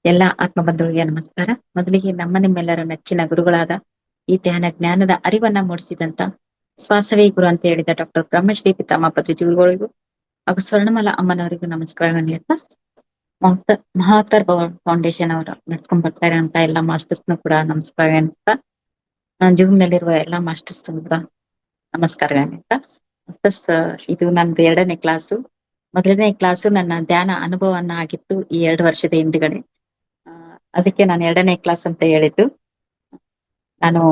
ಎಲ್ಲ ಆತ್ಮಬಂಧುಗಳಿಗೆ ನಮಸ್ಕಾರ. ಮೊದಲಿಗೆ ನಿಮ್ಮೆಲ್ಲರ ನೆಚ್ಚಿನ ಗುರುಗಳಾದ ಈ ಧ್ಯಾನ ಜ್ಞಾನದ ಅರಿವನ್ನ ಮೂಡಿಸಿದಂತ ಸ್ವಾಸವೇ ಗುರು ಅಂತ ಹೇಳಿದ ಡಾಕ್ಟರ್ ಬ್ರಹ್ಮಶ್ರೀ ಪಿತಾಮಹ ಪತ್ರಿಜಿಗಳಿಗೂ ಹಾಗೂ ಸ್ವರ್ಣಮಾಲಾ ಅಮ್ಮನವರಿಗೂ ನಮಸ್ಕಾರಗಳನ್ನ ನೀಡ್ತಾ ಮಹಾವತಾರ್ ಫೌಂಡೇಶನ್ ಅವರು ನಡ್ಸ್ಕೊಂಡ್ ಬರ್ತಾ ಇರೋಂತ ಎಲ್ಲಾ ಮಾಸ್ಟರ್ಸ್ನು ಕೂಡ ನಮಸ್ಕಾರ ಅಂತ ಜೀವನದಲ್ಲಿರುವ ಎಲ್ಲಾ ಮಾಸ್ಟರ್ಸ್ ಕೂಡ ನಮಸ್ಕಾರಗಳನ್ನ ಮಾಸ್ಟರ್ಸ್. ಇದು ನಂದು 2ನೇ ಕ್ಲಾಸು. ಮೊದಲನೇ ಕ್ಲಾಸು ನನ್ನ ಧ್ಯಾನ ಅನುಭವನ್ನ ಆಗಿತ್ತು ಈ 2 ವರ್ಷದ ಹಿಂದ್ಗಡೆ. ಅದಕ್ಕೆ ನಾನು 2ನೇ ಕ್ಲಾಸ್ ಅಂತ ಹೇಳಿದ್ದು. ನಾನು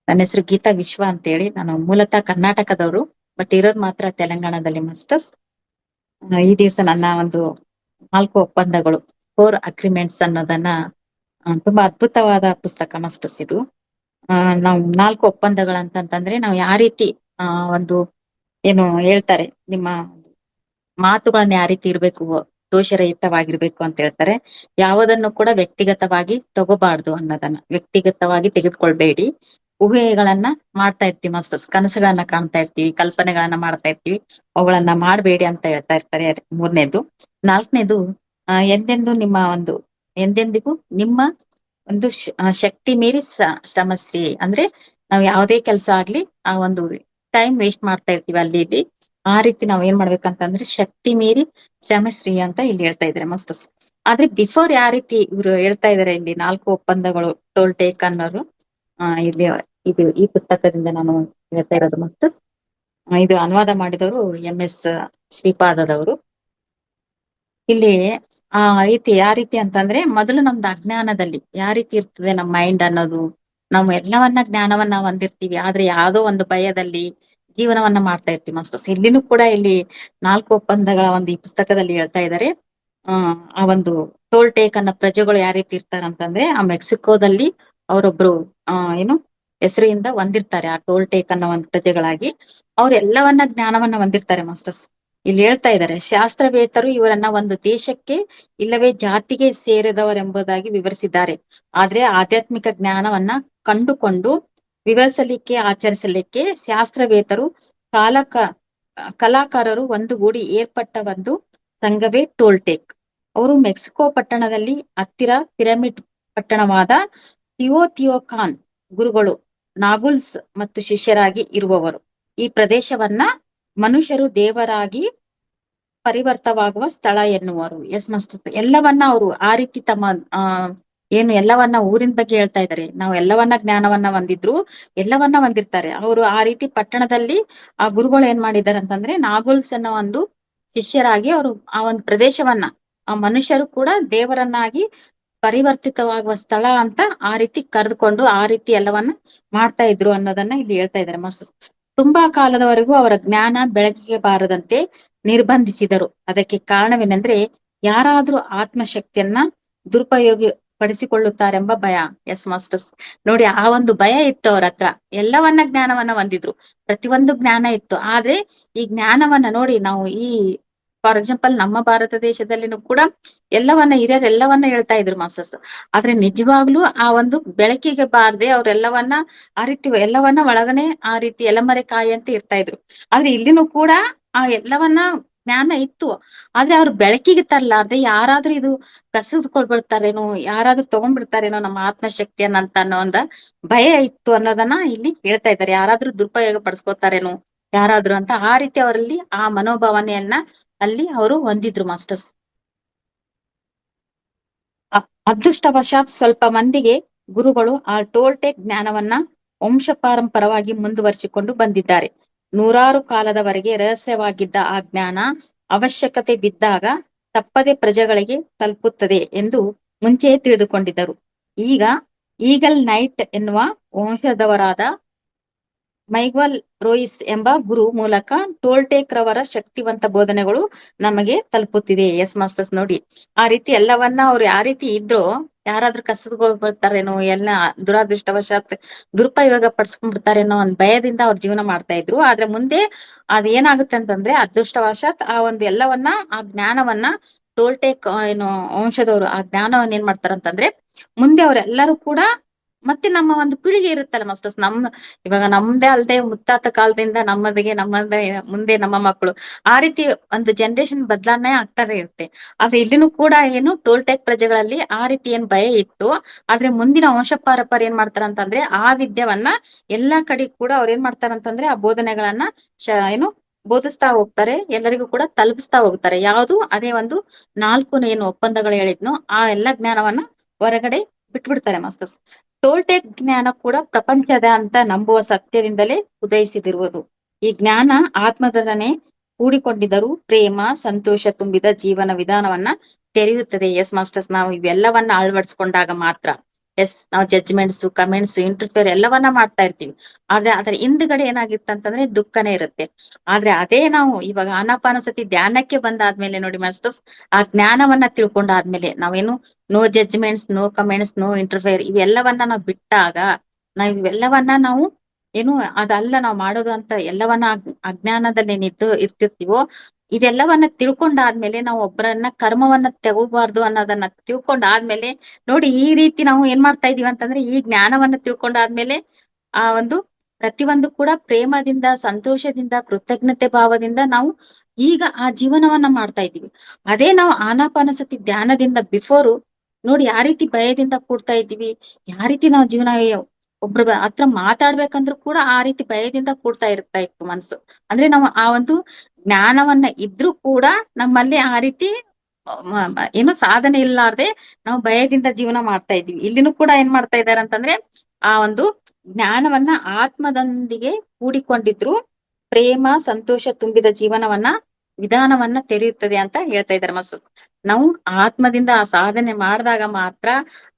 ನನ್ನ ಹೆಸರು ಗೀತಾ ವಿಶ್ವ ಅಂತ ಹೇಳಿ. ನಾನು ಮೂಲತಃ ಕರ್ನಾಟಕದವರು, ಬಟ್ ಇರೋದು ಮಾತ್ರ ತೆಲಂಗಾಣದಲ್ಲಿ ಮಾಸ್ಟರ್ಸ್. ಈ ದಿವಸ ನನ್ನ ಒಂದು 4 ಒಪ್ಪಂದಗಳು, 4 ಅಗ್ರಿಮೆಂಟ್ಸ್ ಅನ್ನೋದನ್ನ ತುಂಬಾ ಅದ್ಭುತವಾದ ಪುಸ್ತಕ ಮಾಸ್ಟರ್ಸ್ ಇದು. ನಾವು 4 ಒಪ್ಪಂದಗಳಂತಂದ್ರೆ ನಾವು ಯಾವ ರೀತಿ ಒಂದು ಏನು ಹೇಳ್ತಾರೆ, ನಿಮ್ಮ ಮಾತುಗಳನ್ನ ಯಾವ ರೀತಿ ಇರ್ಬೇಕು, ದೋಷರಹಿತವಾಗಿರ್ಬೇಕು ಅಂತ ಹೇಳ್ತಾರೆ. ಯಾವುದನ್ನು ಕೂಡ ವ್ಯಕ್ತಿಗತವಾಗಿ ತಗೋಬಾರ್ದು ಅನ್ನೋದನ್ನ, ವ್ಯಕ್ತಿಗತವಾಗಿ ತೆಗೆದುಕೊಳ್ಬೇಡಿ. ಊಹೆಗಳನ್ನ ಮಾಡ್ತಾ ಇರ್ತೀವಿ ಮಾಸ್ಟರ್ಸ್, ಕನಸುಗಳನ್ನ ಕಾಣ್ತಾ ಇರ್ತೀವಿ, ಕಲ್ಪನೆಗಳನ್ನ ಮಾಡ್ತಾ ಇರ್ತೀವಿ, ಅವುಗಳನ್ನ ಮಾಡಬೇಡಿ ಅಂತ ಹೇಳ್ತಾ ಇರ್ತಾರೆ. 3ನೇದು. 4ನೇದು, ಎಂದೆಂದಿಗೂ ನಿಮ್ಮ ಒಂದು ಶಕ್ತಿ ಮೀರಿ ಶ್ರಮಶ್ರೀ. ಅಂದ್ರೆ ನಾವು ಯಾವುದೇ ಕೆಲಸ ಆಗ್ಲಿ ಆ ಒಂದು ಟೈಮ್ ವೇಸ್ಟ್ ಮಾಡ್ತಾ ಇರ್ತೀವಿ ಅಲ್ಲಿ ಇಲ್ಲಿ. ಆ ರೀತಿ ನಾವ್ ಏನ್ ಮಾಡ್ಬೇಕಂತಂದ್ರೆ ಶಕ್ತಿ ಮೀರಿ ಶ್ರಮಶ್ರೀ ಅಂತ ಇಲ್ಲಿ ಹೇಳ್ತಾ ಇದಾರೆ ಮಾಸ್ಟರ್ಸ್. ಆದ್ರೆ ಬಿಫೋರ್ ಯಾವ ರೀತಿ ಇವ್ರು ಹೇಳ್ತಾ ಇದಾರೆ ಇಲ್ಲಿ 4 ಒಪ್ಪಂದಗಳು ಟೋಲ್ಟೇಕ್ ಅನ್ನೋರು, ಇಲ್ಲಿ ಈ ಪುಸ್ತಕದಿಂದ ನಾನು ಹೇಳ್ತಾ ಇರೋದು ಮಾಸ್ಟರ್ಸ್. ಇದು ಅನುವಾದ ಮಾಡಿದವರು MS ಶ್ರೀಪಾದದವರು. ಇಲ್ಲಿ ಯಾವ ರೀತಿ ಅಂತಂದ್ರೆ, ಮೊದಲು ನಮ್ದು ಅಜ್ಞಾನದಲ್ಲಿ ಯಾವ ರೀತಿ ಇರ್ತದೆ ನಮ್ಮ ಮೈಂಡ್ ಅನ್ನೋದು. ನಾವು ಎಲ್ಲವನ್ನ ಜ್ಞಾನವನ್ನ ಹೊಂದಿರ್ತೀವಿ, ಆದ್ರೆ ಯಾವ್ದೋ ಒಂದು ಭಯದಲ್ಲಿ ಜೀವನವನ್ನ ಮಾಡ್ತಾ ಇರ್ತೀವಿ ಮಾಸ್ಟರ್ಸ್. ಇಲ್ಲಿನೂ ಕೂಡ ಇಲ್ಲಿ 4 ಒಪ್ಪಂದಗಳ ಈ ಪುಸ್ತಕದಲ್ಲಿ ಹೇಳ್ತಾ ಇದ್ದಾರೆ. ಆ ಒಂದು ಟೋಲ್ಟೇಕ್ ಅನ್ನೋ ಪ್ರಜೆಗಳು ಯಾವ ರೀತಿ ಇರ್ತಾರಂತಂದ್ರೆ, ಆ ಮೆಕ್ಸಿಕೋದಲ್ಲಿ ಅವರೊಬ್ರು ಏನು ಹೆಸರಿಂದ ಹೊಂದಿರ್ತಾರೆ. ಆ ಟೋಲ್ಟೇಕ್ ಅನ್ನೋ ಒಂದು ಪ್ರಜೆಗಳಾಗಿ ಅವ್ರ ಎಲ್ಲವನ್ನ ಜ್ಞಾನವನ್ನ ಹೊಂದಿರ್ತಾರೆ ಮಾಸ್ಟರ್ಸ್. ಇಲ್ಲಿ ಹೇಳ್ತಾ ಇದ್ದಾರೆ, ಶಾಸ್ತ್ರವೇತ್ತರು ಇವರನ್ನ ಒಂದು ದೇಶಕ್ಕೆ ಇಲ್ಲವೇ ಜಾತಿಗೆ ಸೇರಿದವರೆಂಬುದಾಗಿ ವಿವರಿಸಿದ್ದಾರೆ. ಆದ್ರೆ ಆಧ್ಯಾತ್ಮಿಕ ಜ್ಞಾನವನ್ನ ಕಂಡುಕೊಂಡು ವಿವರಿಸಲಿಕ್ಕೆ, ಆಚರಿಸಲಿಕ್ಕೆ ಶಾಸ್ತ್ರವೇತ್ತರು ಕಲಾಕಾರರು ಒಂದುಗೂಡಿ ಏರ್ಪಟ್ಟ ಒಂದು ಸಂಘವೇ ಟೋಲ್ಟೇಕ್. ಅವರು ಮೆಕ್ಸಿಕೋ ಪಟ್ಟಣದಲ್ಲಿ ಹತ್ತಿರ ಪಿರಮಿಡ್ ಪಟ್ಟಣವಾದ ತಿಯೋತಿಯೋಕಾನ್ ಗುರುಗಳು ನಾಗುಲ್ಸ್ ಮತ್ತು ಶಿಷ್ಯರಾಗಿ ಇರುವವರು. ಈ ಪ್ರದೇಶವನ್ನ ಮನುಷ್ಯರು ದೇವರಾಗಿ ಪರಿವರ್ತವಾಗುವ ಸ್ಥಳ ಎನ್ನುವರು. S master. ಎಲ್ಲವನ್ನ ಅವರು ಆ ರೀತಿ ತಮ್ಮ ಏನು ಎಲ್ಲವನ್ನ ಊರಿನ ಬಗ್ಗೆ ಹೇಳ್ತಾ ಇದ್ದಾರೆ. ನಾವು ಎಲ್ಲವನ್ನ ಜ್ಞಾನವನ್ನ ಹೊಂದಿದ್ರು, ಎಲ್ಲವನ್ನ ಹೊಂದಿರ್ತಾರೆ ಅವರು. ಆ ರೀತಿ ಪಟ್ಟಣದಲ್ಲಿ ಆ ಗುರುಗಳು ಏನ್ ಮಾಡಿದ್ದಾರೆ ಅಂತಂದ್ರೆ, ನಾಗುಲ್ಸ್ ಅನ್ನೋ ಒಂದು ಶಿಷ್ಯರಾಗಿ ಅವರು ಆ ಒಂದು ಪ್ರದೇಶವನ್ನ ಆ ಮನುಷ್ಯರು ಕೂಡ ದೇವರನ್ನಾಗಿ ಪರಿವರ್ತಿತವಾಗುವ ಸ್ಥಳ ಅಂತ ಆ ರೀತಿ ಕರೆದುಕೊಂಡು ಆ ರೀತಿ ಎಲ್ಲವನ್ನ ಮಾಡ್ತಾ ಇದ್ರು ಅನ್ನೋದನ್ನ ಇಲ್ಲಿ ಹೇಳ್ತಾ ಇದ್ದಾರೆ ಮಾಸ್ಟರ್. ತುಂಬಾ ಕಾಲದವರೆಗೂ ಅವರ ಜ್ಞಾನ ಬೆಳಕಿಗೆ ಬಾರದಂತೆ ನಿರ್ಬಂಧಿಸಿದರು. ಅದಕ್ಕೆ ಕಾರಣವೇನೆಂದ್ರೆ, ಯಾರಾದ್ರೂ ಆತ್ಮಶಕ್ತಿಯನ್ನ ದುರುಪಯೋಗ ಪಡಿಸಿಕೊಳ್ಳುತ್ತಾರೆಂಬ ಭಯ. Yes masters. ನೋಡಿ, ಆ ಒಂದು ಭಯ ಇತ್ತು ಅವ್ರ ಹತ್ರ. ಎಲ್ಲವನ್ನ ಜ್ಞಾನವನ್ನ ಹೊಂದಿದ್ರು, ಪ್ರತಿಯೊಂದು ಜ್ಞಾನ ಇತ್ತು. ಆದ್ರೆ ಈ ಜ್ಞಾನವನ್ನ ನೋಡಿ, ನಾವು ಫಾರ್ ಎಕ್ಸಾಂಪಲ್ ನಮ್ಮ ಭಾರತ ದೇಶದಲ್ಲಿನೂ ಕೂಡ ಹಿರಿಯರು ಎಲ್ಲವನ್ನ ಹೇಳ್ತಾ ಇದ್ರು ಮಾಸ್ಟರ್ಸ್. ಆದ್ರೆ ನಿಜವಾಗ್ಲೂ ಆ ಒಂದು ಬೆಳಕಿಗೆ ಬಾರದೆ ಅವ್ರೆಲ್ಲವನ್ನ ಆ ರೀತಿ ಎಲ್ಲವನ್ನ ಒಳಗನೆ ಆ ರೀತಿ ಎಲೆಮರೆ ಕಾಯಿ ಅಂತ ಇರ್ತಾ ಇದ್ರು. ಆದ್ರೆ ಇಲ್ಲಿನೂ ಕೂಡ ಆ ಎಲ್ಲವನ್ನ ಜ್ಞಾನ ಇತ್ತು, ಆದ್ರೆ ಅವ್ರು ಬೆಳಕಿಗೆ ತರಲಾರ್ದೆ ಯಾರಾದ್ರೂ ಇದು ಕಸಿದ್ಕೊಳ್ಬಿಡ್ತಾರೇನೋ, ಯಾರಾದ್ರೂ ತಗೊಂಡ್ಬಿಡ್ತಾರೇನೋ ನಮ್ಮ ಆತ್ಮಶಕ್ತಿಯನ್ನ ಅಂತ ಅನ್ನೋ ಒಂದು ಭಯ ಇತ್ತು ಅನ್ನೋದನ್ನ ಇಲ್ಲಿ ಹೇಳ್ತಾ ಇದ್ದಾರೆ. ಯಾರಾದ್ರೂ ದುರುಪಯೋಗ ಪಡಿಸ್ಕೊತಾರೇನೋ ಯಾರಾದ್ರೂ ಅಂತ, ಆ ರೀತಿ ಅವರಲ್ಲಿ ಆ ಮನೋಭಾವನೆಯನ್ನ ಅಲ್ಲಿ ಅವರು ಹೊಂದಿದ್ರು ಮಾಸ್ಟರ್ಸ್. ಅದೃಷ್ಟವಶಾತ್ ಸ್ವಲ್ಪ ಮಂದಿಗೆ ಗುರುಗಳು ಆ ಟೋಲ್ಟೇಕ್ ಜ್ಞಾನವನ್ನ ವಂಶ ಪಾರಂಪರವಾಗಿ ಮುಂದುವರಿಸಿಕೊಂಡು ಬಂದಿದ್ದಾರೆ. ನೂರಾರು ಕಾಲದವರೆಗೆ ರಹಸ್ಯವಾಗಿದ್ದ ಆ ಜ್ಞಾನ ಅವಶ್ಯಕತೆ ಬಿದ್ದಾಗ ತಪ್ಪದೆ ಪ್ರಜೆಗಳಿಗೆ ತಲುಪುತ್ತದೆ ಎಂದು ಮುಂಚೆಯೇ ತಿಳಿದುಕೊಂಡಿದ್ದರು. ಈಗ ಈಗಲ್ ನೈಟ್ ಎನ್ನುವ ವಂಶದವರಾದ ಮೈಗ್ವಲ್ ರೋಯಿಸ್ ಎಂಬ ಗುರು ಮೂಲಕ ಟೋಲ್ಟೇಕ್ ರವರ ಶಕ್ತಿವಂತ ಬೋಧನೆಗಳು ನಮಗೆ ತಲುಪುತ್ತಿದೆ. Yes masters. ನೋಡಿ, ಆ ರೀತಿ ಎಲ್ಲವನ್ನ ಅವ್ರು ಯಾವ ರೀತಿ ಇದ್ರು, ಯಾರಾದ್ರೂ ಕಸದ್ಗಳು ಬರ್ತಾರೇನೋ, ಎಲ್ಲ ದುರಾದೃಷ್ಟವಶಾತ್ ದುರುಪಯೋಗ ಪಡಿಸ್ಕೊಂಡ್ಬಿಡ್ತಾರೇನೋ ಒಂದ್ ಭಯದಿಂದ ಅವ್ರ ಜೀವನ ಮಾಡ್ತಾ ಇದ್ರು. ಆದ್ರೆ ಮುಂದೆ ಏನಾಗುತ್ತೆ ಅಂತಂದ್ರೆ, ಅದೃಷ್ಟವಶಾತ್ ಆ ಒಂದು ಎಲ್ಲವನ್ನ ಆ ಜ್ಞಾನವನ್ನ ಟೋಲ್ಟೇಕ್ ವಂಶದವರು ಆ ಜ್ಞಾನವನ್ನ ಏನ್ ಮಾಡ್ತಾರಂತಂದ್ರೆ, ಮುಂದೆ ಅವರೆಲ್ಲರೂ ಕೂಡ ಮತ್ತೆ ನಮ್ಮ ಒಂದು ಪೀಳಿಗೆ ಇರುತ್ತಲ್ಲ ಮಾಸ್ಟರ್ಸ್, ಇವಾಗ ನಮ್ದೇ ಅಲ್ದೆ ಮುತ್ತಾತ ಕಾಲದಿಂದ ನಮ್ಮದೇ ಮುಂದೆ ನಮ್ಮ ಮಕ್ಕಳು, ಆ ರೀತಿ ಒಂದು ಜನರೇಷನ್ ಬದಲಾವಣೆ ಆಗ್ತಾನೆ ಇರುತ್ತೆ. ಆದ್ರೆ ಇಲ್ಲಿನೂ ಕೂಡ ಏನು ಟೋಲ್ಟೆಕ್ ಪ್ರಜೆಗಳಲ್ಲಿ ಆ ರೀತಿ ಏನ್ ಭಯ ಇತ್ತು, ಆದ್ರೆ ಮುಂದಿನ ವಂಶ ಪಾರಪರ್ಯ ಏನ್ ಮಾಡ್ತಾರಂತಂದ್ರೆ ಆ ವಿದ್ಯವನ್ನ ಎಲ್ಲಾ ಕಡೆ ಕೂಡ ಅವ್ರ ಏನ್ ಮಾಡ್ತಾರಂತಂದ್ರೆ ಆ ಬೋಧನೆಗಳನ್ನ ಏನು ಬೋಧಿಸ್ತಾ ಹೋಗ್ತಾರೆ, ಎಲ್ಲರಿಗೂ ಕೂಡ ತಲುಪಿಸ್ತಾ ಹೋಗ್ತಾರೆ. ಯಾವುದು ಅದೇ ಒಂದು 4 ಏನು ಒಪ್ಪಂದಗಳು ಹೇಳಿದ್ನೋ ಆ ಎಲ್ಲಾ ಜ್ಞಾನವನ್ನ ಹೊರಗಡೆ ಬಿಟ್ಬಿಡ್ತಾರೆ ಮಾಸ್ಟರ್ಸ್. ಟೋಲ್ಟೆಕ್ ಜ್ಞಾನ ಕೂಡ ಪ್ರಪಂಚದ ಅಂತ ನಂಬುವ ಸತ್ಯದಿಂದಲೇ ಉದಯಿಸಿದಿರುವುದು. ಈ ಜ್ಞಾನ ಆತ್ಮದೊಡನೆ ಕೂಡಿಕೊಂಡಿದ್ದರೂ ಪ್ರೇಮ ಸಂತೋಷ ತುಂಬಿದ ಜೀವನ ವಿಧಾನವನ್ನ ತೆರೆಯುತ್ತದೆ. ಎಸ್ ಮಾಸ್ಟರ್ಸ್, ನಾವು ಇವೆಲ್ಲವನ್ನ ಅಳವಡಿಸ್ಕೊಂಡಾಗ ಮಾತ್ರ, ಎಸ್ ನಾವು ಜಡ್ಜ್ಮೆಂಟ್ಸ್ ಕಮೆಂಟ್ಸ್ ಇಂಟರ್ಫಿಯರ್ ಎಲ್ಲವನ್ನ ಮಾಡ್ತಾ ಇರ್ತೀವಿ, ಆದ್ರೆ ಅದರ ಹಿಂದ್ಗಡೆ ಏನಾಗಿರ್ತಂತಂದ್ರೆ ದುಃಖನೇ ಇರುತ್ತೆ. ಆದ್ರೆ ಅದೇ ನಾವು ಇವಾಗ ಆನಾಪಾನಸತಿ ಧ್ಯಾನಕ್ಕೆ ಬಂದಾದ್ಮೇಲೆ ನೋಡಿ ಮಾಸ್ಟರ್ಸ್, ಆ ಜ್ಞಾನವನ್ನ ತಿಳ್ಕೊಂಡಾದ್ಮೇಲೆ ನಾವೇನು no judgements no comments no interfere ಇವೆಲ್ಲವನ್ನ ನಾವು ಬಿಟ್ಟಾಗ, ಇವೆಲ್ಲವನ್ನ ನಾವು ಏನು ಅದಲ್ಲ ನಾವು ಮಾಡೋದು ಅಂತ ಎಲ್ಲವನ್ನ ಅಜ್ಞಾನದಲ್ಲಿ ನಿಂತು ಇರ್ತಿರ್ತೀವೋ, ಇದೆಲ್ಲವನ್ನ ತಿಳ್ಕೊಂಡಾದ್ಮೇಲೆ ನಾವು ಒಬ್ಬರನ್ನ ಕರ್ಮವನ್ನ ತಗೋಬಾರ್ದು ಅನ್ನೋದನ್ನ ತಿಳ್ಕೊಂಡಾದ್ಮೇಲೆ ನೋಡಿ, ಈ ರೀತಿ ನಾವು ಏನ್ ಮಾಡ್ತಾ ಇದೀವಿ ಅಂತಂದ್ರೆ ಈ ಜ್ಞಾನವನ್ನ ತಿಳ್ಕೊಂಡಾದ್ಮೇಲೆ ಆ ಒಂದು ಪ್ರತಿಯೊಂದು ಕೂಡ ಪ್ರೇಮದಿಂದ ಸಂತೋಷದಿಂದ ಕೃತಜ್ಞತೆ ಭಾವದಿಂದ ನಾವು ಈಗ ಆ ಜೀವನವನ್ನ ಮಾಡ್ತಾ ಇದೀವಿ. ಅದೇ ನಾವು ಆನಾಪಾನಸತಿ ಧ್ಯಾನದಿಂದ ಬಿಫೋರು ನೋಡಿ ಯಾವ ರೀತಿ ಭಯದಿಂದ ಕೂಡ್ತಾ ಇದ್ದೀವಿ, ಯಾವ ರೀತಿ ನಾವು ಜೀವನ ಒಬ್ರ ಹತ್ರ ಮಾತಾಡ್ಬೇಕಂದ್ರೂ ಕೂಡ ಆ ರೀತಿ ಭಯದಿಂದ ಕೂಡ್ತಾ ಇರ್ತಾ ಇತ್ತು ಮನ್ಸು. ಅಂದ್ರೆ ನಾವು ಆ ಒಂದು ಜ್ಞಾನವನ್ನ ಇದ್ರೂ ಕೂಡ ನಮ್ಮಲ್ಲಿ ಆ ರೀತಿ ಏನು ಸಾಧನೆ ಇಲ್ಲಾರ್ದೆ ನಾವು ಭಯದಿಂದ ಜೀವನ ಮಾಡ್ತಾ ಇದೀವಿ. ಇಲ್ಲಿನೂ ಕೂಡ ಏನ್ ಮಾಡ್ತಾ ಇದಾರೆ ಅಂತಂದ್ರೆ ಆ ಒಂದು ಜ್ಞಾನವನ್ನ ಆತ್ಮದೊಂದಿಗೆ ಕೂಡಿಕೊಂಡಿದ್ರು ಪ್ರೇಮ ಸಂತೋಷ ತುಂಬಿದ ಜೀವನವನ್ನ ವಿಧಾನವನ್ನ ತೆರೆಯುತ್ತದೆ ಅಂತ ಹೇಳ್ತಾ ಇದ್ದಾರೆ ಮಾಸ್ಟರ್. ನಾವು ಆತ್ಮದಿಂದ ಆ ಸಾಧನೆ ಮಾಡಿದಾಗ ಮಾತ್ರ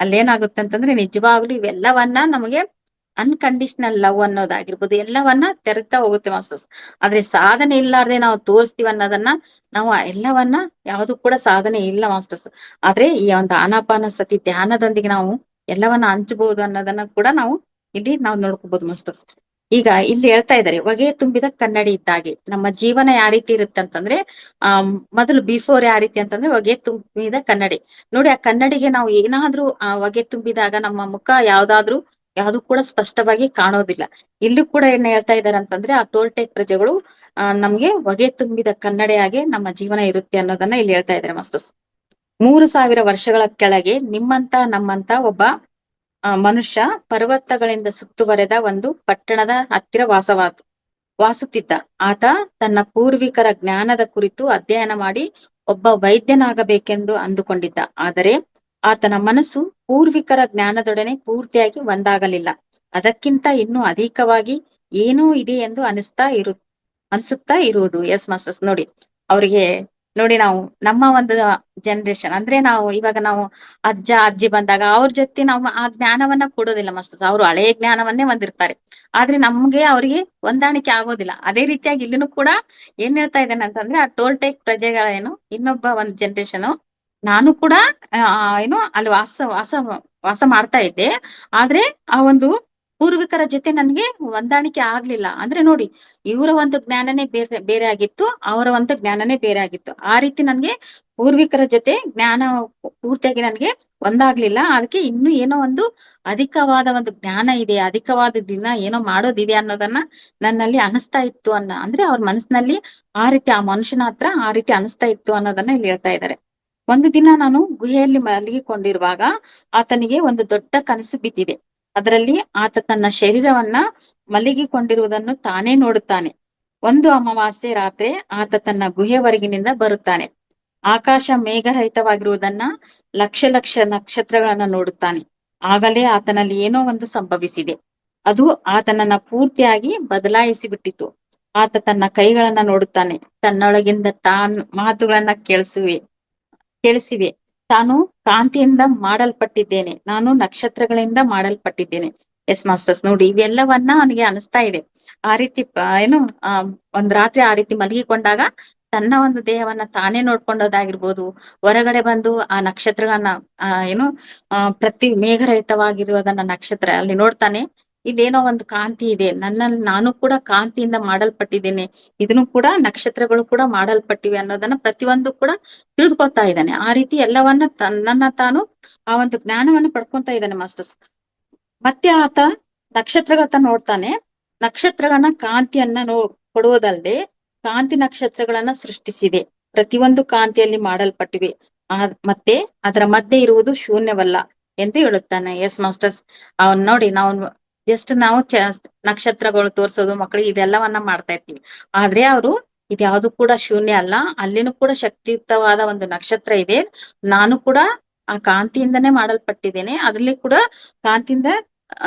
ಅಲ್ಲೇನಾಗುತ್ತೆ ಅಂತಂದ್ರೆ ನಿಜವಾಗ್ಲೂ ಇವೆಲ್ಲವನ್ನ ನಮಗೆ ಅನ್ಕಂಡೀಷನಲ್ ಲವ್ ಅನ್ನೋದಾಗಿರ್ಬೋದು ಎಲ್ಲವನ್ನ ತೆರೆತಾ ಹೋಗುತ್ತೆ ಮಾಸ್ಟರ್ಸ್. ಆದ್ರೆ ಸಾಧನೆ ಇಲ್ಲಾರ್ದೆ ನಾವು ತೋರಿಸ್ತೀವಿ ಅನ್ನೋದನ್ನ ನಾವು ಎಲ್ಲವನ್ನ ಯಾವ್ದು ಕೂಡ ಸಾಧನೆ ಇಲ್ಲ ಮಾಸ್ಟರ್ಸ್. ಆದ್ರೆ ಈ ಒಂದು ಆನಾಪಾನಸತಿ ಧ್ಯಾನದೊಂದಿಗೆ ನಾವು ಎಲ್ಲವನ್ನ ಹಂಚಬಹುದು ಅನ್ನೋದನ್ನ ಕೂಡ ನಾವು ನೋಡ್ಕೋಬಹುದು ಮಾಸ್ಟರ್ಸ್. ಈಗ ಇಲ್ಲಿ ಹೇಳ್ತಾ ಇದ್ದಾರೆ, ಹೊಗೆ ತುಂಬಿದ ಕನ್ನಡಿ ಇದ್ದಾಗೆ ನಮ್ಮ ಜೀವನ ಯಾವ ರೀತಿ ಇರುತ್ತೆ ಅಂತಂದ್ರೆ ಮೊದಲು ಬಿಫೋರ್ ಯಾವ ರೀತಿ ಅಂತಂದ್ರೆ ಹೊಗೆ ತುಂಬಿದ ಕನ್ನಡಿ. ನೋಡಿ ಆ ಕನ್ನಡಿಗೆ ನಾವು ಏನಾದ್ರೂ ಹೊಗೆ ತುಂಬಿದಾಗ ನಮ್ಮ ಮುಖ ಯಾವ್ದು ಕೂಡ ಸ್ಪಷ್ಟವಾಗಿ ಕಾಣೋದಿಲ್ಲ. ಇಲ್ಲೂ ಕೂಡ ಏನ್ ಹೇಳ್ತಾ ಇದಾರೆ ಅಂತಂದ್ರೆ ಆ ಟೋಲ್ಟೆಕ್ ಪ್ರಜೆಗಳು ನಮ್ಗೆ ಹೊಗೆ ತುಂಬಿದ ಕನ್ನಡಿಯಾಗೆ ನಮ್ಮ ಜೀವನ ಇರುತ್ತೆ ಅನ್ನೋದನ್ನ ಇಲ್ಲಿ ಹೇಳ್ತಾ ಇದಾರೆ ಮಾಸ್ಟರ್ಸ್. 3000 ವರ್ಷಗಳ ಕೆಳಗೆ ನಮ್ಮಂತ ಒಬ್ಬ ಮನುಷ್ಯ ಪರ್ವತಗಳಿಂದ ಸುತ್ತುವರೆದ ಒಂದು ಪಟ್ಟಣದ ಹತ್ತಿರ ವಾಸುತ್ತಿದ್ದ. ಆತ ತನ್ನ ಪೂರ್ವಿಕರ ಜ್ಞಾನದ ಕುರಿತು ಅಧ್ಯಯನ ಮಾಡಿ ಒಬ್ಬ ವೈದ್ಯನಾಗಬೇಕೆಂದು ಅಂದುಕೊಂಡಿದ್ದ. ಆದರೆ ಆತನ ಮನಸ್ಸು ಪೂರ್ವಿಕರ ಜ್ಞಾನದೊಡನೆ ಪೂರ್ತಿಯಾಗಿ ಒಂದಾಗಲಿಲ್ಲ. ಅದಕ್ಕಿಂತ ಇನ್ನೂ ಅಧಿಕವಾಗಿ ಏನೋ ಇದೆ ಎಂದು ಅನಿಸುತ್ತಾ ಇರುವುದು. ಎಸ್ ಮಾಸ್ಟರ್ಸ್, ನೋಡಿ ಅವ್ರಿಗೆ ನೋಡಿ ನಾವು ನಮ್ಮ ಒಂದು ಜನರೇಷನ್ ಅಂದ್ರೆ ಇವಾಗ ನಾವು ಅಜ್ಜ ಅಜ್ಜಿ ಬಂದಾಗ ಅವ್ರ ಜೊತೆ ನಾವು ಆ ಜ್ಞಾನವನ್ನ ಕೊಡೋದಿಲ್ಲ ಮಾಸ್ಟರ್ಸ್. ಅವ್ರು ಹಳೆಯ ಜ್ಞಾನವನ್ನೇ ಹೊಂದಿರ್ತಾರೆ, ಆದ್ರೆ ನಮ್ಗೆ ಅವ್ರಿಗೆ ಹೊಂದಾಣಿಕೆ ಆಗೋದಿಲ್ಲ. ಅದೇ ರೀತಿಯಾಗಿ ಇಲ್ಲಿನೂ ಕೂಡ ಏನ್ ಹೇಳ್ತಾ ಇದ್ದೇನೆ ಅಂತಂದ್ರೆ ಆ ಟೋಲ್ಟೆಕ್ ಪ್ರಜೆಗಳೇನು ಇನ್ನೊಬ್ಬ ಒಂದ್ ಜನರೇಷನ್, ನಾನು ಕೂಡ ಅಲ್ಲಿ ವಾಸ ಮಾಡ್ತಾ ಇದ್ದೆ, ಆದ್ರೆ ಆ ಒಂದು ಪೂರ್ವಿಕರ ಜೊತೆ ನನ್ಗೆ ಹೊಂದಾಣಿಕೆ ಆಗ್ಲಿಲ್ಲ. ಅಂದ್ರೆ ನೋಡಿ, ಇವರ ಒಂದು ಜ್ಞಾನನೇ ಬೇರೆ ಆಗಿತ್ತು, ಅವರ ಒಂದು ಜ್ಞಾನನೇ ಬೇರೆ ಆಗಿತ್ತು. ಆ ರೀತಿ ನನ್ಗೆ ಪೂರ್ವಿಕರ ಜೊತೆ ಜ್ಞಾನ ಪೂರ್ತಿಯಾಗಿ ನನ್ಗೆ ಒಂದಾಗ್ಲಿಲ್ಲ. ಅದಕ್ಕೆ ಇನ್ನೂ ಏನೋ ಒಂದು ಅಧಿಕವಾದ ಒಂದು ಜ್ಞಾನ ಇದೆ, ಅಧಿಕವಾದ ದಿನ ಏನೋ ಮಾಡೋದಿದೆ ಅನ್ನೋದನ್ನ ನನ್ನಲ್ಲಿ ಅನಿಸ್ತಾ ಇತ್ತು ಅಂದ್ರೆ ಅವ್ರ ಮನಸ್ಸಿನಲ್ಲಿ ಆ ರೀತಿ ಆ ಮನುಷ್ಯನ ಹತ್ರ ಆ ರೀತಿ ಅನಿಸ್ತಾ ಇತ್ತು ಅನ್ನೋದನ್ನ ಇಲ್ಲಿ ಹೇಳ್ತಾ ಇದ್ದಾರೆ. ಒಂದು ದಿನ ನಾನು ಗುಹೆಯಲ್ಲಿ ಮಲಗಿಕೊಂಡಿರುವಾಗ ಆತನಿಗೆ ಒಂದು ದೊಡ್ಡ ಕನಸು ಬಿದ್ದಿದೆ. ಅದರಲ್ಲಿ ಆತ ತನ್ನ ಶರೀರವನ್ನ ಮಲಗಿಕೊಂಡಿರುವುದನ್ನು ತಾನೇ ನೋಡುತ್ತಾನೆ. ಒಂದು ಅಮಾವಾಸ್ಯೆ ರಾತ್ರಿ ಆತ ತನ್ನ ಗುಹೆ ಹೊರಗಿನಿಂದ ಬರುತ್ತಾನೆ. ಆಕಾಶ ಮೇಘರಹಿತವಾಗಿರುವುದನ್ನ ಲಕ್ಷ ಲಕ್ಷ ನಕ್ಷತ್ರಗಳನ್ನ ನೋಡುತ್ತಾನೆ. ಆಗಲೇ ಆತನಲ್ಲಿ ಏನೋ ಒಂದು ಸಂಭವಿಸಿದೆ. ಅದು ಆತನನ್ನ ಪೂರ್ತಿಯಾಗಿ ಬದಲಾಯಿಸಿ ಬಿಟ್ಟಿತು. ಆತ ತನ್ನ ಕೈಗಳನ್ನ ನೋಡುತ್ತಾನೆ. ತನ್ನೊಳಗಿಂದ ಮಾತುಗಳನ್ನ ಕೇಳಿಸಿವೆ. ತಾನು ಕಾಂತಿಯಿಂದ ಮಾಡಲ್ಪಟ್ಟಿದ್ದೇನೆ, ನಾನು ನಕ್ಷತ್ರಗಳಿಂದ ಮಾಡಲ್ಪಟ್ಟಿದ್ದೇನೆ. ಎಸ್ ಮಾಸ್ಟರ್ಸ್, ನೋಡಿ ಇವೆಲ್ಲವನ್ನ ಅವನಿಗೆ ಅನಿಸ್ತಾ ಇದೆ. ಆ ರೀತಿ ಒಂದ್ ರಾತ್ರಿ ಆ ರೀತಿ ಮಲಗಿಕೊಂಡಾಗ ತನ್ನ ಒಂದು ದೇಹವನ್ನ ತಾನೇ ನೋಡ್ಕೊಂಡೋದಾಗಿರ್ಬೋದು, ಹೊರಗಡೆ ಬಂದು ಆ ನಕ್ಷತ್ರಗಳನ್ನ ಪ್ರತಿ ಮೇಘರಹಿತವಾಗಿರುವುದನ್ನ ನಕ್ಷತ್ರ ಅಲ್ಲಿ ನೋಡ್ತಾನೆ. ಇಲ್ಲೇನೋ ಒಂದು ಕಾಂತಿ ಇದೆ, ನಾನು ಕೂಡ ಕಾಂತಿಯಿಂದ ಮಾಡಲ್ಪಟ್ಟಿದ್ದೇನೆ, ಇದನ್ನು ಕೂಡ ನಕ್ಷತ್ರಗಳು ಕೂಡ ಮಾಡಲ್ಪಟ್ಟಿವೆ ಅನ್ನೋದನ್ನ ಪ್ರತಿಯೊಂದು ಕೂಡ ತಿಳಿದುಕೊಳ್ತಾ ಇದ್ದಾನೆ. ಆ ರೀತಿ ಎಲ್ಲವನ್ನ ತನ್ನನ್ನ ತಾನು ಆ ಒಂದು ಜ್ಞಾನವನ್ನು ಪಡ್ಕೊಂತ ಇದ್ದಾನೆ ಮಾಸ್ಟರ್ಸ್. ಮತ್ತೆ ಆತ ನಕ್ಷತ್ರಗಳತ್ತ ನೋಡ್ತಾನೆ. ನಕ್ಷತ್ರಗಳನ್ನ ಕಾಂತಿಯನ್ನ ಕೊಡುವುದಲ್ಲದೆ ಕಾಂತಿ ನಕ್ಷತ್ರಗಳನ್ನ ಸೃಷ್ಟಿಸಿದೆ. ಪ್ರತಿಯೊಂದು ಕಾಂತಿಯಲ್ಲಿ ಮಾಡಲ್ಪಟ್ಟಿವೆ. ಮತ್ತೆ ಅದರ ಮಧ್ಯೆ ಇರುವುದು ಶೂನ್ಯವಲ್ಲ ಎಂದು ಹೇಳುತ್ತಾನೆ. Yes masters. ಅವನ್ ನೋಡಿ, ನಾವು ನಕ್ಷತ್ರಗಳು ತೋರ್ಸೋದು ಮಕ್ಕಳಿಗೆ ಇದೆಲ್ಲವನ್ನ ಮಾಡ್ತಾ ಇರ್ತೀವಿ. ಆದ್ರೆ ಅವರು ಇದ್ಯಾವುದು ಕೂಡ ಶೂನ್ಯ ಅಲ್ಲ. ಅಲ್ಲಿನೂ ಕೂಡ ಶಕ್ತಿಯುತವಾದ ಒಂದು ನಕ್ಷತ್ರ ಇದೆ. ನಾನು ಕೂಡ ಆ ಕಾಂತಿಯಿಂದನೇ ಮಾಡಲ್ಪಟ್ಟಿದ್ದೇನೆ. ಅದ್ರಲ್ಲಿ ಕೂಡ ಕಾಂತಿಯಿಂದ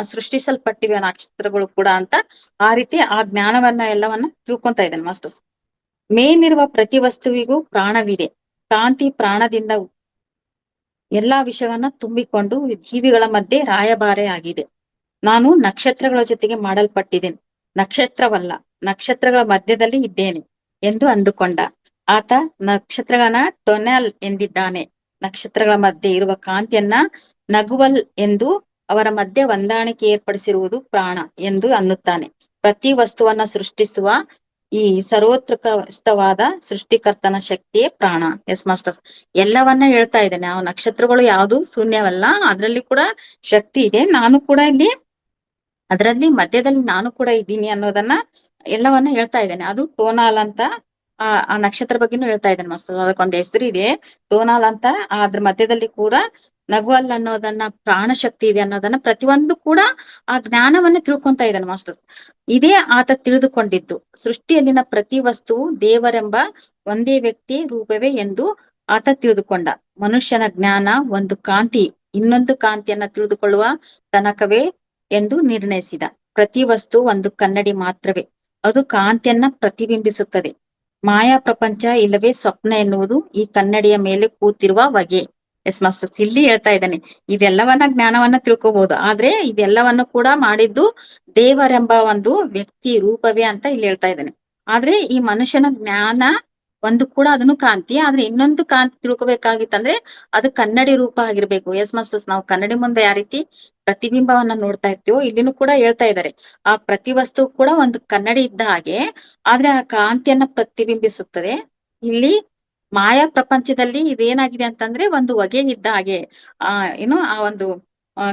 ಸೃಷ್ಟಿಸಲ್ಪಟ್ಟಿವೆ ನಕ್ಷತ್ರಗಳು ಕೂಡ ಅಂತ ಆ ರೀತಿ ಆ ಜ್ಞಾನವನ್ನ ಎಲ್ಲವನ್ನ ತಿಳ್ಕೊಂತ ಇದ್ದೇನೆ ಮಾಸ್ಟರ್ಸ್. ಮೇಲಿರುವ ಪ್ರತಿ ವಸ್ತುವಿಗೂ ಪ್ರಾಣವಿದೆ. ಕಾಂತಿ ಪ್ರಾಣದಿಂದ ಎಲ್ಲಾ ವಿಷಯವನ್ನ ತುಂಬಿಕೊಂಡು ಜೀವಿಗಳ ಮಧ್ಯೆ ರಾಯಭಾರಿ ಆಗಿದೆ. ನಾನು ನಕ್ಷತ್ರಗಳ ಜೊತೆಗೆ ಮಾಡಲ್ಪಟ್ಟಿದ್ದೇನೆ, ನಕ್ಷತ್ರವಲ್ಲ, ನಕ್ಷತ್ರಗಳ ಮಧ್ಯದಲ್ಲಿ ಇದ್ದೇನೆ ಎಂದು ಅಂದುಕೊಂಡ. ಆತ ನಕ್ಷತ್ರಗಳನ್ನ ಟೊನೆಲ್ ಎಂದಿದ್ದಾನೆ. ನಕ್ಷತ್ರಗಳ ಮಧ್ಯೆ ಇರುವ ಕಾಂತಿಯನ್ನ ನಗುವಲ್ ಎಂದು, ಅವರ ಮಧ್ಯೆ ಹೊಂದಾಣಿಕೆ ಏರ್ಪಡಿಸಿರುವುದು ಪ್ರಾಣ ಎಂದು ಅನ್ನುತ್ತಾನೆ. ಪ್ರತಿ ವಸ್ತುವನ್ನ ಸೃಷ್ಟಿಸುವ ಈ ಸರ್ವೋತ್ಕೃಷ್ಟವಾದ ಸೃಷ್ಟಿಕರ್ತನ ಶಕ್ತಿಯೇ ಪ್ರಾಣ. S master. ಎಲ್ಲವನ್ನ ಹೇಳ್ತಾ ಇದ್ದೇನೆ. ಆ ನಕ್ಷತ್ರಗಳು ಯಾವುದು ಶೂನ್ಯವಲ್ಲ, ಅದರಲ್ಲಿ ಕೂಡ ಶಕ್ತಿ ಇದೆ. ನಾನು ಕೂಡ ಇಲ್ಲಿ ಅದರಲ್ಲಿ ಮಧ್ಯದಲ್ಲಿ ನಾನು ಕೂಡ ಇದ್ದೀನಿ ಅನ್ನೋದನ್ನ ಎಲ್ಲವನ್ನ ಹೇಳ್ತಾ ಇದ್ದೇನೆ. ಅದು ಟೋನಾಲ್ ಅಂತ ಆ ನಕ್ಷತ್ರ ಬಗ್ಗೆನೂ ಹೇಳ್ತಾ ಇದ್ದೇನೆ ಮಾಸ್ಟರ್. ಅದಕ್ಕೊಂದು ಹೆಸರು ಇದೆ, ಟೋನಾಲ್ ಅಂತ. ಅದ್ರ ಮಧ್ಯದಲ್ಲಿ ಕೂಡ ನಗುವಲ್ ಅನ್ನೋದನ್ನ, ಪ್ರಾಣ ಶಕ್ತಿ ಇದೆ ಅನ್ನೋದನ್ನ ಪ್ರತಿಯೊಂದು ಕೂಡ ಆ ಜ್ಞಾನವನ್ನ ತಿಳ್ಕೊಂತ ಇದ್ದಾನೆ ಮಾಸ್ಟರ್. ಇದೇ ಆತ ತಿಳಿದುಕೊಂಡಿದ್ದು. ಸೃಷ್ಟಿಯಲ್ಲಿನ ಪ್ರತಿ ವಸ್ತುವು ದೇವರೆಂಬ ಒಂದೇ ವ್ಯಕ್ತಿ ರೂಪವೇ ಎಂದು ಆತ ತಿಳಿದುಕೊಂಡ. ಮನುಷ್ಯನ ಜ್ಞಾನ ಒಂದು ಕಾಂತಿ ಇನ್ನೊಂದು ಕಾಂತಿಯನ್ನ ತಿಳಿದುಕೊಳ್ಳುವ ತನಕವೇ ಎಂದು ನಿರ್ಣಯಿಸಿದ. ಪ್ರತಿ ವಸ್ತು ಒಂದು ಕನ್ನಡಿ ಮಾತ್ರವೇ. ಅದು ಕಾಂತಿಯನ್ನ ಪ್ರತಿಬಿಂಬಿಸುತ್ತದೆ. ಮಾಯಾ ಪ್ರಪಂಚ ಇಲ್ಲವೇ ಸ್ವಪ್ನ ಎನ್ನುವುದು ಈ ಕನ್ನಡಿಯ ಮೇಲೆ ಕೂತಿರುವ ಬಗೆ. Yes masters. ಇಲ್ಲಿ ಹೇಳ್ತಾ ಇದ್ದಾನೆ, ಇದೆಲ್ಲವನ್ನ ಜ್ಞಾನವನ್ನ ತಿಳ್ಕೋಬಹುದು. ಆದ್ರೆ ಇದೆಲ್ಲವನ್ನು ಕೂಡ ಮಾಡಿದ್ದು ದೇವರೆಂಬ ಒಂದು ವ್ಯಕ್ತಿ ರೂಪವೇ ಅಂತ ಇಲ್ಲಿ ಹೇಳ್ತಾ ಇದ್ದಾನೆ. ಆದ್ರೆ ಈ ಮನುಷ್ಯನ ಜ್ಞಾನ ಒಂದು ಕೂಡ ಅದನ್ನು ಕಾಂತಿ. ಆದ್ರೆ ಇನ್ನೊಂದು ಕಾಂತಿ ತಿಳ್ಕೊಬೇಕಾಗಿತ್ತಂದ್ರೆ ಅದು ಕನ್ನಡಿ ರೂಪ ಆಗಿರ್ಬೇಕು. Yes masters. ನಾವು ಕನ್ನಡಿ ಮುಂದೆ ಯಾವ ರೀತಿ ಪ್ರತಿಬಿಂಬವನ್ನ ನೋಡ್ತಾ ಇರ್ತೀವೋ ಇಲ್ಲಿನೂ ಕೂಡ ಹೇಳ್ತಾ ಇದ್ದಾರೆ. ಆ ಪ್ರತಿ ವಸ್ತು ಕೂಡ ಒಂದು ಕನ್ನಡಿ ಇದ್ದ ಹಾಗೆ, ಆದ್ರೆ ಆ ಕಾಂತಿಯನ್ನ ಪ್ರತಿಬಿಂಬಿಸುತ್ತದೆ. ಇಲ್ಲಿ ಮಾಯಾ ಪ್ರಪಂಚದಲ್ಲಿ ಇದೇನಾಗಿದೆ ಅಂತಂದ್ರೆ ಒಂದು ಹೊಗೆ ಇದ್ದ ಹಾಗೆ. ಆ ಒಂದು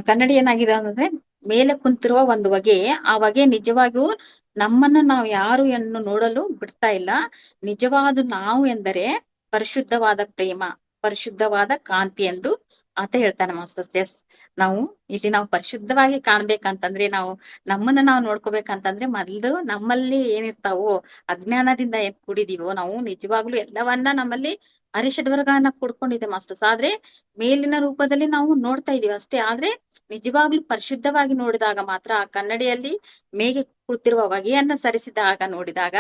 ಕನ್ನಡಿ ಏನಾಗಿದೆ ಅಂತಂದ್ರೆ ಮೇಲೆ ಕುಂತಿರುವ ಒಂದು ಹೊಗೆ. ಆ ಹೊಗೆ ನಿಜವಾಗಿಯೂ ನಮ್ಮನ್ನು ನಾವು ಯಾರು ಎನ್ನು ನೋಡಲು ಬಿಡ್ತಾ ಇಲ್ಲ. ನಿಜವಾದ ನಾವು ಎಂದರೆ ಪರಿಶುದ್ಧವಾದ ಪ್ರೇಮ, ಪರಿಶುದ್ಧವಾದ ಕಾಂತಿ ಎಂದು ಆತ ಹೇಳ್ತಾನೆ ಮಾಸ್ಟರ್ಸ್. ಎಸ್. ನಾವು ಪರಿಶುದ್ಧವಾಗಿ ಕಾಣ್ಬೇಕಂತಂದ್ರೆ, ನಮ್ಮನ್ನ ನಾವು ನೋಡ್ಕೋಬೇಕಂತಂದ್ರೆ ಮೊದಲು ನಮ್ಮಲ್ಲಿ ಏನಿರ್ತಾವೋ, ಅಜ್ಞಾನದಿಂದ ಏನ್ ಕೂಡಿದೀವೋ, ನಾವು ನಿಜವಾಗ್ಲೂ ಎಲ್ಲವನ್ನ ನಮ್ಮಲ್ಲಿ ಅರಿಷಡ್ವರ್ಗಳನ್ನ ಕೂಡ್ಕೊಂಡಿದೆ ಮಾಸ್ಟರ್ಸ್. ಆದ್ರೆ ಮೇಲಿನ ರೂಪದಲ್ಲಿ ನಾವು ನೋಡ್ತಾ ಇದೀವಿ ಅಷ್ಟೇ. ಆದ್ರೆ ನಿಜವಾಗ್ಲೂ ಪರಿಶುದ್ಧವಾಗಿ ನೋಡಿದಾಗ ಮಾತ್ರ, ಆ ಕನ್ನಡಿಯಲ್ಲಿ ಮೇಗೆ ಕೂತಿರುವ ಹೊಗೆಯನ್ನ ಸರಿಸಿದಾಗ ನೋಡಿದಾಗ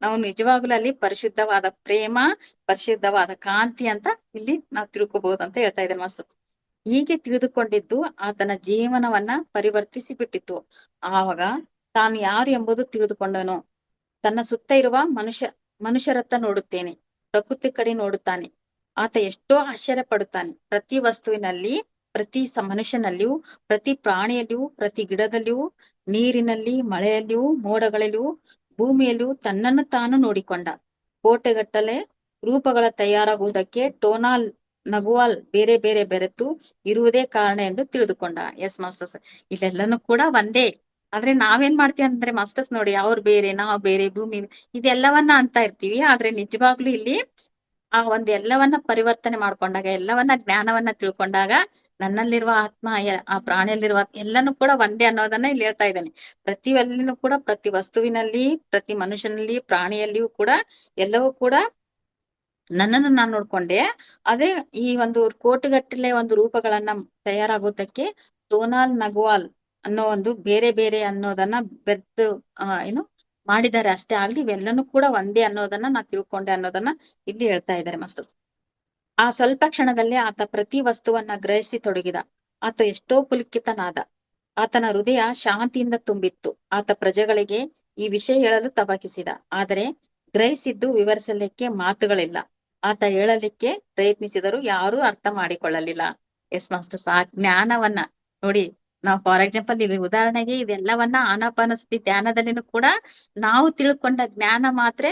ನಾವು ನಿಜವಾಗ್ಲೂ ಅಲ್ಲಿ ಪರಿಶುದ್ಧವಾದ ಪ್ರೇಮ, ಪರಿಶುದ್ಧವಾದ ಕಾಂತಿ ಅಂತ ಇಲ್ಲಿ ನಾವು ತಿಳ್ಕೊಬಹುದು ಅಂತ ಹೇಳ್ತಾ ಇದ್ದೇನೆ ಮಾಸ್ಟರ್. ಹೀಗೆ ತಿಳಿದುಕೊಂಡಿದ್ದು ಆತನ ಜೀವನವನ್ನ ಪರಿವರ್ತಿಸಿ ಬಿಟ್ಟಿತ್ತು. ಆವಾಗ ತಾನು ಯಾರು ಎಂಬುದು ತಿಳಿದುಕೊಂಡನು. ತನ್ನ ಸುತ್ತ ಇರುವ ಮನುಷ್ಯರತ್ತ ನೋಡುತ್ತೇನೆ, ಪ್ರಕೃತಿ ಕಡೆ ನೋಡುತ್ತಾನೆ. ಆತ ಎಷ್ಟೋ ಆಶ್ಚರ್ಯ ಪಡುತ್ತಾನೆ. ಪ್ರತಿ ವಸ್ತುವಿನಲ್ಲಿ, ಪ್ರತಿ ಮನುಷ್ಯನಲ್ಲಿಯೂ, ಪ್ರತಿ ಪ್ರಾಣಿಯಲ್ಲಿಯೂ, ಪ್ರತಿ ಗಿಡದಲ್ಲಿಯೂ, ನೀರಿನಲ್ಲಿ, ಮಳೆಯಲ್ಲಿಯೂ, ಮೋಡಗಳಲ್ಲಿಯೂ, ಭೂಮಿಯಲ್ಲಿಯೂ ತನ್ನನ್ನು ತಾನು ನೋಡಿಕೊಂಡ. ಕೋಟೆಗಟ್ಟಲೆ ರೂಪಗಳ ತಯಾರಾಗುವುದಕ್ಕೆ ಟೋನಾಲ್, ನಗುವಾಲ್ ಬೇರೆ ಬೇರೆ ಬೆರೆತು ಇರುವುದೇ ಕಾರಣ ಎಂದು ತಿಳಿದುಕೊಂಡ. S masters. ಇಲ್ಲೆಲ್ಲನೂ ಕೂಡ ಒಂದೇ. ಆದ್ರೆ ನಾವೇನ್ ಮಾಡ್ತೀವಿ ಅಂದ್ರೆ ಮಾಸ್ಟರ್ಸ್ ನೋಡಿ, ಅವ್ರು ಬೇರೆ, ನಾವು ಬೇರೆ, ಭೂಮಿ ಇದೆಲ್ಲವನ್ನ ಅಂತ ಇರ್ತೀವಿ. ಆದ್ರೆ ನಿಜವಾಗ್ಲೂ ಇಲ್ಲಿ ಆ ಒಂದ್ ಎಲ್ಲವನ್ನ ಪರಿವರ್ತನೆ ಮಾಡ್ಕೊಂಡಾಗ, ಎಲ್ಲವನ್ನ ಜ್ಞಾನವನ್ನ ತಿಳ್ಕೊಂಡಾಗ ನನ್ನಲ್ಲಿರುವ ಆತ್ಮ, ಆ ಪ್ರಾಣಿಯಲ್ಲಿರುವ ಎಲ್ಲನೂ ಕೂಡ ಒಂದೇ ಅನ್ನೋದನ್ನ ಇಲ್ಲಿ ಹೇಳ್ತಾ ಇದ್ದಾನೆ. ಪ್ರತಿಯೊಂದೂ ಕೂಡ, ಪ್ರತಿ ವಸ್ತುವಿನಲ್ಲಿ, ಪ್ರತಿ ಮನುಷ್ಯನಲ್ಲಿ, ಪ್ರಾಣಿಯಲ್ಲಿಯೂ ಕೂಡ ಎಲ್ಲವೂ ಕೂಡ ನನ್ನನ್ನು ನಾನ್ ನೋಡ್ಕೊಂಡೆ. ಅದೇ ಈ ಒಂದು ಕೋಟಿಗಟ್ಟಲೆ ಒಂದು ರೂಪಗಳನ್ನ ತಯಾರಾಗೋದಕ್ಕೆ ಟೋನಾಲ್, ನಗುವಾಲ್ ಅನ್ನೋ ಒಂದು ಬೇರೆ ಬೇರೆ ಅನ್ನೋದನ್ನ ಬೆರ್ತು ಮಾಡಿದ್ದಾರೆ ಅಷ್ಟೇ. ಆಗ್ಲಿ ಇವೆಲ್ಲನೂ ಕೂಡ ಒಂದೇ ಅನ್ನೋದನ್ನ ನಾ ತಿಳ್ಕೊಂಡೆ ಅನ್ನೋದನ್ನ ಇಲ್ಲಿ ಹೇಳ್ತಾ ಇದ್ದಾರೆ ಮಾಸ್ಟರ್. ಆ ಸ್ವಲ್ಪ ಕ್ಷಣದಲ್ಲಿ ಆತ ಪ್ರತಿ ವಸ್ತುವನ್ನ ಗ್ರಹಿಸಿ ತೊಡಗಿದ. ಆತ ಎಷ್ಟೋ ಪುಲಕಿತನಾದ. ಆತನ ಹೃದಯ ಶಾಂತಿಯಿಂದ ತುಂಬಿತ್ತು. ಆತ ಪ್ರಜೆಗಳಿಗೆ ಈ ವಿಷಯ ಹೇಳಲು ತವಕಿಸಿದ. ಆದರೆ ಗ್ರಹಿಸಿದ್ದು ವಿವರಿಸಲಿಕ್ಕೆ ಮಾತುಗಳಿಲ್ಲ. ಆತ ಹೇಳಲಿಕ್ಕೆ ಪ್ರಯತ್ನಿಸಿದರೂ ಯಾರೂ ಅರ್ಥ ಮಾಡಿಕೊಳ್ಳಲಿಲ್ಲ. S masters. ಆ ಜ್ಞಾನವನ್ನ ನೋಡಿ, ನಾವು ಫಾರ್ ಎಕ್ಸಾಂಪಲ್ ಇಲ್ಲಿ ಉದಾಹರಣೆಗೆ ಇದೆಲ್ಲವನ್ನ ಆನಾಪಾನಸತಿ ಧ್ಯಾನದಲ್ಲಿನೂ ಕೂಡ ನಾವು ತಿಳ್ಕೊಂಡ ಜ್ಞಾನ ಮಾತ್ರ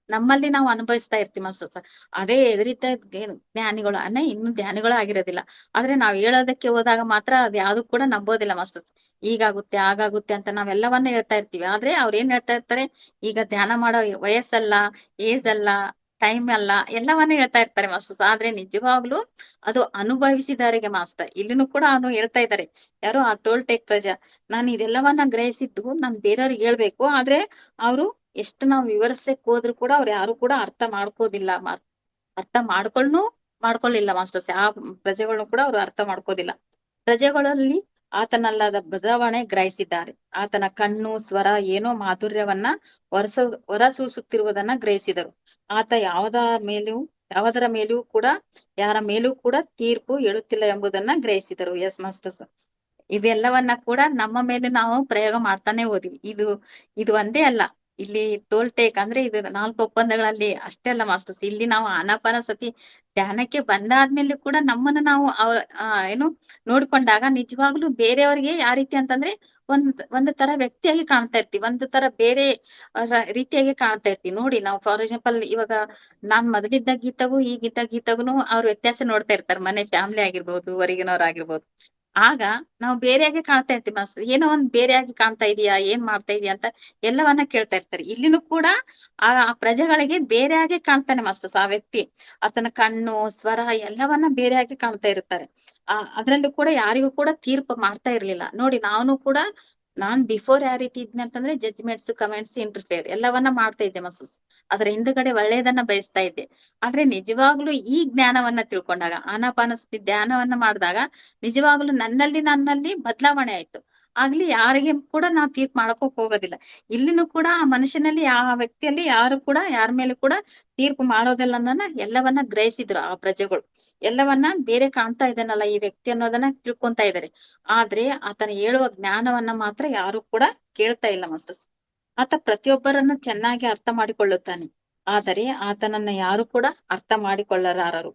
ನಮ್ಮಲ್ಲಿ ನಾವು ಅನುಭವಿಸ್ತಾ ಇರ್ತೀವಿ ಮಾಸ್ಟರ್ಸ್. ಅದೇ ಎದುರಿದ್ದ ಜ್ಞಾನಿಗಳು ಇನ್ನು ಜ್ಞಾನಿಗಳು ಆಗಿರೋದಿಲ್ಲ. ಆದ್ರೆ ನಾವ್ ಹೇಳೋದಕ್ಕೆ ಹೋದಾಗ ಮಾತ್ರ ಅದ್ ಯಾವ್ದು ಕೂಡ ನಂಬೋದಿಲ್ಲ ಮಾಸ್ಟರ್ಸ್. ಹೀಗಾಗುತ್ತೆ ಹಾಗಾಗುತ್ತೆ ಅಂತ ನಾವೆಲ್ಲವನ್ನ ಹೇಳ್ತಾ ಇರ್ತೀವಿ. ಆದ್ರೆ ಅವ್ರ ಏನ್ ಹೇಳ್ತಾ ಇರ್ತಾರೆ, ಈಗ ಧ್ಯಾನ ಮಾಡೋ ವಯಸ್ಸಲ್ಲ, ಏಜ್ ಅಲ್ಲ, ಟೈಮ್ ಅಲ್ಲ, ಎಲ್ಲವನ್ನ ಹೇಳ್ತಾ ಇರ್ತಾರೆ ಮಾಸ್ಟರ್ಸ್. ಆದ್ರೆ ನಿಜವಾಗ್ಲೂ ಅದು ಅನುಭವಿಸಿದವರಿಗೆ ಮಾಸ್ಟರ್. ಇಲ್ಲಿನೂ ಕೂಡ ಅವನು ಹೇಳ್ತಾ ಇದ್ದಾರೆ, ಯಾರು ಆ ಟೋಲ್ ಟೇಕ್ ಪ್ರಜಾ, ನಾನು ಇದೆಲ್ಲವನ್ನ ಗ್ರಹಿಸಿದ್ದು ನಾನ್ ಬೇರೆಯವ್ರಿಗೆ ಹೇಳ್ಬೇಕು. ಆದ್ರೆ ಅವರು ಎಷ್ಟು ನಾವು ವಿವರಿಸ್ಲಿಕ್ಕೆ ಹೋದ್ರು ಕೂಡ ಅವ್ರು ಯಾರು ಕೂಡ ಅರ್ಥ ಮಾಡ್ಕೋದಿಲ್ಲ. ಅರ್ಥ ಮಾಡ್ಕೊಳ್ಳಿಲ್ಲ ಮಾಸ್ಟರ್ಸ್. ಆ ಪ್ರಜೆಗಳನ್ನು ಕೂಡ ಅವರು ಅರ್ಥ ಮಾಡ್ಕೋದಿಲ್ಲ. ಪ್ರಜೆಗಳಲ್ಲಿ ಆತನಲ್ಲದ ಬದಲಾವಣೆ ಗ್ರಹಿಸಿದ್ದಾರೆ. ಆತನ ಕಣ್ಣು ಸ್ವರ ಏನೋ ಮಾಧುರ್ಯವನ್ನ ಹೊರಸೂಸುತ್ತಿರುವುದನ್ನ ಗ್ರಹಿಸಿದರು. ಆತ ಯಾವುದರ ಮೇಲೂ ಕೂಡ ಯಾರ ಮೇಲೂ ಕೂಡ ತೀರ್ಪು ಹೇಳುತ್ತಿಲ್ಲ ಎಂಬುದನ್ನ ಗ್ರಹಿಸಿದರು. S masters. ಇದೆಲ್ಲವನ್ನ ಕೂಡ ನಮ್ಮ ಮೇಲೆ ನಾವು ಪ್ರಯೋಗ ಮಾಡ್ತಾನೆ ಹೋದಿವಿ. ಇದು ಒಂದೇ ಅಲ್ಲ, ಇಲ್ಲಿ ಟೋಲ್ ಟೇಕ್ ಅಂದ್ರೆ ಇದು 4 ಒಪ್ಪಂದಗಳಲ್ಲಿ ಅಷ್ಟೇ ಅಲ್ಲ ಮಾಸ್ಟರ್ಸ್. ಇಲ್ಲಿ ನಾವು ಆನಾಪಾನಸತಿ ಧ್ಯಾನಕ್ಕೆ ಬಂದಾದ್ಮೇಲೆ ಕೂಡ ನಮ್ಮನ್ನ ನಾವು ಏನು ನೋಡ್ಕೊಂಡಾಗ ನಿಜವಾಗ್ಲೂ ಬೇರೆಯವ್ರಿಗೆ ಯಾವ ರೀತಿ ಅಂತಂದ್ರೆ ಒಂದು ತರ ವ್ಯಕ್ತಿಯಾಗಿ ಕಾಣ್ತಾ ಇರ್ತೀವಿ, ಒಂದು ತರ ಬೇರೆ ರೀತಿಯಾಗಿ ಕಾಣ್ತಾ ಇರ್ತೀವಿ. ನೋಡಿ, ನಾವು ಫಾರ್ ಎಕ್ಸಾಂಪಲ್ ಇವಾಗ ನಾನ್ ಮೊದಲಿದ್ದ ಗೀತಗೂ ಈಗಿದ್ದ ಗೀತಗೂ ಅವ್ರ ವ್ಯತ್ಯಾಸ ನೋಡ್ತಾ ಇರ್ತಾರೆ. ಮನೆ ಫ್ಯಾಮಿಲಿ ಆಗಿರ್ಬೋದು, ಹೊರಗಿನವ್ರು ಆಗಿರ್ಬೋದು. ಆಗ ನಾವು ಬೇರೆಯಾಗಿ ಕಾಣ್ತಾ ಇರ್ತೀವಿ ಮಾಸ್ಟರ್. ಏನೋ ಒಂದ್ ಬೇರೆಯಾಗಿ ಕಾಣ್ತಾ ಇದೀಯಾ, ಏನ್ ಮಾಡ್ತಾ ಇದೀಯಾ ಅಂತ ಎಲ್ಲವನ್ನ ಕೇಳ್ತಾ ಇರ್ತಾರೆ. ಇಲ್ಲಿನೂ ಕೂಡ ಆ ಪ್ರಜೆಗಳಿಗೆ ಬೇರೆಯಾಗಿ ಕಾಣ್ತಾನೆ ಮಾಸ್ಟರ್ಸ್ ಆ ವ್ಯಕ್ತಿ. ಆತನ ಕಣ್ಣು ಸ್ವರ ಎಲ್ಲವನ್ನ ಬೇರೆಯಾಗಿ ಕಾಣ್ತಾ ಇರ್ತಾರೆ. ಅದ್ರಲ್ಲೂ ಕೂಡ ಯಾರಿಗೂ ಕೂಡ ತೀರ್ಪು ಮಾಡ್ತಾ ಇರ್ಲಿಲ್ಲ. ನೋಡಿ, ನಾನ್ ಬಿಫೋರ್ ಯಾವ ರೀತಿ ಇದ್ನಿ ಅಂತಂದ್ರೆ ಜಡ್ಜ್ಮೆಂಟ್ಸ್, ಕಮೆಂಟ್ಸ್, ಇಂಟರ್ಫಿಯರ್ ಎಲ್ಲವನ್ನ ಮಾಡ್ತಾ ಇದ್ದೆ ಮಾಸ್ಟರ್ಸ್. ಅದ್ರ ಹಿಂದ್ಗಡೆ ಒಳ್ಳೆಯದನ್ನ ಬಯಸ್ತಾ ಇದ್ದೆ. ಆದ್ರೆ ನಿಜವಾಗ್ಲೂ ಈ ಜ್ಞಾನವನ್ನ ತಿಳ್ಕೊಂಡಾಗ, ಆನಾಪಾನಸತಿ ಧ್ಯಾನವನ್ನ ಮಾಡಿದಾಗ ನಿಜವಾಗ್ಲೂ ನನ್ನಲ್ಲಿ ಬದಲಾವಣೆ ಆಯ್ತು. ಆಗ್ಲಿ ಯಾರಿಗೆ ಕೂಡ ನಾವು ತೀರ್ಪು ಮಾಡ್ಕೋಕ್ ಹೋಗೋದಿಲ್ಲ. ಇಲ್ಲಿನೂ ಕೂಡ ಆ ಮನುಷ್ಯನಲ್ಲಿ, ಆ ವ್ಯಕ್ತಿಯಲ್ಲಿ ಯಾರು ಕೂಡ ಯಾರ ಮೇಲೆ ಕೂಡ ತೀರ್ಪು ಮಾಡೋದಿಲ್ಲ ಅನ್ನೋದನ್ನ ಎಲ್ಲವನ್ನ ಗ್ರಹಿಸಿದ್ರು ಆ ಪ್ರಜೆಗಳು. ಎಲ್ಲವನ್ನ ಬೇರೆ ಕಾಣ್ತಾ ಇದ್ದಾನಲ್ಲ ಈ ವ್ಯಕ್ತಿ ಅನ್ನೋದನ್ನ ತಿಳ್ಕೊಂತಾ ಇದ್ದಾರೆ. ಆದ್ರೆ ಆತನ ಹೇಳುವ ಜ್ಞಾನವನ್ನ ಮಾತ್ರ ಯಾರು ಕೂಡ ಕೇಳ್ತಾ ಇಲ್ಲ ಮಾಸ್ಟರ್ಸ್. ಆತ ಪ್ರತಿಯೊಬ್ಬರನ್ನು ಚೆನ್ನಾಗಿ ಅರ್ಥ ಮಾಡಿಕೊಳ್ಳುತ್ತಾನೆ. ಆದರೆ ಆತನನ್ನ ಯಾರು ಕೂಡ ಅರ್ಥ ಮಾಡಿಕೊಳ್ಳಲಾರರು.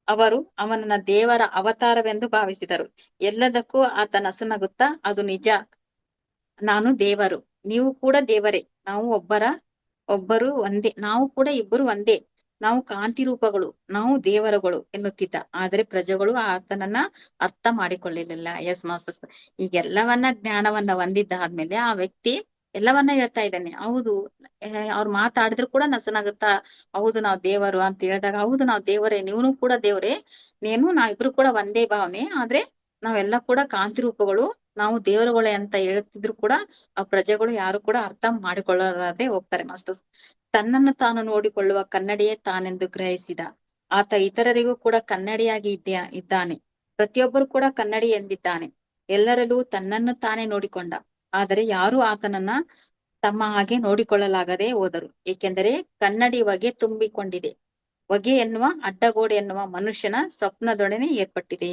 ಅವರು ಅವನನ್ನ ದೇವರ ಅವತಾರವೆಂದು ಭಾವಿಸಿದರು. ಎಲ್ಲದಕ್ಕೂ ಆತ ನಸುನಗುತ್ತಾ, ಅದು ನಿಜ, ನಾನು ದೇವರು, ನೀವು ಕೂಡ ದೇವರೇ, ಒಬ್ಬರು ಒಂದೇ, ನಾವು ಕೂಡ ಇಬ್ಬರು ಒಂದೇ, ನಾವು ಕಾಂತಿ ರೂಪಗಳು, ನಾವು ದೇವರುಗಳು ಎನ್ನುತ್ತಿದ್ದ. ಆದ್ರೆ ಪ್ರಜೆಗಳು ಆತನನ್ನ ಅರ್ಥ ಮಾಡಿಕೊಳ್ಳಲಿಲ್ಲ. S masters. ಈಗೆಲ್ಲವನ್ನ ಜ್ಞಾನವನ್ನ ಹೊಂದಿದ್ದಾದ್ಮೇಲೆ ಆ ವ್ಯಕ್ತಿ ಎಲ್ಲವನ್ನ ಹೇಳ್ತಾ ಇದ್ದಾನೆ. ಹೌದು, ಅವ್ರು ಮಾತಾಡಿದ್ರು ಕೂಡ ನಸನಾಗುತ್ತಾ, ಹೌದು ನಾವು ದೇವರು ಅಂತ ಹೇಳಿದಾಗ, ಹೌದು ನಾವು ದೇವರೇ, ನೀನು ಕೂಡ ದೇವರೇ, ನಾವಿಬ್ರು ಕೂಡ ಒಂದೇ ಭಾವನೆ, ಆದ್ರೆ ನಾವೆಲ್ಲ ಕೂಡ ಕಾಂತಿ ರೂಪಗಳು, ನಾವು ದೇವರುಗಳೇ ಅಂತ ಹೇಳ್ತಿದ್ರು ಕೂಡ ಆ ಪ್ರಜೆಗಳು ಯಾರು ಕೂಡ ಅರ್ಥ ಮಾಡಿಕೊಳ್ಳದೆ ಹೋಗ್ತಾರೆ ಮಾಸ್ಟರ್. ತನ್ನನ್ನು ತಾನು ನೋಡಿಕೊಳ್ಳುವ ಕನ್ನಡಿಯೇ ತಾನೆಂದು ಗ್ರಹಿಸಿದ ಆತ ಇತರರಿಗೂ ಕೂಡ ಕನ್ನಡಿಯಾಗಿ ಇದ್ದಾನೆ. ಪ್ರತಿಯೊಬ್ಬರು ಕೂಡ ಕನ್ನಡಿ ಎಂದಿದ್ದಾನೆ. ಎಲ್ಲರಲ್ಲೂ ತನ್ನನ್ನು ತಾನೇ ನೋಡಿಕೊಂಡ. ಆದರೆ ಯಾರೂ ಆತನನ್ನ ತಮ್ಮ ಹಾಗೆ ನೋಡಿಕೊಳ್ಳಲಾಗದೆ ಹೋದರು. ಏಕೆಂದರೆ ಕನ್ನಡಿ ಹೊಗೆ ತುಂಬಿಕೊಂಡಿದೆ. ಹೊಗೆ ಎನ್ನುವ ಅಡ್ಡಗೋಡೆ ಎನ್ನುವ ಮನುಷ್ಯನ ಸ್ವಪ್ನದೊಡನೆ ಏರ್ಪಟ್ಟಿದೆ.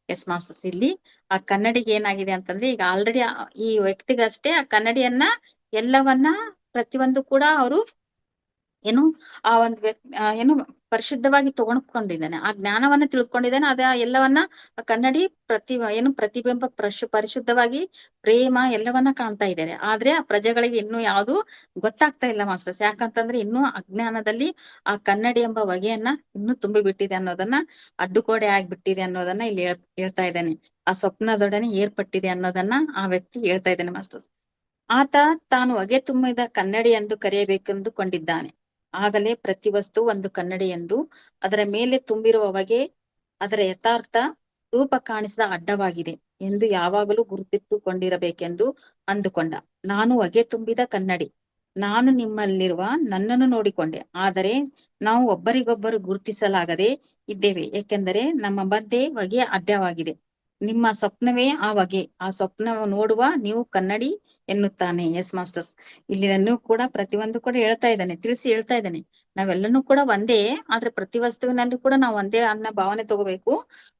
Yes masters. ಇಲ್ಲಿ ಆ ಕನ್ನಡಿಗೆ ಏನಾಗಿದೆ ಅಂತಂದ್ರೆ, ಈಗ ಆಲ್ರೆಡಿ ಈ ವ್ಯಕ್ತಿಗಷ್ಟೇ ಆ ಕನ್ನಡಿಯನ್ನ ಎಲ್ಲವನ್ನ ಪ್ರತಿಯೊಂದು ಕೂಡ ಅವರು ಏನು ಆ ಒಂದು ಏನು ಪರಿಶುದ್ಧವಾಗಿ ತಗೊಂಡ್ಕೊಂಡಿದ್ದಾನೆ. ಆ ಜ್ಞಾನವನ್ನ ತಿಳ್ಕೊಂಡಿದ್ದಾನೆ. ಅದ ಎಲ್ಲವನ್ನ ಕನ್ನಡಿ ಪ್ರತಿಬಿಂಬ ಪರಿಶುದ್ಧವಾಗಿ ಪ್ರೇಮ ಎಲ್ಲವನ್ನ ಕಾಣ್ತಾ ಇದ್ದಾರೆ. ಆದ್ರೆ ಆ ಪ್ರಜೆಗಳಿಗೆ ಇನ್ನೂ ಯಾವುದು ಗೊತ್ತಾಗ್ತಾ ಇಲ್ಲ ಮಾಸ್ಟರ್ಸ್. ಯಾಕಂತಂದ್ರೆ ಇನ್ನೂ ಅಜ್ಞಾನದಲ್ಲಿ ಆ ಕನ್ನಡಿ ಎಂಬ ಹೊಗೆಯನ್ನ ಇನ್ನೂ ತುಂಬಿ ಬಿಟ್ಟಿದೆ ಅನ್ನೋದನ್ನ, ಅಡ್ಡುಗೋಡೆ ಆಗ್ಬಿಟ್ಟಿದೆ ಅನ್ನೋದನ್ನ ಇಲ್ಲಿ ಹೇಳ್ತಾ ಇದ್ದಾನೆ. ಆ ಸ್ವಪ್ನದೊಡನೆ ಏರ್ಪಟ್ಟಿದೆ ಅನ್ನೋದನ್ನ ಆ ವ್ಯಕ್ತಿ ಹೇಳ್ತಾ ಇದ್ದಾನೆ ಮಾಸ್ಟರ್ಸ್. ಆತ ತಾನು ಹೊಗೆ ತುಂಬಿದ ಕನ್ನಡಿ ಎಂದು ಕರೆಯಬೇಕೆಂದು ಕೊಂಡಿದ್ದಾನೆ. ಆಗಲೇ ಪ್ರತಿ ವಸ್ತು ಒಂದು ಕನ್ನಡಿ ಎಂದು, ಅದರ ಮೇಲೆ ತುಂಬಿರುವ ಹೊಗೆ ಅದರ ಯಥಾರ್ಥ ರೂಪ ಕಾಣಿಸಿದ ಅಡ್ಡವಾಗಿದೆ ಎಂದು ಯಾವಾಗಲೂ ಗುರುತಿಟ್ಟುಕೊಂಡಿರಬೇಕೆಂದು ಅಂದುಕೊಂಡ. ನಾನು ಹೊಗೆ ತುಂಬಿದ ಕನ್ನಡಿ, ನಾನು ನಿಮ್ಮಲ್ಲಿರುವ ನನ್ನನ್ನು ನೋಡಿಕೊಂಡೆ. ಆದರೆ ನಾವು ಒಬ್ಬರಿಗೊಬ್ಬರು ಗುರುತಿಸಲಾಗದೆ ಇದ್ದೇವೆ, ಏಕೆಂದರೆ ನಮ್ಮ ಮಧ್ಯೆ ಹೊಗೆ ಅಡ್ಡವಾಗಿದೆ. ನಿಮ್ಮ ಸ್ವಪ್ನವೇ ಆ ಹೊಗೆ, ಆ ಸ್ವಪ್ನ ನೋಡುವ ನೀವು ಕನ್ನಡಿ ಎನ್ನುತ್ತಾನೆ. Yes masters. ಇಲ್ಲಿನೂ ಕೂಡ ಪ್ರತಿಯೊಂದು ಕೂಡ ಹೇಳ್ತಾ ಇದ್ದಾನೆ, ತಿಳಿಸಿ ಹೇಳ್ತಾ ಇದ್ದಾನೆ. ನಾವೆಲ್ಲನೂ ಕೂಡ ಒಂದೇ, ಆದ್ರೆ ಪ್ರತಿ ವಸ್ತುವಿನಲ್ಲಿ ಕೂಡ ನಾವು ಒಂದೇ ಅನ್ನೋ ಭಾವನೆ ತಗೋಬೇಕು.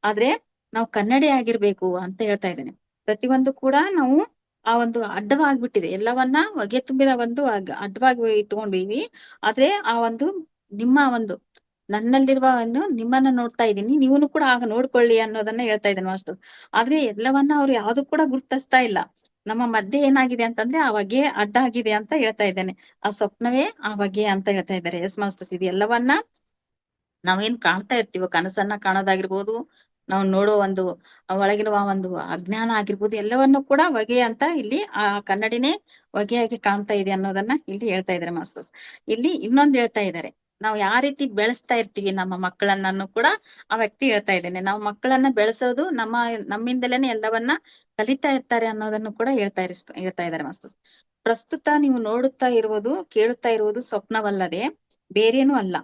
ಆದ್ರೆ ನಾವು ಕನ್ನಡಿ ಆಗಿರ್ಬೇಕು ಅಂತ ಹೇಳ್ತಾ ಇದ್ದಾನೆ. ಪ್ರತಿಯೊಂದು ಕೂಡ ನಾವು ಆ ಒಂದು ಅಡ್ಡವಾಗ್ಬಿಟ್ಟಿದೆ. ಎಲ್ಲವನ್ನ ಹೊಗೆ ತುಂಬಿದ ಒಂದು ಅಡ್ಡವಾಗಿ ಇಟ್ಕೊಂಡಿವಿ. ಆದ್ರೆ ಆ ಒಂದು ನಿಮ್ಮ ಒಂದು ನನ್ನಲ್ಲಿರುವ ನಿಮ್ಮನ್ನ ನೋಡ್ತಾ ಇದ್ದೀನಿ, ನೀವನು ಕೂಡ ಆಗ ನೋಡ್ಕೊಳ್ಳಿ ಅನ್ನೋದನ್ನ ಹೇಳ್ತಾ ಇದ್ದೇನೆ ಮಾಸ್ಟರ್. ಆದ್ರೆ ಎಲ್ಲವನ್ನ ಅವ್ರು ಯಾವ್ದು ಕೂಡ ಗುರ್ತಿಸ್ತಾ ಇಲ್ಲ. ನಮ್ಮ ಮಧ್ಯೆ ಏನಾಗಿದೆ ಅಂತಂದ್ರೆ ಆ ಹೊಗೆ ಅಡ್ಡ ಆಗಿದೆ ಅಂತ ಹೇಳ್ತಾ ಇದ್ದೇನೆ. ಆ ಸ್ವಪ್ನವೇ ಆ ಹೊಗೆ ಅಂತ ಹೇಳ್ತಾ ಇದ್ದಾರೆ. ಎಸ್ ಮಾಸ್ಟರ್ಸ್, ಇದು ಎಲ್ಲವನ್ನ ನಾವೇನ್ ಕಾಣ್ತಾ ಇರ್ತೀವೋ, ಕನಸನ್ನ ಕಾಣೋದಾಗಿರ್ಬೋದು, ನಾವು ನೋಡೋ ಒಂದು ಒಳಗಿರುವ ಒಂದು ಅಜ್ಞಾನ ಆಗಿರ್ಬೋದು, ಎಲ್ಲವನ್ನು ಕೂಡ ಹೊಗೆ ಅಂತ ಇಲ್ಲಿ ಆ ಕನ್ನಡಿನೇ ಹೊಗೆಯಾಗಿ ಕಾಣ್ತಾ ಇದೆ ಅನ್ನೋದನ್ನ ಇಲ್ಲಿ ಹೇಳ್ತಾ ಇದ್ದಾರೆ ಮಾಸ್ಟರ್ಸ್. ಇಲ್ಲಿ ಇನ್ನೊಂದು ಹೇಳ್ತಾ ಇದ್ದಾರೆ, ನಾವು ಯಾವ ರೀತಿ ಬೆಳೆಸ್ತಾ ಇರ್ತೀವಿ ನಮ್ಮ ಮಕ್ಕಳನ್ನೂ ಕೂಡ ಆ ವ್ಯಕ್ತಿ ಹೇಳ್ತಾ ಇದ್ದೇನೆ. ನಾವು ಮಕ್ಕಳನ್ನ ಬೆಳೆಸೋದು ನಮ್ಮಿಂದಲೇನೆ ಎಲ್ಲವನ್ನ ಕಲಿತಾ ಇರ್ತಾರೆ ಅನ್ನೋದನ್ನು ಕೂಡ ಹೇಳ್ತಾ ಇದ್ದಾರೆ ಮಾಸ್ಟರ್ಸ್. ಪ್ರಸ್ತುತ ನೀವು ನೋಡುತ್ತಾ ಇರುವುದು, ಕೇಳುತ್ತಾ ಇರುವುದು ಸ್ವಪ್ನವಲ್ಲದೆ ಬೇರೇನೂ ಅಲ್ಲ.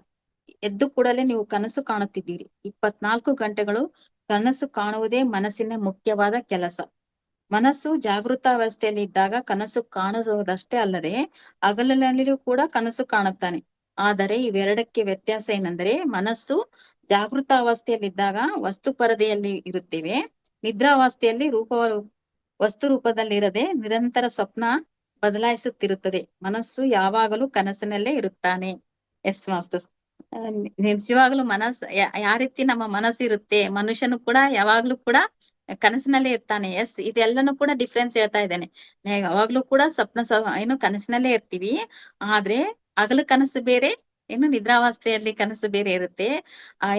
ಎದ್ದು ಕೂಡಲೇ ನೀವು ಕನಸು ಕಾಣುತ್ತಿದ್ದೀರಿ. 24 ಗಂಟೆಗಳು ಕನಸು ಕಾಣುವುದೇ ಮನಸ್ಸಿನ ಮುಖ್ಯವಾದ ಕೆಲಸ. ಮನಸ್ಸು ಜಾಗೃತಾವಸ್ಥೆಯಲ್ಲಿ ಇದ್ದಾಗ ಕನಸು ಕಾಣಿಸುವುದಷ್ಟೇ ಅಲ್ಲದೆ ಹಗಲಿನಲ್ಲಿಯೂ ಕೂಡ ಕನಸು ಕಾಣುತ್ತಾನೆ. ಆದರೆ ಇವೆರಡಕ್ಕೆ ವ್ಯತ್ಯಾಸ ಏನೆಂದರೆ, ಮನಸ್ಸು ಜಾಗೃತಾವಸ್ಥೆಯಲ್ಲಿದ್ದಾಗ ವಸ್ತು ಪರದೆಯಲ್ಲಿ ಇರುತ್ತೇವೆ. ನಿದ್ರಾವಸ್ಥೆಯಲ್ಲಿ ವಸ್ತು ರೂಪದಲ್ಲಿರದೆ ನಿರಂತರ ಸ್ವಪ್ನ ಬದಲಾಯಿಸುತ್ತಿರುತ್ತದೆ. ಮನಸ್ಸು ಯಾವಾಗಲೂ ಕನಸಿನಲ್ಲೇ ಇರುತ್ತಾನೆ. ಎಸ್ ಮಾಸ್ಟರ್ಸ್, ನಿಜವಾಗ್ಲೂ ಯಾವ ರೀತಿ ನಮ್ಮ ಮನಸ್ಸಿರುತ್ತೆ, ಮನುಷ್ಯನು ಕೂಡ ಯಾವಾಗ್ಲೂ ಕೂಡ ಕನಸಿನಲ್ಲೇ ಇರ್ತಾನೆ. ಎಸ್, ಇದೆಲ್ಲನೂ ಕೂಡ ಡಿಫ್ರೆನ್ಸ್ ಹೇಳ್ತಾ ಇದ್ದೇನೆ. ಯಾವಾಗ್ಲೂ ಕೂಡ ಏನು ಕನಸಿನಲ್ಲೇ ಇರ್ತೀವಿ, ಆದ್ರೆ ಹಗಲು ಕನಸು ಬೇರೆ, ಏನು ನಿದ್ರಾವಸ್ಥೆಯಲ್ಲಿ ಕನಸು ಬೇರೆ ಇರುತ್ತೆ.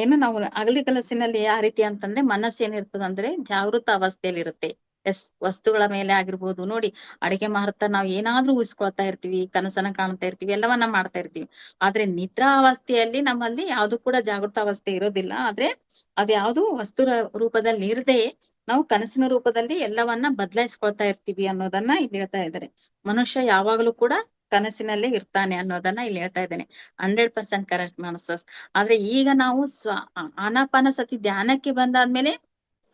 ಏನು ನಾವು ಹಗಲು ಕನಸಿನಲ್ಲಿ ಯಾವ ರೀತಿ ಅಂತಂದ್ರೆ ಮನಸ್ಸು ಏನಿರ್ತದಂದ್ರೆ ಜಾಗೃತ ಅವಸ್ಥೆಯಲ್ಲಿ ಇರುತ್ತೆ. ಎಸ್, ವಸ್ತುಗಳ ಮೇಲೆ ಆಗಿರ್ಬೋದು, ನೋಡಿ ಅಡಿಗೆ ಮಾರುತ್ತಾ ನಾವು ಏನಾದ್ರೂ ಊಹಿಸ್ಕೊಳ್ತಾ ಇರ್ತೀವಿ, ಕನಸನ್ನ ಕಾಣ್ತಾ ಇರ್ತೀವಿ, ಎಲ್ಲವನ್ನ ಮಾಡ್ತಾ ಇರ್ತೀವಿ. ಆದ್ರೆ ನಿದ್ರಾ ಅವಸ್ಥೆಯಲ್ಲಿ ನಮ್ಮಲ್ಲಿ ಯಾವ್ದು ಕೂಡ ಜಾಗೃತ ಅವಸ್ಥೆ ಇರೋದಿಲ್ಲ. ಆದ್ರೆ ಅದ್ಯಾವ್ದು ವಸ್ತು ರೂಪದಲ್ಲಿ ಇರದೆ ನಾವು ಕನಸಿನ ರೂಪದಲ್ಲಿ ಎಲ್ಲವನ್ನ ಬದಲಾಯಿಸ್ಕೊಳ್ತಾ ಇರ್ತೀವಿ ಅನ್ನೋದನ್ನ ಇಲ್ಲಿ ಹೇಳ್ತಾ ಇದ್ದಾರೆ. ಮನುಷ್ಯ ಯಾವಾಗಲೂ ಕೂಡ ಕನಸಿನಲ್ಲೇ ಇರ್ತಾನೆ ಅನ್ನೋದನ್ನ ಇಲ್ಲಿ ಹೇಳ್ತಾ ಇದ್ದೇನೆ. 100% ಕರೆಕ್ಟ್ ಮಾಸ್ಟರ್ಸ್. ಆದ್ರೆ ಈಗ ನಾವು ಆನಾಪಾನಸತಿ ಧ್ಯಾನಕ್ಕೆ ಬಂದಾದ್ಮೇಲೆ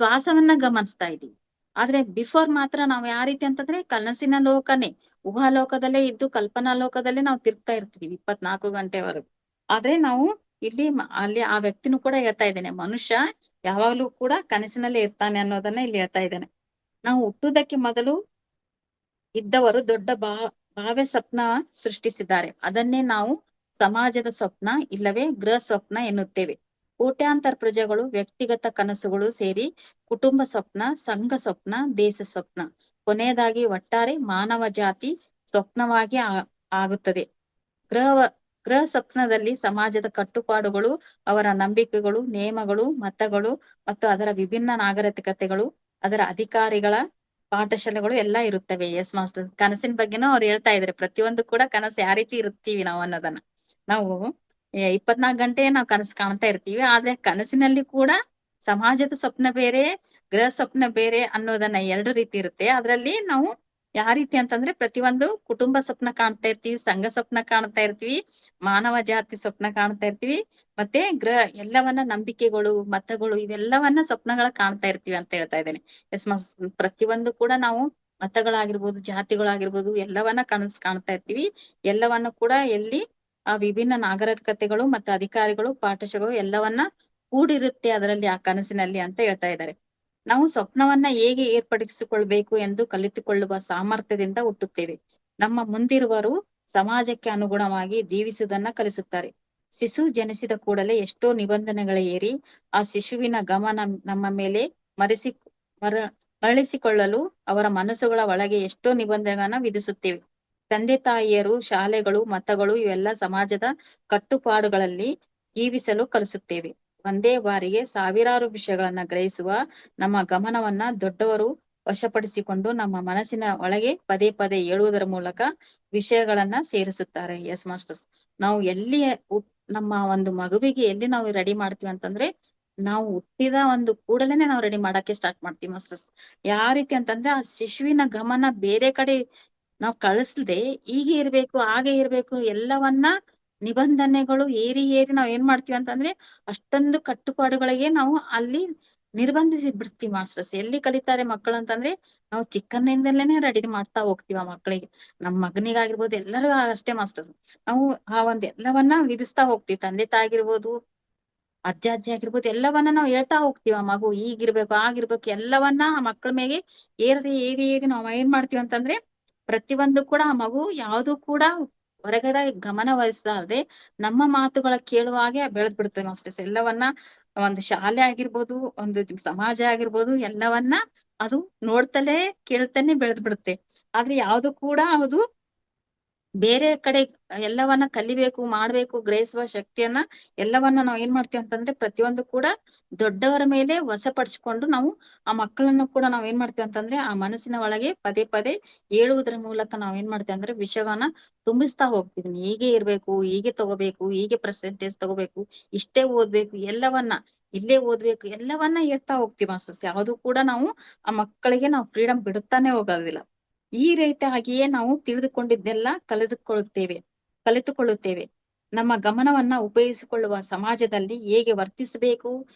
ಶ್ವಾಸವನ್ನ ಗಮನಿಸ್ತಾ ಇದೀವಿ. ಆದ್ರೆ ಬಿಫೋರ್ ಮಾತ್ರ ನಾವು ಯಾವ ರೀತಿ ಅಂತಂದ್ರೆ ಕನಸಿನ ಲೋಕನೇ, ಊಹಾಲೋಕದಲ್ಲೇ ಇದ್ದು ಕಲ್ಪನಾ ಲೋಕದಲ್ಲೇ ನಾವು ತಿರ್ಗ್ತಾ ಇರ್ತೀವಿ 24 ಗಂಟೆವರೆಗೂ. ಆದ್ರೆ ನಾವು ಇಲ್ಲಿ ಅಲ್ಲಿ ಆ ವ್ಯಕ್ತಿನೂ ಕೂಡ ಹೇಳ್ತಾ ಇದ್ದೇನೆ, ಮನುಷ್ಯ ಯಾವಾಗ್ಲೂ ಕೂಡ ಕನಸಿನಲ್ಲೇ ಇರ್ತಾನೆ ಅನ್ನೋದನ್ನ ಇಲ್ಲಿ ಹೇಳ್ತಾ ಇದ್ದೇನೆ. ನಾವು ಹುಟ್ಟುವುದಕ್ಕೆ ಮೊದಲು ಇದ್ದವರು ದೊಡ್ಡ ಭಾವ್ಯ ಸ್ವಪ್ನ ಸೃಷ್ಟಿಸಿದ್ದಾರೆ. ಅದನ್ನೇ ನಾವು ಸಮಾಜದ ಸ್ವಪ್ನ ಇಲ್ಲವೇ ಗೃಹ ಸ್ವಪ್ನ ಎನ್ನುತ್ತೇವೆ. ಕೋಟ್ಯಾಂತರ ಪ್ರಜೆಗಳು ವ್ಯಕ್ತಿಗತ ಕನಸುಗಳು ಸೇರಿ ಕುಟುಂಬ ಸ್ವಪ್ನ, ಸಂಘ ಸ್ವಪ್ನ, ದೇಶ ಸ್ವಪ್ನ, ಕೊನೆಯದಾಗಿ ಒಟ್ಟಾರೆ ಮಾನವ ಜಾತಿ ಸ್ವಪ್ನವಾಗಿ ಆಗುತ್ತದೆ. ಗೃಹ ಸ್ವಪ್ನದಲ್ಲಿ ಸಮಾಜದ ಕಟ್ಟುಪಾಡುಗಳು, ಅವರ ನಂಬಿಕೆಗಳು, ನಿಯಮಗಳು, ಮತಗಳು ಮತ್ತು ಅದರ ವಿಭಿನ್ನ ನಾಗರಿಕತೆಗಳು, ಅದರ ಅಧಿಕಾರಿಗಳ ಪಾಠಶಾಲೆಗಳು ಎಲ್ಲ ಇರುತ್ತವೆ. ಎಸ್ ಮಾಸ್ಟರ್, ಕನಸಿನ ಬಗ್ಗೆನೂ ಅವ್ರು ಹೇಳ್ತಾ ಇದಾರೆ. ಪ್ರತಿಯೊಂದು ಕೂಡ ಕನಸು ಯಾವ ರೀತಿ ಇರ್ತೀವಿ ನಾವು ಅನ್ನೋದನ್ನ ನಾವು 24 ಗಂಟೆ ನಾವು ಕನಸು ಕಾಣ್ತಾ ಇರ್ತೀವಿ. ಆದ್ರೆ ಕನಸಿನಲ್ಲಿ ಕೂಡ ಸಮಾಜದ ಸ್ವಪ್ನ ಬೇರೆ, ಗೃಹ ಸ್ವಪ್ನ ಬೇರೆ ಅನ್ನೋದನ್ನ 2 ರೀತಿ ಇರುತ್ತೆ. ಅದ್ರಲ್ಲಿ ನಾವು ಯಾವ ರೀತಿ ಅಂತಂದ್ರೆ ಪ್ರತಿಯೊಂದು ಕುಟುಂಬ ಸ್ವಪ್ನ ಕಾಣ್ತಾ ಇರ್ತೀವಿ, ಸಂಘ ಸ್ವಪ್ನ ಕಾಣ್ತಾ ಇರ್ತೀವಿ, ಮಾನವ ಜಾತಿ ಸ್ವಪ್ನ ಕಾಣ್ತಾ ಇರ್ತೀವಿ, ಮತ್ತೆ ಎಲ್ಲವನ್ನ ನಂಬಿಕೆಗಳು, ಮತಗಳು, ಇವೆಲ್ಲವನ್ನ ಸ್ವಪ್ನಗಳ ಕಾಣ್ತಾ ಇರ್ತೀವಿ ಅಂತ ಹೇಳ್ತಾ ಇದ್ದೇನೆ. ಎಸ್, ಪ್ರತಿಯೊಂದು ಕೂಡ ನಾವು ಮತಗಳಾಗಿರ್ಬೋದು, ಜಾತಿಗಳಾಗಿರ್ಬೋದು, ಎಲ್ಲವನ್ನ ಕಾಣ್ತಾ ಇರ್ತೀವಿ. ಎಲ್ಲವನ್ನು ಕೂಡ ಎಲ್ಲಿ ಆ ವಿಭಿನ್ನ ನಾಗರಿಕತೆಗಳು ಮತ್ತು ಅಧಿಕಾರಿಗಳು, ಪಾಠಶಾಲೆಗಳು ಎಲ್ಲವನ್ನ ಕೂಡಿರುತ್ತೆ ಅದರಲ್ಲಿ, ಆ ಕನಸಿನಲ್ಲಿ ಅಂತ ಹೇಳ್ತಾ ಇದ್ದಾರೆ. ನಾವು ಸ್ವಪ್ನವನ್ನ ಹೇಗೆ ಏರ್ಪಡಿಸಿಕೊಳ್ಬೇಕು ಎಂದು ಕಲಿತುಕೊಳ್ಳುವ ಸಾಮರ್ಥ್ಯದಿಂದ ಹುಟ್ಟುತ್ತೇವೆ. ನಮ್ಮ ಮುಂದಿರುವರು ಸಮಾಜಕ್ಕೆ ಅನುಗುಣವಾಗಿ ಜೀವಿಸುವುದನ್ನ ಕಲಿಸುತ್ತಾರೆ. ಶಿಶು ಜನಿಸಿದ ಕೂಡಲೇ ಎಷ್ಟೋ ನಿಬಂಧನೆಗಳ ಏರಿ ಆ ಶಿಶುವಿನ ಗಮನ ನಮ್ಮ ಮೇಲೆ ಮರಳಿಸಿಕೊಳ್ಳಲು ಅವರ ಮನಸ್ಸುಗಳ ಒಳಗೆ ಎಷ್ಟೋ ನಿಬಂಧನೆಗಳನ್ನ ವಿಧಿಸುತ್ತೇವೆ. ತಂದೆ ತಾಯಿಯರು, ಶಾಲೆಗಳು, ಮತಗಳು ಇವೆಲ್ಲ ಸಮಾಜದ ಕಟ್ಟುಪಾಡುಗಳಲ್ಲಿ ಜೀವಿಸಲು ಕಲಿಸುತ್ತೇವೆ. ಒಂದೇ ಬಾರಿಗೆ ಸಾವಿರಾರು ವಿಷಯಗಳನ್ನ ಗ್ರಹಿಸುವ ನಮ್ಮ ಗಮನವನ್ನ ದೊಡ್ಡವರು ವಶಪಡಿಸಿಕೊಂಡು ನಮ್ಮ ಮನಸ್ಸಿನ ಒಳಗೆ ಪದೇ ಪದೇ ಹೇಳುವುದರ ಮೂಲಕ ವಿಷಯಗಳನ್ನ ಸೇರಿಸುತ್ತಾರೆ. ಎಸ್ ಮಾಸ್ಟರ್ಸ್, ನಾವು ಎಲ್ಲಿ ನಮ್ಮ ಒಂದು ಮಗುವಿಗೆ ಎಲ್ಲಿ ನಾವು ರೆಡಿ ಮಾಡ್ತೀವಿ ಅಂತಂದ್ರೆ, ನಾವು ಹುಟ್ಟಿದ ಒಂದು ಕೂಡಲೇನೆ ನಾವು ರೆಡಿ ಮಾಡಕ್ಕೆ ಸ್ಟಾರ್ಟ್ ಮಾಡ್ತೀವಿ ಮಾಸ್ಟರ್ಸ್. ಯಾವ ರೀತಿ ಅಂತಂದ್ರೆ ಆ ಶಿಶುವಿನ ಗಮನ ಬೇರೆ ಕಡೆ ನಾವು ಕಳಿಸ್ದೆ, ಹೀಗೆ ಇರ್ಬೇಕು, ಹಾಗೆ ಇರ್ಬೇಕು, ಎಲ್ಲವನ್ನ ನಿಬಂಧನೆಗಳು ಏರಿ ನಾವ್ ಏನ್ ಮಾಡ್ತೀವಿ ಅಂತಂದ್ರೆ ಅಷ್ಟೊಂದು ಕಟ್ಟುಪಾಡುಗಳಿಗೆ ನಾವು ಅಲ್ಲಿ ನಿರ್ಬಂಧಿಸಿ ಬಿಡ್ತೀವಿ ಮಾಸ್ಟರ್ಸ್. ಎಲ್ಲಿ ಕಲಿತಾರೆ ಮಕ್ಕಳು ಅಂತಂದ್ರೆ, ನಾವು ಚಿಕ್ಕಂದಿನಿಂದಲೇನೆ ರೆಡಿ ಮಾಡ್ತಾ ಹೋಗ್ತೀವಿ ಆ ಮಕ್ಕಳಿಗೆ. ನಮ್ ಮಗನಿಗಾಗಿರ್ಬೋದು, ಎಲ್ಲರೂ ಅಷ್ಟೇ ಮಾಸ್ಟರ್ಸ್. ನಾವು ಆ ಒಂದ್ ಎಲ್ಲವನ್ನ ವಿಧಿಸ್ತಾ ಹೋಗ್ತೀವಿ. ತಂದೆ ತಾಯಿಗಿರ್ಬೋದು, ಅಜ್ಜಿ ಆಗಿರ್ಬೋದು, ಎಲ್ಲವನ್ನ ನಾವು ಹೇಳ್ತಾ ಹೋಗ್ತೀವಿ. ಆ ಮಗು ಈಗಿರ್ಬೇಕು, ಆಗಿರ್ಬೇಕು, ಎಲ್ಲವನ್ನ ಆ ಮಕ್ಕಳ ಮೇಲೆ ಏರಿ ನಾವ್ ಏನ್ ಮಾಡ್ತೀವಿ ಅಂತಂದ್ರೆ, ಪ್ರತಿಯೊಂದು ಕೂಡ ಆ ಮಗು ಯಾವ್ದು ಕೂಡ ಹೊರಗಡೆ ಗಮನ ವಹಿಸ್ದೆ ನಮ್ಮ ಮಾತುಗಳ ಕೇಳುವ ಹಾಗೆ ಬೆಳೆದ್ ಬಿಡ್ತೇವೆ ಮಾಸ್ಟರ್ಸ್. ಎಲ್ಲವನ್ನ ಒಂದು ಶಾಲೆ ಆಗಿರ್ಬೋದು, ಒಂದು ಸಮಾಜ ಆಗಿರ್ಬೋದು, ಎಲ್ಲವನ್ನ ಅದು ನೋಡ್ತಲೇ ಕೇಳ್ತಾನೆ ಬೆಳೆದ್ ಬಿಡುತ್ತೆ. ಆದ್ರೆ ಯಾವ್ದು ಕೂಡ ಅದು ಬೇರೆ ಕಡೆ ಎಲ್ಲವನ್ನ ಕಲಿಬೇಕು, ಮಾಡ್ಬೇಕು, ಗ್ರಹಿಸುವ ಶಕ್ತಿಯನ್ನ ಎಲ್ಲವನ್ನ ನಾವ್ ಏನ್ ಮಾಡ್ತೀವಿ ಅಂತಂದ್ರೆ ಪ್ರತಿಯೊಂದು ಕೂಡ ದೊಡ್ಡವರ ಮೇಲೆ ವಶಪಡಿಸಿಕೊಂಡು ನಾವು ಆ ಮಕ್ಕಳನ್ನು ಕೂಡ ನಾವ್ ಏನ್ ಮಾಡ್ತೀವಿ ಅಂತಂದ್ರೆ ಆ ಮನಸ್ಸಿನ ಒಳಗೆ ಪದೇ ಪದೇ ಹೇಳುವುದರ ಮೂಲಕ ನಾವ್ ಏನ್ ಮಾಡ್ತೀವಿ ಅಂದ್ರೆ ವಿಷಯವನ್ನ ತುಂಬಿಸ್ತಾ ಹೋಗ್ತೀವಿ. ಹೀಗೆ ಇರ್ಬೇಕು, ಹೀಗೆ ತಗೋಬೇಕು, ಹೀಗೆ ಪರ್ಸೆಂಟೇಜ್ ತಗೋಬೇಕು, ಇಷ್ಟೇ ಓದ್ಬೇಕು, ಎಲ್ಲವನ್ನ ಇಲ್ಲೇ ಓದ್ಬೇಕು, ಎಲ್ಲವನ್ನ ಹೇಳ್ತಾ ಹೋಗ್ತೀವಿ ಮಾಸ್ಟರ್ಸ್. ಯಾವುದು ಕೂಡ ನಾವು ಆ ಮಕ್ಕಳಿಗೆ ನಾವು ಫ್ರೀಡಮ್ ಬಿಡುತ್ತಾನೆ ಹೋಗೋದಿಲ್ಲ. ಈ ರೀತಿಯಾಗಿಯೇ ನಾವು ತಿಳಿದುಕೊಂಡಿದ್ದೆಲ್ಲ ಕಲಿತುಕೊಳ್ಳುತ್ತೇವೆ. ನಮ್ಮ ಗಮನವನ್ನ ಉಪಯೋಗಿಸಿಕೊಳ್ಳುವ ಸಮಾಜದಲ್ಲಿ ಹೇಗೆ ವರ್ತಿಸಬೇಕು,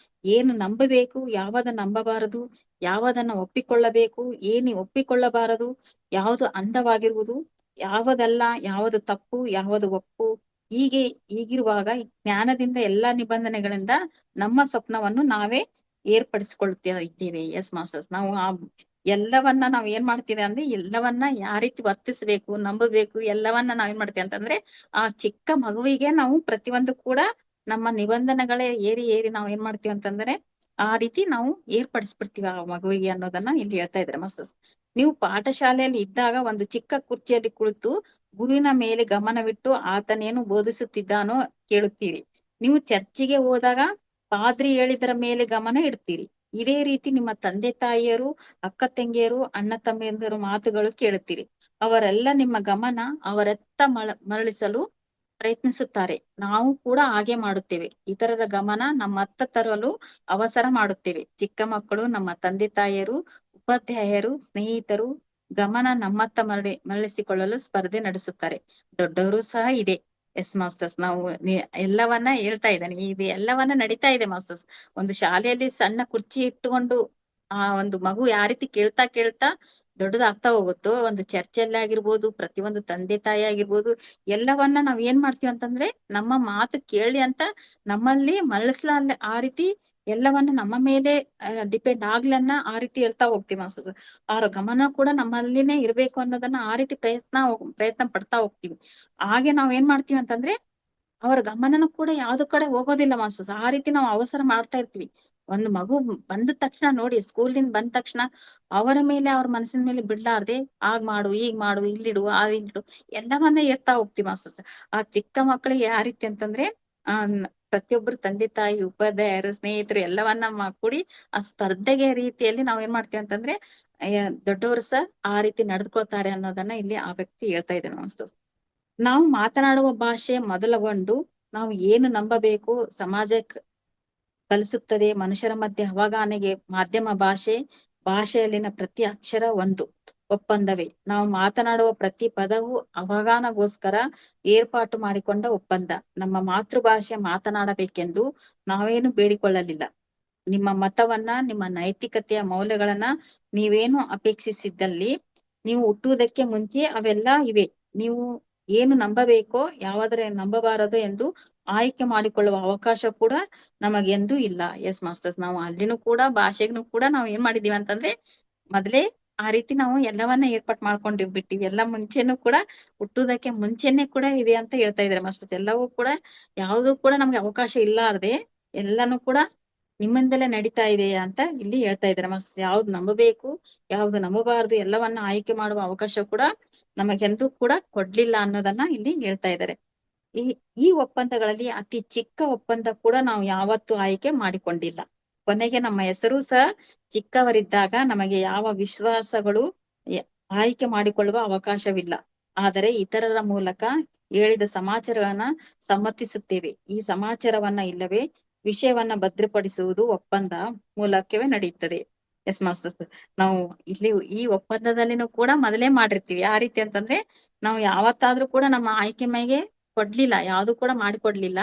ಏನು ನಂಬಬೇಕು, ಯಾವದನ್ನ ನಂಬಬಾರದು, ಯಾವದನ್ನ ಒಪ್ಪಿಕೊಳ್ಳಬೇಕು, ಏನು ಒಪ್ಪಿಕೊಳ್ಳಬಾರದು, ಯಾವುದು ಅಂದವಾಗಿರುವುದು, ಯಾವುದಲ್ಲ, ಯಾವುದು ತಪ್ಪು, ಯಾವುದು ಒಪ್ಪು, ಹೀಗೆ ಹೀಗಿರುವಾಗ ಜ್ಞಾನದಿಂದ ಎಲ್ಲಾ ನಿಬಂಧನೆಗಳಿಂದ ನಮ್ಮ ಸ್ವಪ್ನವನ್ನು ನಾವೇ ಏರ್ಪಡಿಸಿಕೊಳ್ಳುತ್ತಾ ಇದ್ದೇವೆ. ಎಸ್ ಮಾಸ್ಟರ್ಸ್, ನಾವು ಆ ಎಲ್ಲವನ್ನ ನಾವ್ ಏನ್ ಮಾಡ್ತೀವಿ ಅಂದ್ರೆ ಎಲ್ಲವನ್ನ ಯಾವ ರೀತಿ ವರ್ತಿಸ್ಬೇಕು, ನಂಬಬೇಕು, ಎಲ್ಲವನ್ನ ನಾವ್ ಏನ್ ಮಾಡ್ತೀವಿ ಅಂತಂದ್ರೆ ಆ ಚಿಕ್ಕ ಮಗುವಿಗೆ ನಾವು ಪ್ರತಿಯೊಂದು ಕೂಡ ನಮ್ಮ ನಿಬಂಧನೆಗಳೇ ಏರಿ ಏರಿ ನಾವ್ ಏನ್ ಮಾಡ್ತೀವಿ ಅಂತಂದ್ರೆ ಆ ರೀತಿ ನಾವು ಏರ್ಪಡಿಸ್ಬಿಡ್ತೀವಿ ಆ ಮಗುವಿಗೆ ಅನ್ನೋದನ್ನ ಇಲ್ಲಿ ಹೇಳ್ತಾ ಇದ್ದಾರೆ ಮಾಸ್ತರ್. ನೀವು ಪಾಠಶಾಲೆಯಲ್ಲಿ ಇದ್ದಾಗ ಒಂದು ಚಿಕ್ಕ ಕುರ್ಚಿಯಲ್ಲಿ ಕುಳಿತು ಗುರುವಿನ ಮೇಲೆ ಗಮನವಿಟ್ಟು ಆತನೇನು ಬೋಧಿಸುತ್ತಿದ್ದಾನೋ ಕೇಳುತ್ತೀರಿ. ನೀವು ಚರ್ಚಿಗೆ ಹೋದಾಗ ಪಾದ್ರಿ ಹೇಳಿದರ ಮೇಲೆ ಗಮನ ಇಡ್ತೀರಿ. ಇದೇ ರೀತಿ ನಿಮ್ಮ ತಂದೆ ತಾಯಿಯರು, ಅಕ್ಕ ತಂಗಿಯರು, ಅಣ್ಣ ತಮ್ಮಿಯಂದಿರು ಮಾತುಗಳು ಕೇಳುತ್ತೀರಿ. ಅವರೆಲ್ಲ ನಿಮ್ಮ ಗಮನ ಅವರತ್ತ ಮರಳಿಸಲು ಪ್ರಯತ್ನಿಸುತ್ತಾರೆ. ನಾವು ಕೂಡ ಹಾಗೆ ಮಾಡುತ್ತೇವೆ. ಇತರರ ಗಮನ ನಮ್ಮತ್ತ ತರಲು ಅವಸರ ಮಾಡುತ್ತೇವೆ. ಚಿಕ್ಕ ಮಕ್ಕಳು ನಮ್ಮ ತಂದೆ ತಾಯಿಯರು, ಉಪಾಧ್ಯಾಯರು, ಸ್ನೇಹಿತರು ಗಮನ ನಮ್ಮತ್ತ ಮರಳಿಸಿಕೊಳ್ಳಲು ಸ್ಪರ್ಧೆ ನಡೆಸುತ್ತಾರೆ. ದೊಡ್ಡವರು ಸಹ ಇದೆ. ಎಸ್ ಮಾಸ್ಟರ್ಸ್, ನಾವು ಎಲ್ಲವನ್ನ ಹೇಳ್ತಾ ಇದ್ದಾನೆ. ಇದು ಎಲ್ಲವನ್ನ ನಡೀತಾ ಇದೆ ಮಾಸ್ಟರ್ಸ್. ಒಂದು ಶಾಲೆಯಲ್ಲಿ ಸಣ್ಣ ಕುರ್ಚಿ ಇಟ್ಟುಕೊಂಡು ಆ ಒಂದು ಮಗು ಯಾವ ರೀತಿ ಕೇಳ್ತಾ ಕೇಳ್ತಾ ದೊಡ್ಡದಾಗ್ತಾ ಹೋಗುತ್ತೋ, ಒಂದು ಚರ್ಚೆಯಲ್ಲಿ ಆಗಿರ್ಬೋದು, ಪ್ರತಿಯೊಂದು ತಂದೆ ತಾಯಿ ಆಗಿರ್ಬೋದು, ಎಲ್ಲವನ್ನ ನಾವ್ ಏನ್ ಮಾಡ್ತೀವಿ ಅಂತಂದ್ರೆ ನಮ್ಮ ಮಾತು ಕೇಳಿ ಅಂತ ನಮ್ಮಲ್ಲಿ ಮರಳಿಸ್ಲ ಆ ರೀತಿ ಎಲ್ಲವನ್ನ ನಮ್ಮ ಮೇಲೆ ಡಿಪೆಂಡ್ ಆಗ್ಲನ್ನ ಆ ರೀತಿ ಹೇಳ್ತಾ ಹೋಗ್ತೀವಿ ಮಾಸ್ತರ್. ಅವ್ರ ಗಮನ ಕೂಡ ನಮ್ಮಲ್ಲಿನೇ ಇರ್ಬೇಕು ಅನ್ನೋದನ್ನ ಆ ರೀತಿ ಪ್ರಯತ್ನ ಪಡ್ತಾ ಹೋಗ್ತೀವಿ. ಹಾಗೆ ನಾವ್ ಏನ್ ಮಾಡ್ತೀವಿ ಅಂತಂದ್ರೆ ಅವ್ರ ಗಮನನೂ ಕೂಡ ಯಾವ್ದು ಕಡೆ ಹೋಗೋದಿಲ್ಲ ಮಾಸ್ತರ್ಸ್. ಆ ರೀತಿ ನಾವು ಅವಸರ ಮಾಡ್ತಾ ಇರ್ತೀವಿ. ಒಂದು ಮಗು ಬಂದ ತಕ್ಷಣ ನೋಡಿ, ಸ್ಕೂಲಿಂದ ಬಂದ ತಕ್ಷಣ ಅವರ ಮೇಲೆ ಅವ್ರ ಮನಸ್ಸಿನ ಮೇಲೆ ಬಿಡ್ಲಾರ್ದೆ ಆಗ್ ಮಾಡು, ಈಗ್ ಮಾಡು, ಇಲ್ಲಿಡು, ಇಲ್ಲಿಡು, ಎಲ್ಲವನ್ನ ಏರ್ತಾ ಹೋಗ್ತೀವಿ ಮಾಸ್ತರ್ಸ್. ಆ ಚಿಕ್ಕ ಮಕ್ಕಳಿಗೆ ಯಾವ ರೀತಿ ಅಂತಂದ್ರೆ ಆ ಪ್ರತಿಯೊಬ್ಬರು ತಂದೆ ತಾಯಿ, ಉಪಾಧ್ಯಾಯರು, ಸ್ನೇಹಿತರು ಎಲ್ಲವನ್ನ ಕೂಡಿ ಆ ಸ್ಪರ್ಧೆಗೆ ರೀತಿಯಲ್ಲಿ ನಾವ್ ಏನ್ ಮಾಡ್ತೀವಿ ಅಂತಂದ್ರೆ ದೊಡ್ಡವರು ಸಹ ಆ ರೀತಿ ನಡೆದುಕೊಳ್ತಾರೆ ಅನ್ನೋದನ್ನ ಇಲ್ಲಿ ಆ ವ್ಯಕ್ತಿ ಹೇಳ್ತಾ ಇದ್ದಾನೆ ಮಾಸ್ತರ್. ನಾವು ಮಾತನಾಡುವ ಭಾಷೆ ಮೊದಲುಗೊಂಡು ನಾವು ಏನು ನಂಬಬೇಕು, ಸಮಾಜ ಕಲಿಸುತ್ತದೆ. ಮನುಷ್ಯರ ಮಧ್ಯೆ ಅವಗಾಹನೆಗೆ ಮಾಧ್ಯಮ ಭಾಷೆಯಲ್ಲಿನ ಪ್ರತಿ ಅಕ್ಷರ ಒಂದು ಒಪ್ಪಂದವೇ. ನಾವು ಮಾತನಾಡುವ ಪ್ರತಿ ಪದವು ಅವಗಾಹನಗೋಸ್ಕರ ಏರ್ಪಾಟು ಮಾಡಿಕೊಂಡ ಒಪ್ಪಂದ. ನಮ್ಮ ಮಾತೃಭಾಷೆ ಮಾತನಾಡಬೇಕೆಂದು ನಾವೇನು ಬೇಡಿಕೊಳ್ಳಲಿಲ್ಲ. ನಿಮ್ಮ ಮತವನ್ನ, ನಿಮ್ಮ ನೈತಿಕತೆಯ ಮೌಲ್ಯಗಳನ್ನ ನೀವೇನು ಅಪೇಕ್ಷಿಸಿದ್ದಲ್ಲಿ ನೀವು ಹುಟ್ಟುವುದಕ್ಕೆ ಮುಂಚೆ ಅವೆಲ್ಲ ಇವೆ. ನೀವು ಏನು ನಂಬಬೇಕೋ, ಯಾವಾದ್ರೆ ನಂಬಬಾರದು ಎಂದು ಆಯ್ಕೆ ಮಾಡಿಕೊಳ್ಳುವ ಅವಕಾಶ ಕೂಡ ನಮಗೆಂದೂ ಇಲ್ಲ. ಎಸ್ ಮಾಸ್ಟರ್ಸ್, ನಾವು ಅಲ್ಲಿನೂ ಕೂಡ ಭಾಷೆಗೂ ಕೂಡ ನಾವು ಏನ್ ಮಾಡಿದೀವಿ ಅಂತಂದ್ರೆ ಮೊದ್ಲೇ ಆ ರೀತಿ ನಾವು ಎಲ್ಲವನ್ನ ಏರ್ಪಾಟ್ ಮಾಡ್ಕೊಂಡಿರ್ಬಿಟ್ಟಿವಿ. ಎಲ್ಲ ಮುಂಚೆನೂ ಕೂಡ ಹುಟ್ಟುವುದಕ್ಕೆ ಮುಂಚೆನೆ ಕೂಡ ಇದೆ ಅಂತ ಹೇಳ್ತಾ ಇದಾರೆ ಮಾಸ್ಟರ್ಸ್. ಎಲ್ಲವೂ ಕೂಡ ಯಾವ್ದು ಕೂಡ ನಮ್ಗೆ ಅವಕಾಶ ಇಲ್ಲಾರ್ದೆ ಎಲ್ಲಾನು ಕೂಡ ನಿಮ್ಮಿಂದಲೇ ನಡೀತಾ ಇದೆ ಅಂತ ಇಲ್ಲಿ ಹೇಳ್ತಾ ಇದಾರೆ ಮಾಸ್ಟರ್ಸ್. ಯಾವ್ದು ನಂಬಬೇಕು, ಯಾವ್ದು ನಂಬಬಾರದು, ಎಲ್ಲವನ್ನ ಆಯ್ಕೆ ಮಾಡುವ ಅವಕಾಶ ಕೂಡ ನಮಗೆಂದೂ ಕೂಡ ಕೊಡ್ಲಿಲ್ಲ ಅನ್ನೋದನ್ನ ಇಲ್ಲಿ ಹೇಳ್ತಾ ಇದ್ದಾರೆ. ಈ ಈ ಒಪ್ಪಂದಗಳಲ್ಲಿ ಅತಿ ಚಿಕ್ಕ ಒಪ್ಪಂದ ಕೂಡ ನಾವು ಯಾವತ್ತೂ ಆಯ್ಕೆ ಮಾಡಿಕೊಂಡಿಲ್ಲ. ಕೊನೆಗೆ ನಮ್ಮ ಹೆಸರು ಸಹ ಚಿಕ್ಕವರಿದ್ದಾಗ ನಮಗೆ ಯಾವ ವಿಶ್ವಾಸಗಳು ಆಯ್ಕೆ ಮಾಡಿಕೊಳ್ಳುವ ಅವಕಾಶವಿಲ್ಲ. ಆದರೆ ಇತರರ ಮೂಲಕ ಹೇಳಿದ ಸಮಾಚಾರಗಳನ್ನ ಸಮ್ಮತಿಸುತ್ತೇವೆ. ಈ ಸಮಾಚಾರವನ್ನ ಇಲ್ಲವೇ ವಿಷಯವನ್ನ ಭದ್ರಪಡಿಸುವುದು ಒಪ್ಪಂದ ಮೂಲಕವೇ ನಡೆಯುತ್ತದೆ. ಎಸ್ ಮಾಸ್ಟರ್ಸ್, ನಾವು ಇಲ್ಲಿ ಈ ಒಪ್ಪಂದದಲ್ಲಿನೂ ಕೂಡ ಮೊದಲೇ ಮಾಡಿರ್ತೀವಿ. ಯಾವ ರೀತಿ ಅಂತಂದ್ರೆ ನಾವು ಯಾವತ್ತಾದ್ರೂ ಕೂಡ ನಮ್ಮ ಆಯ್ಕೆ ಮೇಲೆ ಕೊಡ್ಲಿಲ್ಲ, ಯಾವ್ದು ಕೂಡ ಮಾಡಿಕೊಡ್ಲಿಲ್ಲ.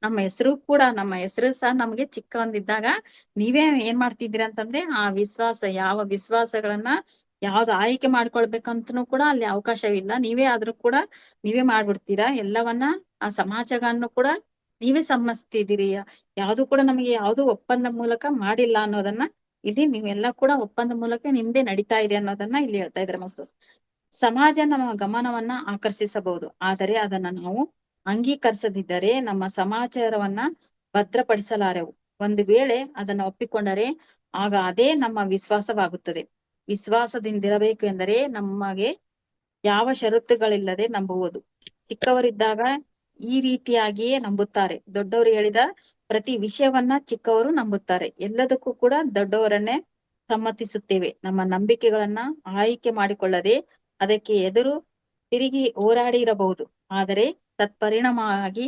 ನಮ್ಮ ಹೆಸರು ಸಹ ನಮ್ಗೆ ಚಿಕ್ಕ ಒಂದಿದ್ದಾಗ ನೀವೇ ಏನ್ ಮಾಡ್ತಿದ್ದೀರಾ ಅಂತಂದ್ರೆ ಆ ಯಾವ ವಿಶ್ವಾಸಗಳನ್ನ ಯಾವ್ದು ಆಯ್ಕೆ ಮಾಡ್ಕೊಳ್ಬೇಕಂತನೂ ಕೂಡ ಅಲ್ಲಿ ಅವಕಾಶವಿಲ್ಲ. ನೀವೇ ಆದ್ರೂ ಕೂಡ ನೀವೇ ಮಾಡ್ಬಿಡ್ತೀರಾ ಎಲ್ಲವನ್ನ. ಆ ಸಮಾಜಗಳನ್ನು ಕೂಡ ನೀವೇ ಸಮ್ಮತಿಸ್ತಿದ್ದೀರಿ. ಯಾವ್ದು ಕೂಡ ನಮಗೆ ಯಾವ್ದು ಒಪ್ಪಂದ ಮೂಲಕ ಮಾಡಿಲ್ಲ ಅನ್ನೋದನ್ನ ಇಲ್ಲಿ ನೀವೆಲ್ಲ ಕೂಡ ಒಪ್ಪಂದ ಮೂಲಕ ನಿಮ್ದೇ ನಡೀತಾ ಇದೆ ಅನ್ನೋದನ್ನ ಇಲ್ಲಿ ಹೇಳ್ತಾ ಇದ್ದಾರೆ ಮಾಸ್ತರ್. ಸಮಾಜ ನಮ್ಮ ಗಮನವನ್ನ ಆಕರ್ಷಿಸಬಹುದು, ಆದರೆ ಅದನ್ನ ನಾವು ಅಂಗೀಕರಿಸದಿದ್ದರೆ ನಮ್ಮ ಸಮಾಚಾರವನ್ನ ಭದ್ರಪಡಿಸಲಾರೆವು. ಒಂದು ವೇಳೆ ಅದನ್ನ ಒಪ್ಪಿಕೊಂಡರೆ ಆಗ ಅದೇ ನಮ್ಮ ವಿಶ್ವಾಸವಾಗುತ್ತದೆ. ವಿಶ್ವಾಸದಿಂದಿರಬೇಕು ಎಂದರೆ ನಮಗೆ ಯಾವ ಷರತ್ತುಗಳಿಲ್ಲದೆ ನಂಬುವುದು. ಚಿಕ್ಕವರಿದ್ದಾಗ ಈ ರೀತಿಯಾಗಿಯೇ ನಂಬುತ್ತಾರೆ. ದೊಡ್ಡವರು ಹೇಳಿದ ಪ್ರತಿ ವಿಷಯವನ್ನ ಚಿಕ್ಕವರು ನಂಬುತ್ತಾರೆ. ಎಲ್ಲದಕ್ಕೂ ಕೂಡ ದೊಡ್ಡವರನ್ನೇ ಸಮ್ಮತಿಸುತ್ತೇವೆ. ನಮ್ಮ ನಂಬಿಕೆಗಳನ್ನ ಆಯ್ಕೆ ಮಾಡಿಕೊಳ್ಳದೆ ಅದಕ್ಕೆ ಎದುರು ತಿರುಗಿ ಹೋರಾಡಿ ಇರಬಹುದು, ಆದರೆ ತತ್ಪರಿಣಾಮವಾಗಿ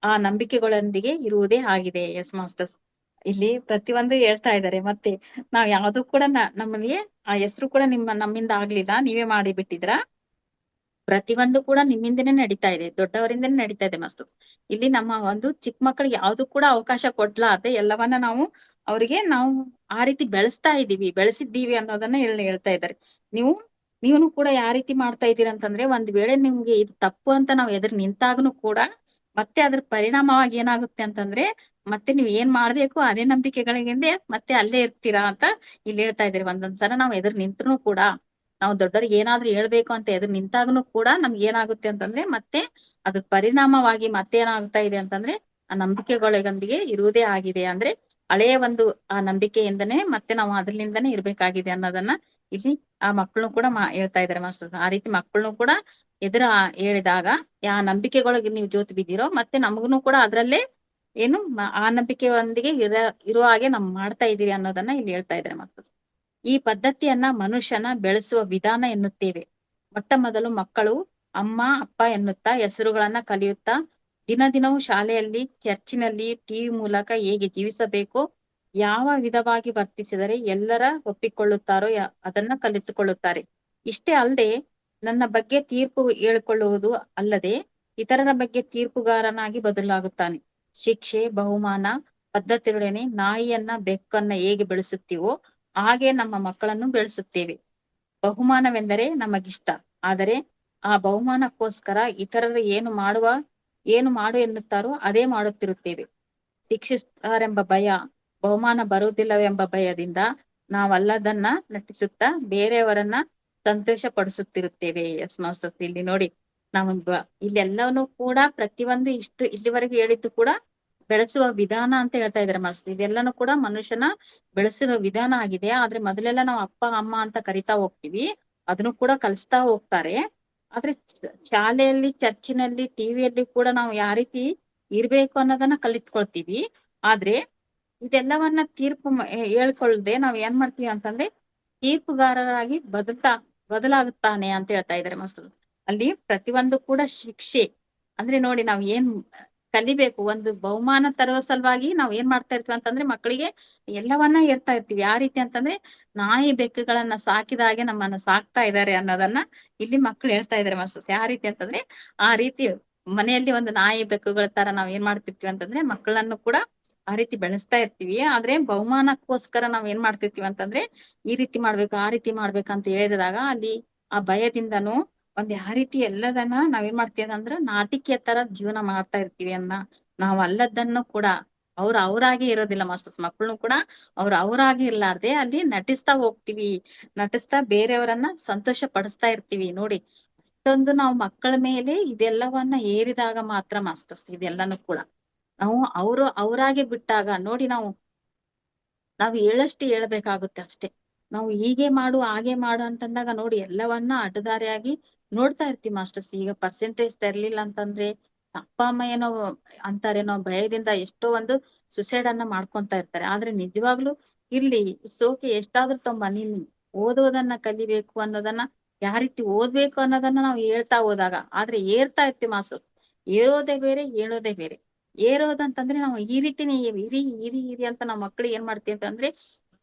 ಆ ನಂಬಿಕೆಗಳೊಂದಿಗೆ ಇರುವುದೇ ಆಗಿದೆ. ಎಸ್ ಮಾಸ್ಟರ್ಸ್, ಇಲ್ಲಿ ಪ್ರತಿಯೊಂದು ಹೇಳ್ತಾ ಇದ್ದಾರೆ. ಮತ್ತೆ ನಾವ್ ಯಾವ್ದು ಕೂಡ ನಮಗೆ ಆ ಹೆಸರು ಕೂಡ ನಮ್ಮಿಂದ ಆಗ್ಲಿಲ್ಲ, ನೀವೇ ಮಾಡಿ ಬಿಟ್ಟಿದ್ರ. ಪ್ರತಿಯೊಂದು ಕೂಡ ನಿಮ್ಮಿಂದನೇ ನಡೀತಾ ಇದೆ, ದೊಡ್ಡವರಿಂದನೇ ನಡೀತಾ ಇದೆ ಮಸ್ತು. ಇಲ್ಲಿ ನಮ್ಮ ಒಂದು ಚಿಕ್ಕ ಮಕ್ಕಳಿಗೆ ಯಾವ್ದು ಕೂಡ ಅವಕಾಶ ಕೊಡ್ಲಾರ್ದೆ ಎಲ್ಲವನ್ನ ನಾವು ಆ ರೀತಿ ಬೆಳೆಸಿದ್ದೀವಿ ಅನ್ನೋದನ್ನ ಹೇಳ್ತಾ ಇದ್ದಾರೆ. ನೀವನು ಕೂಡ ಯಾವ ರೀತಿ ಮಾಡ್ತಾ ಇದ್ದೀರಾ ಅಂತಂದ್ರೆ, ಒಂದ್ ವೇಳೆ ನಿಮ್ಗೆ ಇದು ತಪ್ಪು ಅಂತ ನಾವು ಎದುರು ನಿಂತಾಗ್ನು ಕೂಡ ಮತ್ತೆ ಅದ್ರ ಪರಿಣಾಮವಾಗಿ ಏನಾಗುತ್ತೆ ಅಂತಂದ್ರೆ, ಮತ್ತೆ ನೀವ್ ಏನ್ ಮಾಡ್ಬೇಕು ಅದೇ ನಂಬಿಕೆಗಳಿಂದ ಮತ್ತೆ ಅಲ್ಲೇ ಇರ್ತೀರಾ ಅಂತ ಇಲ್ಲಿ ಹೇಳ್ತಾ ಇದ್ದೀರಿ. ಒಂದೊಂದ್ಸಲ ನಾವ್ ಎದುರು ನಿಂತ್ರು ಕೂಡ, ನಾವು ದೊಡ್ಡವ್ರಿಗೆ ಏನಾದ್ರು ಹೇಳ್ಬೇಕು ಅಂತ ಎದುರು ನಿಂತಾಗ್ನು ಕೂಡ ನಮ್ಗೆ ಏನಾಗುತ್ತೆ ಅಂತಂದ್ರೆ ಮತ್ತೆ ಅದ್ರ ಪರಿಣಾಮವಾಗಿ ಮತ್ತೆ ಏನಾಗ್ತಾ ಇದೆ ಅಂತಂದ್ರೆ ಆ ನಂಬಿಕೆಗಳಿಗೊಂದಿಗೆ ಇರುವುದೇ ಆಗಿದೆ. ಅಂದ್ರೆ ಹಳೆಯ ಒಂದು ಆ ನಂಬಿಕೆಯಿಂದನೇ ಮತ್ತೆ ನಾವು ಅದ್ರಲಿಂದನೇ ಇರ್ಬೇಕಾಗಿದೆ ಅನ್ನೋದನ್ನ ಇಲ್ಲಿ ಆ ಮಕ್ಕಳನ್ನು ಕೂಡ ಹೇಳ್ತಾ ಇದಾರೆ ಮಾಸ್ಟರ್. ಆ ರೀತಿ ಮಕ್ಕಳನ್ನು ಕೂಡ ಎದುರು ಹೇಳಿದಾಗ ಆ ನಂಬಿಕೆಗಳಿಗೆ ನೀವು ಜೋತ್ ಬಿದ್ದೀರೋ ಮತ್ತೆ ನಮಗೂ ಕೂಡ ಅದ್ರಲ್ಲೇ ಆ ನಂಬಿಕೆಯೊಂದಿಗೆ ಇರುವ ಹಾಗೆ ನಾವು ಮಾಡ್ತಾ ಇದೀರಿ ಅನ್ನೋದನ್ನ ಇಲ್ಲಿ ಹೇಳ್ತಾ ಇದ್ದಾರೆ ಮಾಸ್ಟರ್. ಈ ಪದ್ಧತಿಯನ್ನ ಮನುಷ್ಯನ ಬೆಳೆಸುವ ವಿಧಾನ ಎನ್ನುತ್ತೇವೆ. ಮೊಟ್ಟ ಮೊದಲು ಮಕ್ಕಳು ಅಮ್ಮ ಅಪ್ಪ ಎನ್ನುತ್ತಾ ಹೆಸರುಗಳನ್ನ ಕಲಿಯುತ್ತಾ ದಿನವೂ ಶಾಲೆಯಲ್ಲಿ, ಚರ್ಚಿನಲ್ಲಿ, ಟಿವಿ ಮೂಲಕ ಹೇಗೆ ಜೀವಿಸಬೇಕು, ಯಾವ ವಿಧವಾಗಿ ವರ್ತಿಸಿದರೆ ಎಲ್ಲರ ಒಪ್ಪಿಕೊಳ್ಳುತ್ತಾರೋ ಅದನ್ನ ಕಲಿತುಕೊಳ್ಳುತ್ತಾರೆ. ಇಷ್ಟೇ ಅಲ್ಲದೆ ನನ್ನ ಬಗ್ಗೆ ತೀರ್ಪು ಹೇಳಿಕೊಳ್ಳುವುದು ಅಲ್ಲದೆ ಇತರರ ಬಗ್ಗೆ ತೀರ್ಪುಗಾರನಾಗಿ ಬದಲಾಗುತ್ತಾನೆ. ಶಿಕ್ಷೆ, ಬಹುಮಾನ ಪದ್ಧತಿಗಳೇನೆ ನಾಯಿಯನ್ನ ಬೆಕ್ಕನ್ನ ಹೇಗೆ ಬೆಳೆಸುತ್ತೀವೋ ಹಾಗೆ ನಮ್ಮ ಮಕ್ಕಳನ್ನು ಬೆಳೆಸುತ್ತೇವೆ. ಬಹುಮಾನವೆಂದರೆ ನಮಗಿಷ್ಟ, ಆದರೆ ಆ ಬಹುಮಾನಕ್ಕೋಸ್ಕರ ಇತರರು ಏನು ಮಾಡು ಎನ್ನುತ್ತಾರೋ ಅದೇ ಮಾಡುತ್ತಿರುತ್ತೇವೆ. ಶಿಕ್ಷಿಸುತ್ತಾರೆಂಬ ಭಯ, ಬಹುಮಾನ ಬರುವುದಿಲ್ಲವೆಂಬ ಭಯದಿಂದ ನಾವಲ್ಲದನ್ನ ನಟಿಸುತ್ತಾ ಬೇರೆಯವರನ್ನ ಸಂತೋಷ ಪಡಿಸುತ್ತಿರುತ್ತೇವೆ. ಎಸ್ ಮಾಸ್ಟರ್, ಇಲ್ಲಿ ನೋಡಿ ನಾವು ಇಲ್ಲೆಲ್ಲವನ್ನೂ ಕೂಡ ಪ್ರತಿಯೊಂದು ಇಲ್ಲಿವರೆಗೆ ಹೇಳಿದ್ದು ಕೂಡ ಬೆಳೆಸುವ ವಿಧಾನ ಅಂತ ಹೇಳ್ತಾ ಇದಾರೆ ಮಾಸ್ಟರ್. ಇದೆಲ್ಲಾನು ಕೂಡ ಮನುಷ್ಯನ ಬೆಳೆಸುವ ವಿಧಾನ ಆಗಿದೆ. ಆದ್ರೆ ಮೊದಲೆಲ್ಲ ನಾವು ಅಪ್ಪ ಅಮ್ಮ ಅಂತ ಕರಿತಾ ಹೋಗ್ತೀವಿ, ಅದನ್ನು ಕೂಡ ಕಲಿಸ್ತಾ ಹೋಗ್ತಾರೆ. ಆದ್ರೆ ಶಾಲೆಯಲ್ಲಿ, ಚರ್ಚಿನಲ್ಲಿ, ಟಿವಿಯಲ್ಲಿ ಕೂಡ ನಾವು ಯಾವ ರೀತಿ ಇರ್ಬೇಕು ಅನ್ನೋದನ್ನ ಕಲಿತ್ಕೊಳ್ತೀವಿ. ಆದ್ರೆ ಇದೆಲ್ಲವನ್ನ ಹೇಳ್ಕೊಳ್ದೆ ನಾವ್ ಏನ್ ಮಾಡ್ತೀವಿ ಅಂತಂದ್ರೆ ತೀರ್ಪುಗಾರರಾಗಿ ಬದಲಾಗುತ್ತಾನೆ ಅಂತ ಹೇಳ್ತಾ ಇದಾರೆ ಮಾಸ್ಟರ್. ಅಲ್ಲಿ ಪ್ರತಿಯೊಂದು ಕೂಡ ಶಿಕ್ಷೆ ಅಂದ್ರೆ ನೋಡಿ, ನಾವ್ ಏನ್ ಕಲಿಬೇಕು, ಒಂದು ಬಹುಮಾನ ತರುವ ಸಲುವಾಗಿ ನಾವ್ ಏನ್ ಮಾಡ್ತಾ ಇರ್ತೀವಿ ಅಂತಂದ್ರೆ ಮಕ್ಕಳಿಗೆ ಎಲ್ಲವನ್ನ ಇರ್ತಾ ಇರ್ತೀವಿ. ಯಾವ ರೀತಿ ಅಂತಂದ್ರೆ ನಾಯಿ ಬೆಕ್ಕುಗಳನ್ನ ಸಾಕಿದ ಹಾಗೆ ನಮ್ಮನ್ನ ಸಾಕ್ತಾ ಇದ್ದಾರೆ ಅನ್ನೋದನ್ನ ಇಲ್ಲಿ ಮಕ್ಕಳು ಹೇಳ್ತಾ ಇದಾರೆ ಮಾಸ್ಟರ್. ಯಾವ ರೀತಿ ಅಂತಂದ್ರೆ ಆ ರೀತಿ ಮನೆಯಲ್ಲಿ ಒಂದು ನಾಯಿ ಬೆಕ್ಕುಗಳ ತರ ನಾವ್ ಏನ್ ಮಾಡ್ತಿರ್ತೀವಿ ಅಂತಂದ್ರೆ ಮಕ್ಕಳನ್ನು ಕೂಡ ಆ ರೀತಿ ಬೆಳೆಸ್ತಾ ಇರ್ತೀವಿ. ಆದ್ರೆ ಬಹುಮಾನಕ್ಕೋಸ್ಕರ ನಾವ್ ಏನ್ ಮಾಡ್ತಿರ್ತೀವಿ ಅಂತಂದ್ರೆ ಈ ರೀತಿ ಮಾಡ್ಬೇಕು, ಆ ರೀತಿ ಮಾಡ್ಬೇಕಂತ ಹೇಳಿದಾಗ ಅಲ್ಲಿ ಆ ಭಯದಿಂದನೂ ಯಾವ ರೀತಿ ಎಲ್ಲದನ್ನ ನಾವೇನ್ ಮಾಡ್ತೀವಿ ಅಂದ್ರೆ ನಾಟಿಕೆ ತರ ಜೀವನ ಮಾಡ್ತಾ ಇರ್ತೀವಿ ನಾವ್ ಅಲ್ಲದನ್ನು ಕೂಡ ಅವ್ರಾಗೆ ಇರೋದಿಲ್ಲ ಮಾಸ್ಟರ್ಸ್. ಮಕ್ಕಳನ್ನು ಕೂಡ ಅವ್ರಾಗೆ ಇರ್ಲಾರ್ದೆ ಅಲ್ಲಿ ನಟಿಸ್ತಾ ಬೇರೆಯವರನ್ನ ಸಂತೋಷ ಪಡಿಸ್ತಾ ಇರ್ತೀವಿ. ನೋಡಿ, ಅಷ್ಟೊಂದು ನಾವು ಮಕ್ಕಳ ಮೇಲೆ ಇದೆಲ್ಲವನ್ನ ಹೇರಿದಾಗ ಮಾತ್ರ ಮಾಸ್ಟರ್ಸ್ ಇದೆಲ್ಲಾನು ಕೂಡ ನಾವು ಅವರಾಗೆ ಬಿಟ್ಟಾಗ ನೋಡಿ, ನಾವು ಹೇಳಷ್ಟು ಹೇಳ್ಬೇಕಾಗುತ್ತೆ ಅಷ್ಟೇ. ನಾವು ಹೀಗೆ ಮಾಡು ಹಾಗೆ ಮಾಡು ಅಂತಂದಾಗ ನೋಡಿ ಎಲ್ಲವನ್ನ ಅಡ್ಡದಾರಿಯಾಗಿ ನೋಡ್ತಾ ಇರ್ತೀವಿ ಮಾಸ್ಟರ್ಸ್. ಈಗ ಪರ್ಸೆಂಟೇಜ್ ತರ್ಲಿಲ್ಲ ಅಂತಂದ್ರೆ ಅಪ್ಪ ಅಮ್ಮ ಏನೋ ಅಂತಾರೇನೋ ಭಯದಿಂದ ಎಷ್ಟೋ ಒಂದು ಸುಸೈಡ್ ಅನ್ನ ಮಾಡ್ಕೊಂತ ಇರ್ತಾರೆ. ಆದ್ರೆ ನಿಜವಾಗ್ಲೂ ಇಲ್ಲಿ ಸೋಕೆ ಎಷ್ಟಾದ್ರೂ ನೀನ್ ಓದೋದನ್ನ ಕಲಿಬೇಕು ಅನ್ನೋದನ್ನ, ಯಾವ ರೀತಿ ಓದ್ಬೇಕು ಅನ್ನೋದನ್ನ ನಾವು ಹೇಳ್ತಾ ಹೋದಾಗ ಆದ್ರೆ ಏರ್ತಾ ಇರ್ತೀವಿ ಮಾಸ್ಟರ್ಸ್. ಏರೋದೇ ಬೇರೆ, ಹೇಳೋದೇ ಬೇರೆ. ಏರೋದಂತಂದ್ರೆ ನಾವು ಈ ರೀತಿನೇ ಇರಿ ಅಂತ ನಾವ್ ಮಕ್ಳಿಗೆ ಏನ್ ಮಾಡ್ತೀವಿ ಅಂತಂದ್ರೆ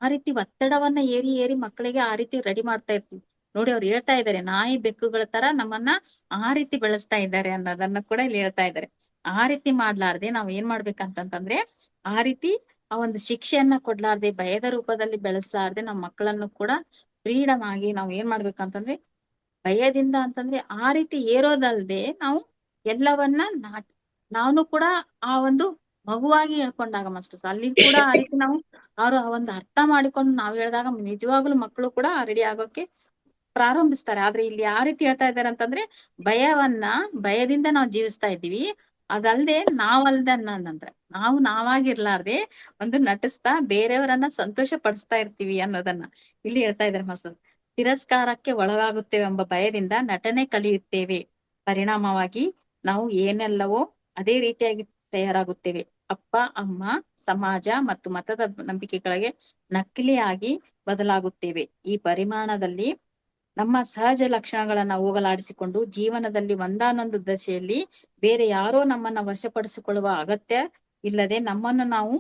ಆ ರೀತಿ ಒತ್ತಡವನ್ನ ಏರಿ ಮಕ್ಕಳಿಗೆ ಆ ರೀತಿ ರೆಡಿ ಮಾಡ್ತಾ ಇರ್ತೀವಿ. ನೋಡಿ, ಅವ್ರು ಹೇಳ್ತಾ ಇದ್ದಾರೆ ನಾಯಿ ಬೆಕ್ಕುಗಳ ತರ ನಮ್ಮನ್ನ ಆ ರೀತಿ ಬೆಳೆಸ್ತಾ ಇದ್ದಾರೆ ಅನ್ನೋದನ್ನ ಕೂಡ ಇಲ್ಲಿ ಹೇಳ್ತಾ ಇದ್ದಾರೆ. ಆ ರೀತಿ ಮಾಡ್ಲಾರ್ದೆ ನಾವ್ ಏನ್ ಮಾಡ್ಬೇಕಂತಂದ್ರೆ ಆ ರೀತಿ ಆ ಒಂದು ಶಿಕ್ಷೆಯನ್ನ ಕೊಡ್ಲಾರ್ದೆ ಭಯದ ರೂಪದಲ್ಲಿ ಬೆಳೆಸಲಾರ್ದೆ ನಮ್ಮ ಮಕ್ಕಳನ್ನು ಕೂಡ ಫ್ರೀಡಮ್ ಆಗಿ ನಾವ್ ಏನ್ ಮಾಡ್ಬೇಕಂತಂದ್ರೆ ಭಯದಿಂದ ಅಂತಂದ್ರೆ ಆ ರೀತಿ ಏರೋದಲ್ದೆ ನಾವು ಎಲ್ಲವನ್ನ ನಾನು ಕೂಡ ಆ ಒಂದು ಮಗುವಾಗಿ ಹೇಳ್ಕೊಂಡಾಗ ಮಾಸ್ಟರ್ಸ್ ಅಲ್ಲಿ ಕೂಡ ಆ ರೀತಿ ನಾವು ಅವ್ರು ಆ ಒಂದು ಅರ್ಥ ಮಾಡಿಕೊಂಡು ನಾವ್ ಹೇಳಿದಾಗ ನಿಜವಾಗ್ಲೂ ಮಕ್ಕಳು ಕೂಡ ರೆಡಿ ಆಗೋಕೆ ಪ್ರಾರಂಭಿಸ್ತಾರೆ. ಆದ್ರೆ ಇಲ್ಲಿ ಯಾವ ರೀತಿ ಹೇಳ್ತಾ ಇದಾರೆ ಅಂತಂದ್ರೆ ಭಯದಿಂದ ನಾವು ಜೀವಿಸ್ತಾ ಇದ್ದೀವಿ, ಅದಲ್ದೆ ನಾವಲ್ದನ್ನಂದ್ರೆ ನಾವಾಗಿರ್ಲಾರ್ದೆ ಒಂದು ನಟಿಸ್ತಾ ಬೇರೆಯವರನ್ನ ಸಂತೋಷ ಪಡಿಸ್ತಾ ಇರ್ತೀವಿ ಅನ್ನೋದನ್ನ ಇಲ್ಲಿ ಹೇಳ್ತಾ ಇದಾರೆ ಮಾಸ್ಟರ್. ತಿರಸ್ಕಾರಕ್ಕೆ ಒಳಗಾಗುತ್ತೇವೆ ಎಂಬ ಭಯದಿಂದ ನಟನೆ ಕಲಿಯುತ್ತೇವೆ. ಪರಿಣಾಮವಾಗಿ ನಾವು ಏನೆಲ್ಲವೋ ಅದೇ ರೀತಿಯಾಗಿ ತಯಾರಾಗುತ್ತೇವೆ. ಅಪ್ಪ, ಅಮ್ಮ, ಸಮಾಜ ಮತ್ತು ಮತದ ನಂಬಿಕೆಗಳಿಗೆ ನಕಲಿಯಾಗಿ ಬದಲಾಗುತ್ತೇವೆ. ಈ ಪರಿಮಾಣದಲ್ಲಿ ನಮ್ಮ ಸಹಜ ಲಕ್ಷಣಗಳನ್ನ ಹೋಗಲಾಡಿಸಿಕೊಂಡು ಜೀವನದಲ್ಲಿ ಒಂದಾನೊಂದು ದಶೆಯಲ್ಲಿ ಬೇರೆ ಯಾರೋ ನಮ್ಮನ್ನ ವಶಪಡಿಸಿಕೊಳ್ಳುವ ಅಗತ್ಯ ಇಲ್ಲದೆ ನಮ್ಮನ್ನು ನಾವು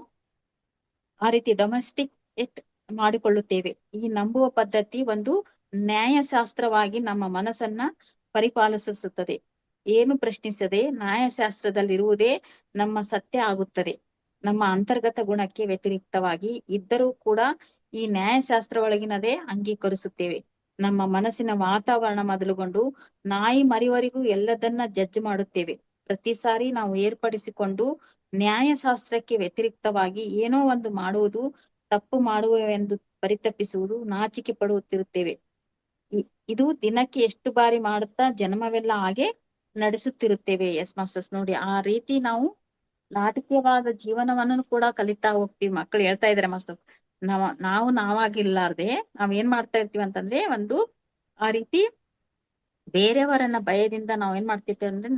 ಆ ರೀತಿ ಡೊಮೆಸ್ಟಿಕೇಟ್ ಮಾಡಿಕೊಳ್ಳುತ್ತೇವೆ. ಈ ನಂಬುವ ಪದ್ಧತಿ ಒಂದು ನ್ಯಾಯಶಾಸ್ತ್ರವಾಗಿ ನಮ್ಮ ಮನಸ್ಸನ್ನ ಪರಿಪಾಲಿಸುತ್ತದೆ. ಏನು ಪ್ರಶ್ನಿಸದೆ ನ್ಯಾಯಶಾಸ್ತ್ರದಲ್ಲಿರುವುದೇ ನಮ್ಮ ಸತ್ಯ ಆಗುತ್ತದೆ. ನಮ್ಮ ಅಂತರ್ಗತ ಗುಣಕ್ಕೆ ವ್ಯತಿರಿಕ್ತವಾಗಿ ಇದ್ದರೂ ಕೂಡ ಈ ನ್ಯಾಯಶಾಸ್ತ್ರ ಒಳಗಿನದೇ ಅಂಗೀಕರಿಸುತ್ತೇವೆ. ನಮ್ಮ ಮನಸ್ಸಿನ ವಾತಾವರಣ ಮೊದಲುಗೊಂಡು ನಾಯಿ ಮರಿವರೆಗೂ ಎಲ್ಲದನ್ನ ಜಡ್ಜ್ ಮಾಡುತ್ತೇವೆ. ಪ್ರತಿ ಸಾರಿ ನಾವು ಏರ್ಪಡಿಸಿಕೊಂಡು ನ್ಯಾಯಶಾಸ್ತ್ರಕ್ಕೆ ವ್ಯತಿರಿಕ್ತವಾಗಿ ಏನೋ ಒಂದು ಮಾಡುವುದು, ತಪ್ಪು ಮಾಡುವೆವೆಂದು ಪರಿತಪಿಸುವುದು, ನಾಚಿಕೆ ಪಡುತ್ತಿರುತ್ತೇವೆ. ಇದು ದಿನಕ್ಕೆ ಎಷ್ಟು ಬಾರಿ ಮಾಡುತ್ತಾ ಜನ್ಮವೆಲ್ಲ ಹಾಗೆ ನಡೆಸುತ್ತಿರುತ್ತೇವೆ. ಎಸ್ ಮಾಸ್ಟರ್ಸ್, ನೋಡಿ ಆ ರೀತಿ ನಾವು ನಾಟಕೀಯವಾದ ಜೀವನವನ್ನು ಕೂಡ ಕಲಿತಾ ಹೋಗ್ತೀವಿ. ಮಕ್ಕಳು ಹೇಳ್ತಾ ಇದಾರೆ ಮಾಸ್ಟರ್, ನಾವು ನಾವಾಗಿರ್ಲಾರ್ದೆ ನಾವ್ ಏನ್ ಮಾಡ್ತಾ ಇರ್ತೀವಿ ಅಂತಂದ್ರೆ ಒಂದು ಆ ರೀತಿ ಬೇರೆಯವರನ್ನ ಭಯದಿಂದ ನಾವ್ ಏನ್ ಮಾಡ್ತಿರ್ತೇವೆ ಅಂದ್ರೆ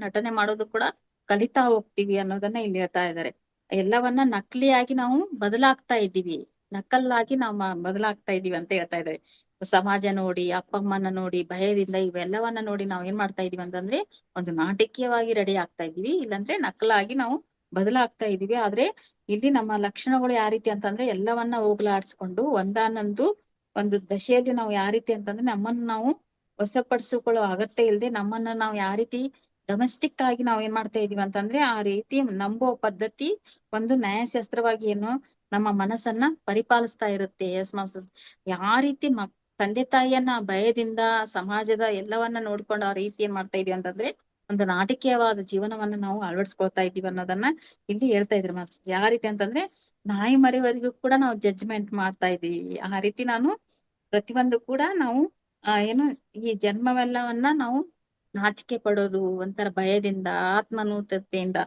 ನಟನೆ ಮಾಡೋದು ಕೂಡ ಕಲಿತಾ ಹೋಗ್ತೀವಿ ಅನ್ನೋದನ್ನ ಇಲ್ಲಿ ಹೇಳ್ತಾ ಇದ್ದಾರೆ. ಎಲ್ಲವನ್ನ ನಕಲಿಯಾಗಿ ನಾವು ಬದಲಾಗ್ತಾ ಇದ್ದೀವಿ, ನಕಲ್ಲಾಗಿ ನಾವು ಬದಲಾಗ್ತಾ ಇದೀವಿ ಅಂತ ಹೇಳ್ತಾ ಇದ್ದಾರೆ. ಸಮಾಜ ನೋಡಿ, ಅಪ್ಪ ಅಮ್ಮನ ನೋಡಿ, ಭಯದಿಂದ ಇವೆಲ್ಲವನ್ನ ನೋಡಿ ನಾವ್ ಏನ್ ಮಾಡ್ತಾ ಇದೀವಿ ಅಂತಂದ್ರೆ ಒಂದು ನಾಟಕೀಯವಾಗಿ ರೆಡಿ ಆಗ್ತಾ ಇದೀವಿ, ಇಲ್ಲಾಂದ್ರೆ ನಕಲಾಗಿ ನಾವು ಬದಲಾಗ್ತಾ ಇದೀವಿ. ಆದ್ರೆ ಇಲ್ಲಿ ನಮ್ಮ ಲಕ್ಷಣಗಳು ಯಾವ ರೀತಿ ಅಂತಂದ್ರೆ ಎಲ್ಲವನ್ನ ಹೋಗ್ಲಾಡ್ಸ್ಕೊಂಡು ಒಂದಾನೊಂದು ಒಂದು ದಶೆಯಲ್ಲಿ ನಾವು ಯಾವ ರೀತಿ ಅಂತಂದ್ರೆ ನಮ್ಮನ್ನು ನಾವು ವಶಪಡಿಸಿಕೊಳ್ಳೋ ಅಗತ್ಯ ಇಲ್ಲದೆ ನಮ್ಮನ್ನ ನಾವು ಯಾವ ರೀತಿ ಡೊಮೆಸ್ಟಿಕ್ ಆಗಿ ನಾವ್ ಏನ್ ಮಾಡ್ತಾ ಇದೀವಿ ಅಂತಂದ್ರೆ ಆ ರೀತಿ ನಂಬುವ ಪದ್ಧತಿ ಒಂದು ನ್ಯಾಯಶಾಸ್ತ್ರವಾಗಿ ಏನು ನಮ್ಮ ಮನಸ್ಸನ್ನ ಪರಿಪಾಲಿಸ್ತಾ ಇರುತ್ತೆ. ಎಸ್ ಮಾಸ್ಟರ್, ಯಾವ ರೀತಿ ತಂದೆ ತಾಯಿಯನ್ನ ಭಯದಿಂದ ಸಮಾಜದ ಎಲ್ಲವನ್ನ ನೋಡ್ಕೊಂಡು ಆ ರೀತಿ ಏನ್ ಮಾಡ್ತಾ ಇದೀವಿ ಅಂತಂದ್ರೆ ಒಂದು ನಾಟಕೀಯವಾದ ಜೀವನವನ್ನ ನಾವು ಅಳವಡಿಸ್ಕೊಳ್ತಾ ಇದೀವಿ ಅನ್ನೋದನ್ನ ಇಲ್ಲಿ ಹೇಳ್ತಾ ಇದ್ರು ಮಾಸ್ಟರ್. ಯಾವ ರೀತಿ ಅಂತಂದ್ರೆ ನಾಯಿ ಮರಿವರೆಗೂ ಕೂಡ ನಾವು ಜಡ್ಜ್ಮೆಂಟ್ ಮಾಡ್ತಾ ಇದೀವಿ. ಆ ರೀತಿ ನಾನು ಪ್ರತಿಯೊಂದು ಕೂಡ ನಾವು ಏನು ಈ ಜನ್ಮವೆಲ್ಲವನ್ನ ನಾವು ನಾಚಿಕೆ ಪಡೋದು, ಒಂಥರ ಭಯದಿಂದ, ಆತ್ಮನ್ಯೂನತೆಯಿಂದ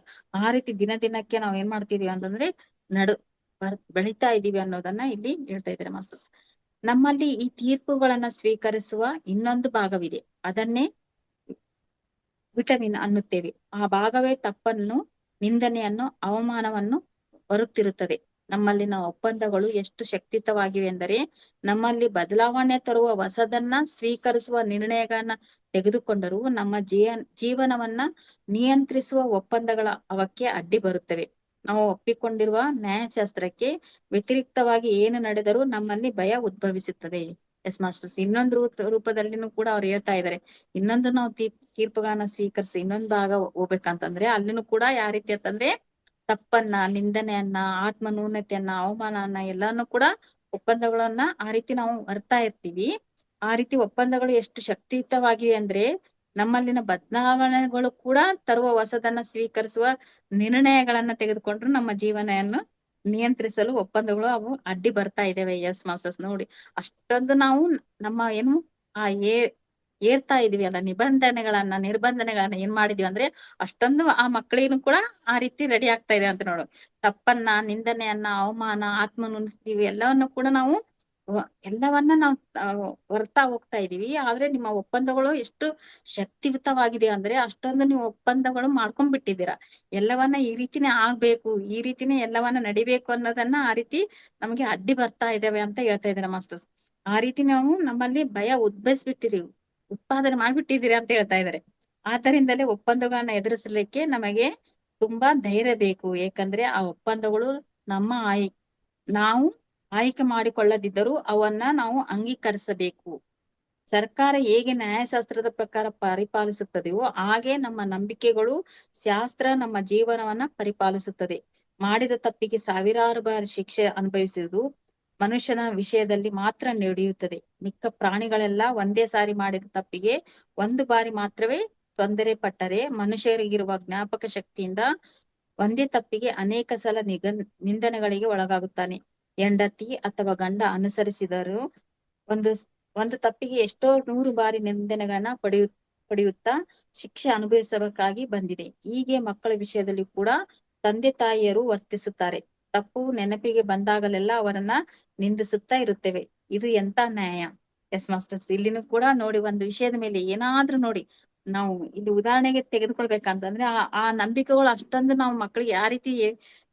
ಆ ರೀತಿ ದಿನ ದಿನಕ್ಕೆ ನಾವ್ ಏನ್ ಮಾಡ್ತಿದೀವಿ ಅಂತಂದ್ರೆ ಬೆಳಿತಾ ಇದೀವಿ ಅನ್ನೋದನ್ನ ಇಲ್ಲಿ ಹೇಳ್ತಾ ಇದ್ದಾರೆ ಮಾಸ್ಟರ್ಸ್. ನಮ್ಮಲ್ಲಿ ಈ ತೀರ್ಪುಗಳನ್ನ ಸ್ವೀಕರಿಸುವ ಇನ್ನೊಂದು ಭಾಗವಿದೆ, ಅದನ್ನೇ ವಿಟಮಿನ್ ಅನ್ನುತ್ತೇವೆ. ಆ ಭಾಗವೇ ತಪ್ಪನ್ನು, ನಿಂದನೆಯನ್ನು, ಅವಮಾನವನ್ನು ಬರುತ್ತಿರುತ್ತದೆ. ನಮ್ಮಲ್ಲಿನ ಒಪ್ಪಂದಗಳು ಎಷ್ಟು ಶಕ್ತಿಯುತವಾಗಿವೆ ಎಂದರೆ ನಮ್ಮಲ್ಲಿ ಬದಲಾವಣೆ ತರುವ ಹೊಸದನ್ನ ಸ್ವೀಕರಿಸುವ ನಿರ್ಣಯಗಳನ್ನ ತೆಗೆದುಕೊಂಡರೂ ನಮ್ಮ ಜೀವನವನ್ನ ನಿಯಂತ್ರಿಸುವ ಒಪ್ಪಂದಗಳ ಅವಕ್ಕೆ ಅಡ್ಡಿ ಬರುತ್ತವೆ. ನಾವು ಒಪ್ಪಿಕೊಂಡಿರುವ ನ್ಯಾಯಶಾಸ್ತ್ರಕ್ಕೆ ವ್ಯತಿರಿಕ್ತವಾಗಿ ಏನು ನಡೆದರೂ ನಮ್ಮಲ್ಲಿ ಭಯ ಉದ್ಭವಿಸುತ್ತದೆ. ಎಸ್ ಮಾಸ್ಟರ್ಸ್, ಇನ್ನೊಂದು ರೂಪದಲ್ಲಿನೂ ಕೂಡ ಅವ್ರು ಹೇಳ್ತಾ ಇದ್ದಾರೆ. ಇನ್ನೊಂದು ನಾವು ತೀರ್ಪುಗಳನ್ನ ಸ್ವೀಕರಿಸಿ ಇನ್ನೊಂದು ಭಾಗ ಹೋಗ್ಬೇಕಂತಂದ್ರೆ ಅಲ್ಲಿನೂ ಕೂಡ ಯಾವ ರೀತಿ ಅಂತಂದ್ರೆ ತಪ್ಪನ್ನ, ನಿಂದನೆಯನ್ನ, ಆತ್ಮನ್ಯೂನತೆಯನ್ನ, ಅವಮಾನವನ್ನ ಎಲ್ಲಾನು ಕೂಡ ಒಪ್ಪಂದಗಳನ್ನ ಆ ರೀತಿ ನಾವು ಬರ್ತಾ ಇರ್ತೀವಿ. ಆ ರೀತಿ ಒಪ್ಪಂದಗಳು ಎಷ್ಟು ಶಕ್ತಿಯುತವಾಗಿವೆ ಅಂದ್ರೆ ನಮ್ಮಲ್ಲಿನ ಬದಲಾವಣೆಗಳು ಕೂಡ ತರುವ ಹೊಸದನ್ನ ಸ್ವೀಕರಿಸುವ ನಿರ್ಣಯಗಳನ್ನ ತೆಗೆದುಕೊಂಡ್ರು ನಮ್ಮ ಜೀವನವನ್ನು ನಿಯಂತ್ರಿಸಲು ಒಪ್ಪಂದಗಳು ಅವು ಅಡ್ಡಿ ಬರ್ತಾ ಇದಾವೆ. ಎಸ್ ಮಾಸ್ಟರ್ಸ್, ನೋಡಿ ಅಷ್ಟೊಂದು ನಾವು ನಮ್ಮ ಏನು ಆ ಏರ್ತಾ ಇದೀವಿ ಅಲ್ಲ ನಿರ್ಬಂಧನೆಗಳನ್ನ ಏನ್ ಮಾಡಿದೀವಿ ಅಂದ್ರೆ ಅಷ್ಟೊಂದು ಆ ಮಕ್ಕಳಿಗೂ ಕೂಡ ಆ ರೀತಿ ರೆಡಿ ಆಗ್ತಾ ಇದೆ ಅಂತ ನೋಡು. ತಪ್ಪನ್ನ, ನಿಂದನೆಯನ್ನ, ಅವಮಾನ, ಆತ್ಮನ್ಯೂನತೆ ಎಲ್ಲವನ್ನು ಕೂಡ ನಾವು ಎಲ್ಲವನ್ನ ನಾವು ಹೊರ್ತಾ ಹೋಗ್ತಾ ಇದೀವಿ. ಆದ್ರೆ ನಿಮ್ಮ ಒಪ್ಪಂದಗಳು ಎಷ್ಟು ಶಕ್ತಿಯುತವಾಗಿದೆ ಅಂದ್ರೆ ಅಷ್ಟೊಂದು ನೀವು ಒಪ್ಪಂದಗಳು ಮಾಡ್ಕೊಂಡ್ಬಿಟ್ಟಿದ್ದೀರಾ. ಎಲ್ಲವನ್ನ ಈ ರೀತಿನೇ ಆಗ್ಬೇಕು, ಈ ರೀತಿನೇ ಎಲ್ಲವನ್ನ ನಡಿಬೇಕು ಅನ್ನೋದನ್ನ ಆ ರೀತಿ ನಮ್ಗೆ ಅಡ್ಡಿ ಬರ್ತಾ ಇದಾವೆ ಅಂತ ಹೇಳ್ತಾ ಇದಾರೆ ಮಾಸ್ಟರ್ಸ್. ಆ ರೀತಿ ನಾವು ನಮ್ಮಲ್ಲಿ ಭಯ ಉತ್ಪಾದನೆ ಮಾಡ್ಬಿಟ್ಟಿದ್ದೀರಿ ಅಂತ ಹೇಳ್ತಾ ಇದಾರೆ. ಆದ್ದರಿಂದಲೇ ಒಪ್ಪಂದಗಳನ್ನ ಎದುರಿಸಲಿಕ್ಕೆ ನಮಗೆ ತುಂಬಾ ಧೈರ್ಯ ಬೇಕು. ಏಕಂದ್ರೆ ಆ ಒಪ್ಪಂದಗಳು ನಮ್ಮ ನಾವು ಆಯ್ಕೆ ಮಾಡಿಕೊಳ್ಳದಿದ್ದರೂ ಅವನ್ನ ನಾವು ಅಂಗೀಕರಿಸಬೇಕು. ಸರ್ಕಾರ ಹೇಗೆ ನ್ಯಾಯಶಾಸ್ತ್ರದ ಪ್ರಕಾರ ಪರಿಪಾಲಿಸುತ್ತದೆಯೋ ಹಾಗೆ ನಮ್ಮ ನಂಬಿಕೆಗಳು, ಶಾಸ್ತ್ರ ನಮ್ಮ ಜೀವನವನ್ನ ಪರಿಪಾಲಿಸುತ್ತದೆ. ಮಾಡಿದ ತಪ್ಪಿಗೆ ಸಾವಿರಾರು ಬಾರಿ ಶಿಕ್ಷೆ ಅನುಭವಿಸುವುದು ಮನುಷ್ಯನ ವಿಷಯದಲ್ಲಿ ಮಾತ್ರ ನಡೆಯುತ್ತದೆ. ಮಿಕ್ಕ ಪ್ರಾಣಿಗಳೆಲ್ಲ ಒಂದೇ ಸಾರಿ ಮಾಡಿದ ತಪ್ಪಿಗೆ ಒಂದು ಬಾರಿ ಮಾತ್ರವೇ ತೊಂದರೆ ಪಟ್ಟರೆ, ಮನುಷ್ಯರಿಗಿರುವ ಜ್ಞಾಪಕ ಶಕ್ತಿಯಿಂದ ಒಂದೇ ತಪ್ಪಿಗೆ ಅನೇಕ ಸಲ ನಿಂದನೆಗಳಿಗೆ ಒಳಗಾಗುತ್ತಾನೆ. ಹೆಂಡತಿ ಅಥವಾ ಗಂಡ ಅನುಸರಿಸಿದರು ಒಂದು ತಪ್ಪಿಗೆ ಎಷ್ಟೋ 100 ಬಾರಿ ನಿಂದನೆಗಳನ್ನ ಪಡೆಯುತ್ತಾ ಶಿಕ್ಷೆ ಅನುಭವಿಸಬೇಕಾಗಿ ಬಂದಿದೆ. ಹೀಗೆ ಮಕ್ಕಳ ವಿಷಯದಲ್ಲಿ ಕೂಡ ತಂದೆ ತಾಯಿಯರು ವರ್ತಿಸುತ್ತಾರೆ. ತಪ್ಪು ನೆನಪಿಗೆ ಬಂದಾಗಲೆಲ್ಲ ಅವರನ್ನ ನಿಂದಿಸುತ್ತಾ ಇರುತ್ತೇವೆ. ಇದು ಎಂತ ನ್ಯಾಯ? ಎಸ್ ಮಾಸ್ಟರ್ಸ್, ಇಲ್ಲಿನೂ ಕೂಡ ನೋಡಿ ಒಂದು ವಿಷಯದ ಮೇಲೆ ಏನಾದ್ರೂ ನೋಡಿ ನಾವು ಇಲ್ಲಿ ಉದಾಹರಣೆಗೆ ತೆಗೆದುಕೊಳ್ಬೇಕಂತಂದ್ರೆ ಆ ನಂಬಿಕೆಗಳು ಅಷ್ಟೊಂದು ನಾವು ಮಕ್ಕಳಿಗೆ ಯಾವ ರೀತಿ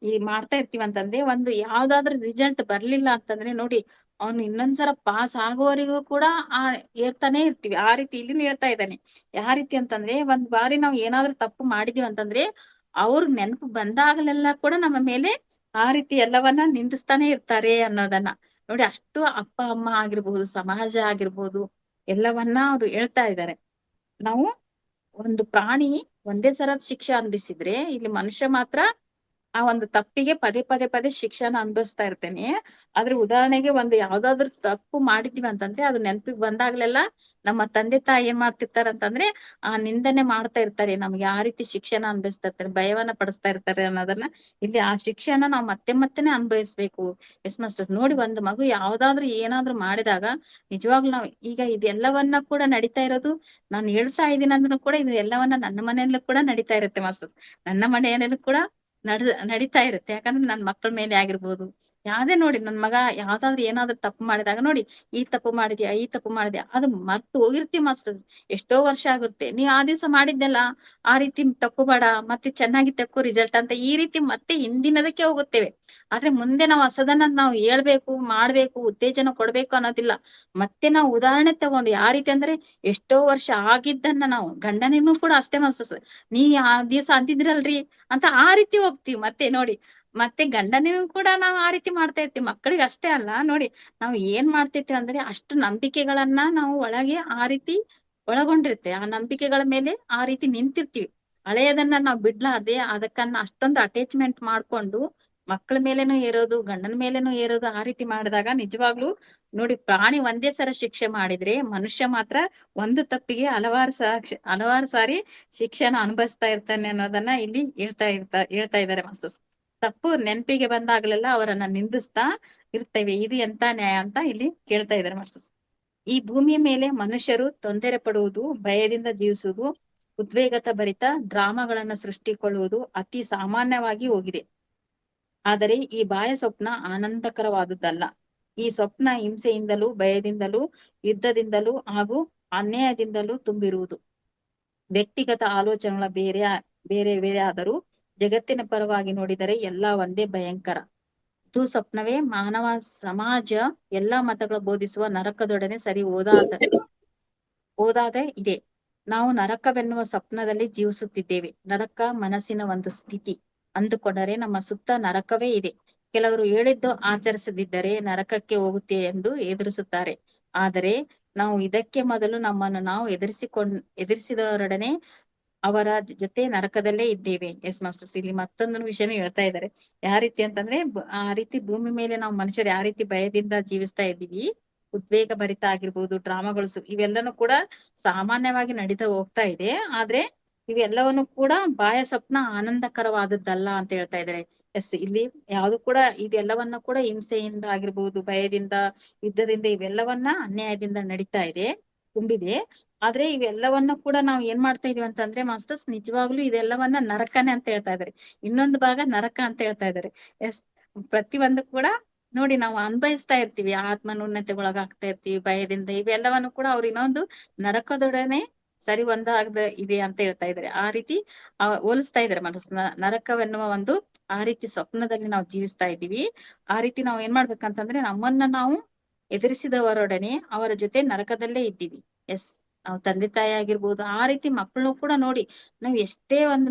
ಈ ಮಾಡ್ತಾ ಇರ್ತೀವಿ ಅಂತಂದ್ರೆ, ಒಂದು ಯಾವ್ದಾದ್ರು ರಿಸಲ್ಟ್ ಬರ್ಲಿಲ್ಲ ಅಂತಂದ್ರೆ ನೋಡಿ, ಅವ್ನು ಇನ್ನೊಂದ್ಸಲ ಪಾಸ್ ಆಗುವವರೆಗೂ ಕೂಡ ಆ ಹೇಳ್ತಾನೆ ಇರ್ತೀವಿ. ಆ ರೀತಿ ಇಲ್ಲಿನೂ ಹೇಳ್ತಾ ಇದ್ದಾನೆ. ಯಾವ ರೀತಿ ಅಂತಂದ್ರೆ, ಒಂದ್ ಬಾರಿ ನಾವ್ ಏನಾದ್ರೂ ತಪ್ಪು ಮಾಡಿದೀವಿ ಅಂತಂದ್ರೆ ಅವ್ರ ನೆನಪು ಬಂದಾಗಲೆಲ್ಲ ಕೂಡ ನಮ್ಮ ಮೇಲೆ ಆ ರೀತಿ ಎಲ್ಲವನ್ನ ನಿಂದಿಸ್ತಾನೆ ಇರ್ತಾರೆ ಅನ್ನೋದನ್ನ ನೋಡಿ. ಅಷ್ಟು ಅಪ್ಪ ಅಮ್ಮ ಆಗಿರ್ಬಹುದು, ಸಮಾಜ ಆಗಿರ್ಬಹುದು, ಎಲ್ಲವನ್ನ ಅವ್ರು ಹೇಳ್ತಾ ಇದ್ದಾರೆ. ನಾವು ಒಂದು ಪ್ರಾಣಿ ಒಂದೇ ಸರದ ಶಿಕ್ಷೆ ಅನುಭವಿಸಿದ್ರೆ, ಇಲ್ಲಿ ಮನುಷ್ಯ ಮಾತ್ರ ಆ ಒಂದು ತಪ್ಪಿಗೆ ಪದೇ ಪದೇ ಪದೇ ಶಿಕ್ಷೆನ ಅನುಭವಿಸ್ತಾ ಇರ್ತೇನೆ. ಆದ್ರೆ ಉದಾಹರಣೆಗೆ ಒಂದು ಯಾವ್ದಾದ್ರು ತಪ್ಪು ಮಾಡಿದೀವಿ ಅಂತಂದ್ರೆ ಅದು ನೆನಪಿಗೆ ಬಂದಾಗ್ಲೆಲ್ಲ ನಮ್ಮ ತಂದೆ ತಾಯಿ ಏನ್ ಮಾಡ್ತಿರ್ತಾರ ಅಂತಂದ್ರೆ ಆ ನಿಂದನೆ ಮಾಡ್ತಾ ಇರ್ತಾರೆ, ನಮ್ಗೆ ಯಾವ ರೀತಿ ಶಿಕ್ಷೆನ ಅನುಭವಿಸ್ತಾ ಇರ್ತಾರೆ, ಭಯವನ್ನ ಪಡಿಸ್ತಾ ಇರ್ತಾರೆ ಅನ್ನೋದನ್ನ ಇಲ್ಲಿ ಆ ಶಿಕ್ಷೆನ ನಾವು ಮತ್ತೆ ಮತ್ತೆನೆ ಅನುಭವಿಸ್ಬೇಕು. ಎಸ್ ಮಾಸ್ಟರ್, ನೋಡಿ ಒಂದು ಮಗು ಯಾವ್ದಾದ್ರು ಏನಾದ್ರು ಮಾಡಿದಾಗ ನಿಜವಾಗ್ಲೂ ನಾವು ಈಗ ಇದೆಲ್ಲವನ್ನ ಕೂಡ ನಡೀತಾ ಇರೋದು, ನಾನು ಹೇಳ್ತಾ ಇದ್ದೀನಿ ಅಂದ್ರೂ ಕೂಡ ಇದು ಎಲ್ಲವನ್ನ ನನ್ನ ಮನೆಯಲ್ಲೂ ಕೂಡ ನಡೀತಾ ಇರುತ್ತೆ ಮಾಸ್ಟರ್. ನನ್ನ ಮನೆಯಲ್ಲೂ ಕೂಡ ನಡೀತಾ ಇರುತ್ತೆ. ಯಾಕಂದ್ರೆ ನನ್ ಮಕ್ಕಳ ಮೇಲೆ ಆಗಿರ್ಬೋದು, ಯಾವ್ದೇ ನೋಡಿ ನನ್ ಮಗ ಯಾವ್ದಾದ್ರು ಏನಾದ್ರು ತಪ್ಪು ಮಾಡಿದಾಗ ನೋಡಿ, ಈ ತಪ್ಪು ಮಾಡಿದ್ಯಾ, ಈ ತಪ್ಪು ಮಾಡಿದ್ಯಾ, ಅದು ಮರ್ತು ಹೋಗಿರ್ತೀವಿ ಮಾಸ್ಟರ್. ಎಷ್ಟೋ ವರ್ಷ ಆಗಿರುತ್ತೆ, ನೀವ್ ಆ ದಿವ್ಸ ಮಾಡಿದ್ದೆಲ್ಲ ಆ ರೀತಿ ತಪ್ಪು ಬೇಡ, ಮತ್ತೆ ಚೆನ್ನಾಗಿ ತಪ್ಪು ರಿಸಲ್ಟ್ ಅಂತ ಈ ರೀತಿ ಮತ್ತೆ ಹಿಂದಿನದಕ್ಕೆ ಹೋಗುತ್ತೇವೆ. ಆದ್ರೆ ಮುಂದೆ ನಾವು ಹೊಸದನ್ನ ನಾವು ಹೇಳ್ಬೇಕು, ಮಾಡ್ಬೇಕು, ಉತ್ತೇಜನ ಕೊಡ್ಬೇಕು ಅನ್ನೋದಿಲ್ಲ. ಮತ್ತೆ ನಾವು ಉದಾಹರಣೆ ತಗೊಂಡು ಯಾವ ರೀತಿ ಅಂದ್ರೆ, ಎಷ್ಟೋ ವರ್ಷ ಆಗಿದ್ದನ್ನ ನಾವು ಗಂಡನಿನೂ ಕೂಡ ಅಷ್ಟೇ ಮಾಸ್ಟರ್, ನೀ ಆ ದಿವ್ಸ ಅಂತಿದ್ರಲ್ರಿ ಅಂತ ಆ ರೀತಿ ಹೋಗ್ತಿವಿ ಮತ್ತೆ ನೋಡಿ. ಮತ್ತೆ ಗಂಡನಿಗೂ ಕೂಡ ನಾವು ಆ ರೀತಿ ಮಾಡ್ತಾ ಇರ್ತೀವಿ. ಮಕ್ಕಳಿಗೆ ಅಷ್ಟೇ ಅಲ್ಲ ನೋಡಿ, ನಾವು ಏನ್ ಮಾಡ್ತಿರ್ತೀವಿ ಅಂದ್ರೆ ಅಷ್ಟು ನಂಬಿಕೆಗಳನ್ನ ನಾವು ಒಳಗೆ ಆ ರೀತಿ ಒಳಗೊಂಡಿರುತ್ತೆ. ಆ ನಂಬಿಕೆಗಳ ಮೇಲೆ ಆ ರೀತಿ ನಿಂತಿರ್ತೀವಿ. ಹಳೆಯದನ್ನ ನಾವು ಬಿಡ್ಲಾರ್ದೆ ಅದಕ್ಕನ್ನ ಅಷ್ಟೊಂದು ಅಟ್ಯಾಚ್ಮೆಂಟ್ ಮಾಡ್ಕೊಂಡು ಮಕ್ಕಳ ಮೇಲೇನೂ ಏರೋದು, ಗಂಡನ ಮೇಲೇನೂ ಏರೋದು, ಆ ರೀತಿ ಮಾಡಿದಾಗ ನಿಜವಾಗ್ಲೂ ನೋಡಿ, ಪ್ರಾಣಿ ಒಂದೇ ಸರ ಶಿಕ್ಷೆ ಮಾಡಿದ್ರೆ ಮನುಷ್ಯ ಮಾತ್ರ ಒಂದು ತಪ್ಪಿಗೆ ಹಲವಾರು ಸಾರಿ ಶಿಕ್ಷೆನ ಅನುಭವಿಸ್ತಾ ಇರ್ತಾನೆ ಅನ್ನೋದನ್ನ ಇಲ್ಲಿ ಹೇಳ್ತಾ ಇದ್ದಾರೆ ಮಾಸ್ಟರ್ಸ್. ತಪ್ಪು ನೆನಪಿಗೆ ಬಂದಾಗಲೆಲ್ಲ ಅವರನ್ನ ನಿಂದಿಸ್ತಾ ಇರ್ತೇವೆ. ಇದು ಎಂತ ನ್ಯಾಯ ಅಂತ ಇಲ್ಲಿ ಕೇಳ್ತಾ ಇದ್ದಾರೆ ಮಾಸ್ಟರ್ಸ್. ಈ ಭೂಮಿಯ ಮೇಲೆ ಮನುಷ್ಯರು ತೊಂದರೆ ಪಡುವುದು, ಭಯದಿಂದ ಜೀವಿಸುವುದು, ಉದ್ವೇಗತ ಭರಿತ ಡ್ರಾಮಾಗಳನ್ನ ಸೃಷ್ಟಿಕೊಳ್ಳುವುದು ಅತಿ ಸಾಮಾನ್ಯವಾಗಿ ಹೋಗಿದೆ. ಆದರೆ ಈ ಬಾಹ್ಯ ಸ್ವಪ್ನ ಆನಂದಕರವಾದುದಲ್ಲ. ಈ ಸ್ವಪ್ನ ಹಿಂಸೆಯಿಂದಲೂ, ಭಯದಿಂದಲೂ, ಯುದ್ಧದಿಂದಲೂ ಹಾಗೂ ಅನ್ಯಾಯದಿಂದಲೂ ತುಂಬಿರುವುದು. ವ್ಯಕ್ತಿಗತ ಆಲೋಚನೆಗಳ ಬೇರೆ ಬೇರೆ ಆದರೂ ಜಗತ್ತಿನ ಪರವಾಗಿ ನೋಡಿದರೆ ಎಲ್ಲಾ ಒಂದೇ ಭಯಂಕರ. ಸ್ವಪ್ನವೇ ಮಾನವ ಸಮಾಜ ಎಲ್ಲಾ ಮತಗಳು ಬೋಧಿಸುವ ನರಕದೊಡನೆ ಸರಿ ಓದಾದ ಇದೆ. ನಾವು ನರಕವೆನ್ನುವ ಸ್ವಪ್ನದಲ್ಲಿ ಜೀವಿಸುತ್ತಿದ್ದೇವೆ. ನರಕ ಮನಸ್ಸಿನ ಒಂದು ಸ್ಥಿತಿ ಅಂದುಕೊಂಡರೆ ನಮ್ಮ ಸುತ್ತ ನರಕವೇ ಇದೆ. ಕೆಲವರು ಹೇಳಿದ್ದು ಆಚರಿಸದಿದ್ದರೆ ನರಕಕ್ಕೆ ಹೋಗುತ್ತೆ ಎಂದು ಎದುರಿಸುತ್ತಾರೆ. ಆದರೆ ನಾವು ಇದಕ್ಕೆ ಮೊದಲು ನಮ್ಮನ್ನು ನಾವು ಎದುರಿಸಿದವರೊಡನೆ ಅವರ ಜೊತೆ ನರಕದಲ್ಲೇ ಇದ್ದೇವೆ. ಎಸ್ ಮಾಸ್ಟರ್ಸ್, ಇಲ್ಲಿ ಮತ್ತೊಂದು ವಿಷಯನೂ ಹೇಳ್ತಾ ಇದ್ದಾರೆ. ಯಾವ ರೀತಿ ಅಂತಂದ್ರೆ, ಆ ರೀತಿ ಭೂಮಿ ಮೇಲೆ ನಾವು ಮನುಷ್ಯರು ಯಾವ ರೀತಿ ಭಯದಿಂದ ಜೀವಿಸ್ತಾ ಇದ್ದೀವಿ, ಉದ್ವೇಗ ಭರಿತ ಆಗಿರ್ಬೋದು, ಡ್ರಾಮಾಗಳು ಇವೆಲ್ಲನೂ ಕೂಡ ಸಾಮಾನ್ಯವಾಗಿ ನಡೀತಾ ಹೋಗ್ತಾ ಇದೆ. ಆದ್ರೆ ಇವೆಲ್ಲವನ್ನು ಕೂಡ ಬಾಹ್ಯ ಸ್ವಪ್ನ ಆನಂದಕರವಾದದ್ದಲ್ಲ ಅಂತ ಹೇಳ್ತಾ ಇದ್ದಾರೆ. ಎಸ್, ಇಲ್ಲಿ ಯಾವ್ದು ಕೂಡ ಇದೆಲ್ಲವನ್ನ ಕೂಡ ಹಿಂಸೆಯಿಂದ ಆಗಿರ್ಬೋದು, ಭಯದಿಂದ, ಯುದ್ಧದಿಂದ, ಇವೆಲ್ಲವನ್ನ ಅನ್ಯಾಯದಿಂದ ನಡೀತಾ ಇದೆ, ತುಂಬಿದೆ. ಆದ್ರೆ ಇವೆಲ್ಲವನ್ನ ಕೂಡ ನಾವು ಏನ್ ಮಾಡ್ತಾ ಇದೀವಿ ಅಂತಂದ್ರೆ ಮಾಸ್ಟರ್ಸ್, ನಿಜವಾಗ್ಲೂ ಇದೆಲ್ಲವನ್ನ ನರಕನೇ ಅಂತ ಹೇಳ್ತಾ ಇದಾರೆ. ಇನ್ನೊಂದು ಭಾಗ ನರಕ ಅಂತ ಹೇಳ್ತಾ ಇದಾರೆ. ಎಸ್, ಪ್ರತಿಯೊಂದು ಕೂಡ ನೋಡಿ ನಾವು ಅನ್ಭವಿಸ್ತಾ ಇರ್ತೀವಿ, ಆತ್ಮನ್ಯೂನತೆಗೊಳಗಾಗ್ತಾ ಇರ್ತೀವಿ ಭಯದಿಂದ. ಇವೆಲ್ಲವನ್ನು ಕೂಡ ಅವ್ರು ಇನ್ನೊಂದು ನರಕದೊಡನೆ ಸರಿ ಒಂದಾಗದ ಇದೆ ಅಂತ ಹೇಳ್ತಾ ಇದಾರೆ. ಆ ರೀತಿ ಹೋಲಿಸ್ತಾ ಇದಾರೆ ನರಕವೆನ್ನುವ ಒಂದು ಆ ರೀತಿ ಸ್ವಪ್ನದಲ್ಲಿ ನಾವು ಜೀವಿಸ್ತಾ ಇದ್ದೀವಿ. ಆ ರೀತಿ ನಾವು ಏನ್ ಮಾಡ್ಬೇಕಂತಂದ್ರೆ, ನಮ್ಮನ್ನ ನಾವು ಎದುರಿಸಿದವರೊಡನೆ ಅವರ ಜೊತೆ ನರಕದಲ್ಲೇ ಇದ್ದೀವಿ. ಎಸ್, ನಾವು ತಂದೆ ತಾಯಿ ಆಗಿರ್ಬೋದು, ಆ ರೀತಿ ಮಕ್ಕಳನ್ನು ಕೂಡ ನೋಡಿ, ನಾವ್ ಎಷ್ಟೇ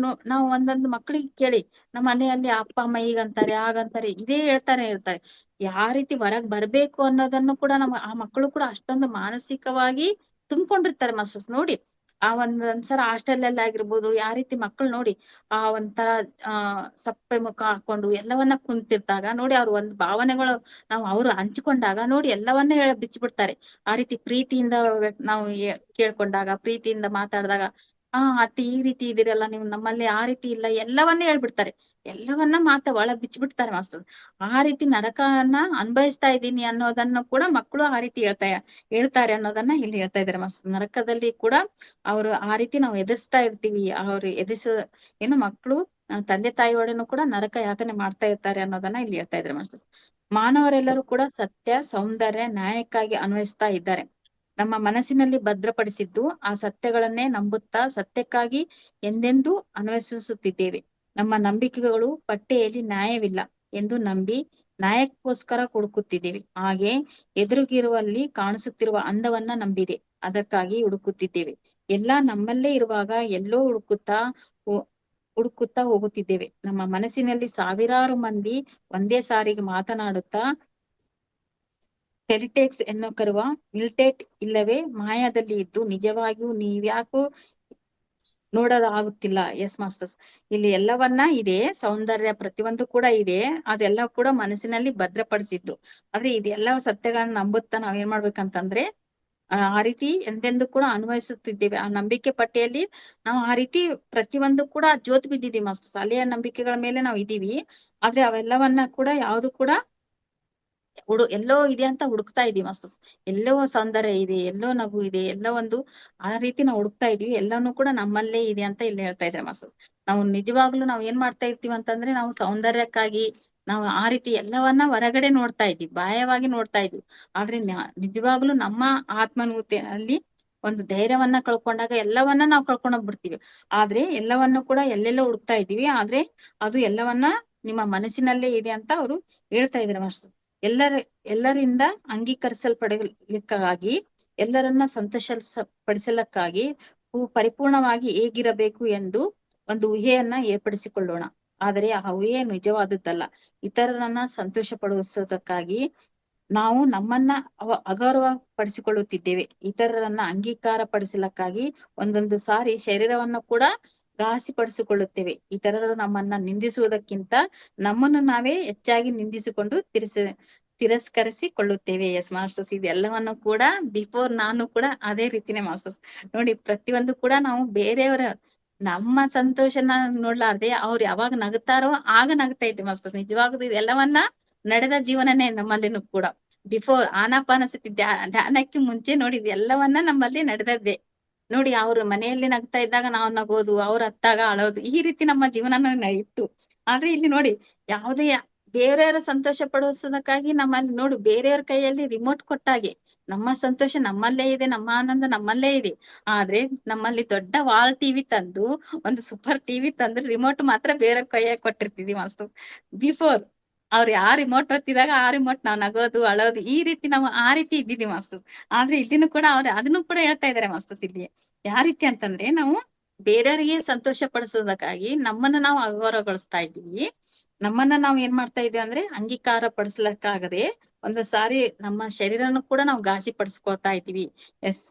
ನಾವು ಒಂದೊಂದು ಮಕ್ಕಳಿಗೆ ಕೇಳಿ, ನಮ್ಮ ಮನೆಯಲ್ಲಿ ಅಪ್ಪ ಅಮ್ಮ ಈಗಂತಾರೆ ಆಗಂತಾರೆ ಇದೇ ಹೇಳ್ತಾರೆ. ಯಾವ ರೀತಿ ಹೊರಗ್ ಬರ್ಬೇಕು ಅನ್ನೋದನ್ನು ಕೂಡ ಆ ಮಕ್ಕಳು ಕೂಡ ಅಷ್ಟೊಂದು ಮಾನಸಿಕವಾಗಿ ತುಂಬಿಕೊಂಡಿರ್ತಾರೆ ಮಾಸ್ಟರ್ಸ್ ನೋಡಿ. ಆ ಒಂದ್ಸಲ ಹಾಸ್ಟೆಲ್ ಅಲ್ಲಿ ಆಗಿರ್ಬೋದು, ಯಾವ ರೀತಿ ಮಕ್ಕಳು ನೋಡಿ ಆ ಒಂಥರ ಸಪ್ಪೆ ಮುಖ ಹಾಕೊಂಡು ಎಲ್ಲವನ್ನ ಕುಂತಿರ್ತಾಗ ನೋಡಿ, ಅವ್ರ ಒಂದ್ ಭಾವನೆಗಳು ನಾವು ಅವ್ರು ಹಂಚಿಕೊಂಡಾಗ ನೋಡಿ ಎಲ್ಲವನ್ನ ಬಿಚ್ಚಿಬಿಡ್ತಾರೆ. ಆ ರೀತಿ ಪ್ರೀತಿಯಿಂದ ನಾವು ಕೇಳ್ಕೊಂಡಾಗ, ಪ್ರೀತಿಯಿಂದ ಮಾತಾಡಿದಾಗ, ಈ ರೀತಿ ಇದೀರಲ್ಲ ನೀವು, ನಮ್ಮಲ್ಲಿ ಆ ರೀತಿ ಇಲ್ಲ, ಎಲ್ಲವನ್ನ ಹೇಳ್ಬಿಡ್ತಾರೆ. ಎಲ್ಲವನ್ನ ಒಳ ಬಿಚ್ಚಿಬಿಡ್ತಾರೆ ಮಾಸ್ತರ್. ಆ ರೀತಿ ನರಕವನ್ನ ಅನುಭವಿಸ್ತಾ ಇದ್ದೀನಿ ಅನ್ನೋದನ್ನ ಕೂಡ ಮಕ್ಕಳು ಆ ರೀತಿ ಹೇಳ್ತಾರೆ ಅನ್ನೋದನ್ನ ಇಲ್ಲಿ ಹೇಳ್ತಾ ಇದಾರೆ ಮಾಸ್ತರ್. ನರಕದಲ್ಲಿ ಕೂಡ ಅವರು ಆ ರೀತಿ ನಾವು ಎದುರಿಸ್ತಾ ಇರ್ತೀವಿ. ಅವ್ರು ಏನು ಮಕ್ಕಳು ತಂದೆ ತಾಯಿಯೊಡನು ಕೂಡ ನರಕ ಯಾತನೆ ಮಾಡ್ತಾ ಇರ್ತಾರೆ ಅನ್ನೋದನ್ನ ಇಲ್ಲಿ ಹೇಳ್ತಾ ಇದ್ದಾರೆ ಮಾಸ್ತರ್. ಮಾನವರೆಲ್ಲರೂ ಕೂಡ ಸತ್ಯ, ಸೌಂದರ್ಯ, ನ್ಯಾಯಕ್ಕಾಗಿ ಅನ್ವಯಿಸ್ತಾ ಇದ್ದಾರೆ. ನಮ್ಮ ಮನಸ್ಸಿನಲ್ಲಿ ಭದ್ರಪಡಿಸಿದ್ದು ಆ ಸತ್ಯಗಳನ್ನೇ ನಂಬುತ್ತಾ ಸತ್ಯಕ್ಕಾಗಿ ಎಂದೆಂದೂ ಅನ್ವೇಷಿಸುತ್ತಿದ್ದೇವೆ. ನಮ್ಮ ನಂಬಿಕೆಗಳು ಪಟ್ಟಿಯಲ್ಲಿ ನ್ಯಾಯವಿಲ್ಲ ಎಂದು ನಂಬಿ ನ್ಯಾಯಕ್ಕೋಸ್ಕರ ಹುಡುಕುತ್ತಿದ್ದೇವೆ. ಹಾಗೆ ಎದುರಿಗಿರುವಲ್ಲಿ ಕಾಣಿಸುತ್ತಿರುವ ಅಂದವನ್ನ ನಂಬಿದೆ ಅದಕ್ಕಾಗಿ ಹುಡುಕುತ್ತಿದ್ದೇವೆ. ಎಲ್ಲ ನಮ್ಮಲ್ಲೇ ಇರುವಾಗ ಎಲ್ಲೋ ಹುಡುಕುತ್ತಾ ಹೋಗುತ್ತಿದ್ದೇವೆ. ನಮ್ಮ ಮನಸ್ಸಿನಲ್ಲಿ ಸಾವಿರಾರು ಮಂದಿ ಒಂದೇ ಸಾರಿಗೆ ಮಾತನಾಡುತ್ತಾ ಟೆಲಿಟೆಕ್ಸ್ ಎನ್ನು ಕರುವ ಮಿಲ್ಟೇಟ್ ಇಲ್ಲವೇ ಮಾಯಾದಲ್ಲಿ ಇದ್ದು ನಿಜವಾಗಿಯೂ ನೀವ್ಯಾಕೂ ನೋಡಲಾಗುತ್ತಿಲ್ಲ. ಎಸ್ ಮಾಸ್ಟರ್ಸ್, ಇಲ್ಲಿ ಎಲ್ಲವನ್ನ ಇದೆ, ಸೌಂದರ್ಯ ಪ್ರತಿಯೊಂದು ಕೂಡ ಇದೆ, ಅದೆಲ್ಲ ಕೂಡ ಮನಸ್ಸಿನಲ್ಲಿ ಭದ್ರಪಡಿಸಿದ್ದು. ಆದ್ರೆ ಇದೆಲ್ಲ ಸತ್ಯಗಳನ್ನ ನಂಬುತ್ತಾ ನಾವೇನ್ ಮಾಡ್ಬೇಕಂತಂದ್ರೆ ಆ ರೀತಿ ಎಂದೆಂದು ಕೂಡ ಅನ್ವಯಿಸುತ್ತಿದ್ದೇವೆ. ಆ ನಂಬಿಕೆ ಪಟ್ಟಿಯಲ್ಲಿ ನಾವು ಆ ರೀತಿ ಪ್ರತಿಯೊಂದು ಕೂಡ ಜೋತ್ ಬಿದ್ದಿದ್ದೀವಿ ಮಾಸ್ಟರ್ಸ್. ಅಲೆಯ ನಂಬಿಕೆಗಳ ಮೇಲೆ ನಾವು ಇದೀವಿ. ಆದ್ರೆ ಅವೆಲ್ಲವನ್ನ ಕೂಡ ಯಾವ್ದು ಕೂಡ ಎಲ್ಲೋ ಇದೆ ಅಂತ ಹುಡುಕ್ತಾ ಇದೀವಿ ಮಾಸ್ಟರ್ಸ್. ಎಲ್ಲೋ ಸೌಂದರ್ಯ ಇದೆ, ಎಲ್ಲೋ ನಗು ಇದೆ, ಎಲ್ಲೋ ಒಂದು ಆ ರೀತಿ ನಾವು ಹುಡುಕ್ತಾ ಇದೀವಿ. ಎಲ್ಲಾನು ಕೂಡ ನಮ್ಮಲ್ಲೇ ಇದೆ ಅಂತ ಇಲ್ಲಿ ಹೇಳ್ತಾ ಇದ್ದಾರೆ ಮಾಸ್ಟರ್ಸ್. ನಾವು ನಿಜವಾಗ್ಲೂ ನಾವು ಏನ್ ಮಾಡ್ತಾ ಇರ್ತೀವಿ ಅಂತಂದ್ರೆ ನಾವು ಸೌಂದರ್ಯಕ್ಕಾಗಿ ನಾವು ಆ ರೀತಿ ಎಲ್ಲವನ್ನ ಹೊರಗಡೆ ನೋಡ್ತಾ ಇದ್ವಿ, ಬಾಹ್ಯವಾಗಿ ನೋಡ್ತಾ ಇದ್ವಿ. ಆದ್ರೆ ನಿಜವಾಗ್ಲೂ ನಮ್ಮ ಆತ್ಮನುಭೂತಿಯಲ್ಲಿ ಒಂದು ಧೈರ್ಯವನ್ನ ಕಳ್ಕೊಂಡಾಗ ಎಲ್ಲವನ್ನ ನಾವು ಕಳ್ಕೊಂಡೋಗ್ಬಿಡ್ತೀವಿ. ಆದ್ರೆ ಎಲ್ಲವನ್ನು ಕೂಡ ಎಲ್ಲೆಲ್ಲೋ ಹುಡುಕ್ತಾ ಇದ್ದೀವಿ. ಆದ್ರೆ ಅದು ಎಲ್ಲವನ್ನ ನಿಮ್ಮ ಮನಸ್ಸಿನಲ್ಲೇ ಇದೆ ಅಂತ ಅವರು ಹೇಳ್ತಾ ಇದ್ದಾರೆ ಮಾಸ್ಟರ್. ಎಲ್ಲರಿಂದ ಅಂಗೀಕರಿಸಲ್ಪಡಲಿಕ್ಕಾಗಿ ಎಲ್ಲರನ್ನ ಪಡಿಸಲಕ್ಕಾಗಿ ಪರಿಪೂರ್ಣವಾಗಿ ಹೇಗಿರಬೇಕು ಎಂದು ಒಂದು ಊಹೆಯನ್ನ ಏರ್ಪಡಿಸಿಕೊಳ್ಳೋಣ. ಆದರೆ ಆ ಊಹೆ ನಿಜವಾದದ್ದಲ್ಲ. ಇತರರನ್ನ ಸಂತೋಷ ಪಡಿಸೋದಕ್ಕಾಗಿ ನಾವು ನಮ್ಮನ್ನ ಅಗೌರವ ಪಡಿಸಿಕೊಳ್ಳುತ್ತಿದ್ದೇವೆ. ಇತರರನ್ನ ಅಂಗೀಕಾರ ಪಡಿಸಲಕ್ಕಾಗಿ ಒಂದೊಂದು ಸಾರಿ ಶರೀರವನ್ನು ಕೂಡ ಘಾಸಿಪಡಿಸಿಕೊಳ್ಳುತ್ತೇವೆ. ಇತರರು ನಮ್ಮನ್ನ ನಿಂದಿಸುವುದಕ್ಕಿಂತ ನಮ್ಮನ್ನು ನಾವೇ ಹೆಚ್ಚಾಗಿ ನಿಂದಿಸಿಕೊಂಡು ತಿರಸ್ಕರಿಸಿಕೊಳ್ಳುತ್ತೇವೆ. ಎಸ್ ಮಾಸ್ಟರ್ಸ್, ಇದೆಲ್ಲವನ್ನು ಕೂಡ ಬಿಫೋರ್ ನಾನು ಕೂಡ ಅದೇ ರೀತಿನೇ ಮಾಸ್ಟರ್ಸ್. ನೋಡಿ, ಪ್ರತಿಯೊಂದು ಕೂಡ ನಾವು ಬೇರೆಯವರ ನಮ್ಮ ಸಂತೋಷನ ನೋಡ್ಲಾರ್ದೆ ಅವ್ರು ಯಾವಾಗ ನಗುತ್ತಾರೋ ಆಗ ನಗ್ತಾ ಇದ್ದೆ ಮಾಸ್ಟರ್. ನಿಜವಾಗ್ಲೂ ಇದೆಲ್ಲವನ್ನ ನಡೆದ ಜೀವನನೇ ನಮ್ಮಲ್ಲಿನೂ ಕೂಡ. ಬಿಫೋರ್ ಆನಾಪಾನಸತಿ ಧ್ಯಾನಕ್ಕೆ ಮುಂಚೆ ನೋಡಿ ಎಲ್ಲವನ್ನ ನಮ್ಮಲ್ಲಿ ನಡೆದದ್ದೇ. ನೋಡಿ, ಅವ್ರ ಮನೆಯಲ್ಲಿ ನಗ್ತಾ ಇದ್ದಾಗ ನಾವು ನಗೋದು, ಅವ್ರ ಹತ್ತಾಗ ಅಳೋದು, ಈ ರೀತಿ ನಮ್ಮ ಜೀವನ ಇತ್ತು. ಆದ್ರೆ ಇಲ್ಲಿ ನೋಡಿ, ಯಾವುದೇ ಬೇರೆಯವರ ಸಂತೋಷ ಪಡಿಸೋದಕ್ಕಾಗಿ ನಮ್ಮಲ್ಲಿ ನೋಡು ಬೇರೆಯವ್ರ ಕೈಯಲ್ಲಿ ರಿಮೋಟ್ ಕೊಟ್ಟಾಗೆ ನಮ್ಮ ಸಂತೋಷ ನಮ್ಮಲ್ಲೇ ಇದೆ, ನಮ್ಮ ಆನಂದ ನಮ್ಮಲ್ಲೇ ಇದೆ. ಆದ್ರೆ ನಮ್ಮಲ್ಲಿ ದೊಡ್ಡ ವಾಲ್ ಟಿವಿ ತಂದು ಒಂದು ಸೂಪರ್ ಟಿವಿ ತಂದು ರಿಮೋಟ್ ಮಾತ್ರ ಬೇರೆ ಕೈಯಾಗ ಕೊಟ್ಟಿರ್ತಿದ್ವಿ ಮಾಸ್ಟರ್. ಬಿಫೋರ್ ಅವ್ರು ಯಾರ್ ರಿಮೋಟ್ ಒತ್ತಿದಾಗ ಆ ರಿಮೋಟ್ ನಾವ್ ನಗೋದು ಅಳೋದು ಈ ರೀತಿ ನಾವು ಆ ರೀತಿ ಇದ್ದಿದ್ವಿ ಮಾಸ್ಟರ್. ಆದ್ರೆ ಇಲ್ಲಿನೂ ಕೂಡ ಅವ್ರು ಅದನ್ನು ಕೂಡ ಹೇಳ್ತಾ ಇದಾರೆ ಮಾಸ್ಟರ್. ಇಲ್ಲಿ ಯಾವ ರೀತಿ ಅಂತಂದ್ರೆ ನಾವು ಬೇರೆಯವರಿಗೆ ಸಂತೋಷ ಪಡಿಸೋದಕ್ಕಾಗಿ ನಮ್ಮನ್ನ ನಾವು ಅಗೌರವಗೊಳಿಸ್ತಾ ಇದ್ದೀವಿ. ನಮ್ಮನ್ನ ನಾವು ಏನ್ ಮಾಡ್ತಾ ಇದೀವಿ ಅಂದ್ರೆ ಅಂಗೀಕಾರ ಪಡಿಸ್ಲಕ್ಕಾಗದೆ ಒಂದು ಸಾರಿ ನಮ್ಮ ಶರೀರನು ಕೂಡ ನಾವು ಘಾಸಿ ಪಡಿಸ್ಕೊಳ್ತಾ ಇದ್ದೀವಿ. ಎಸ್,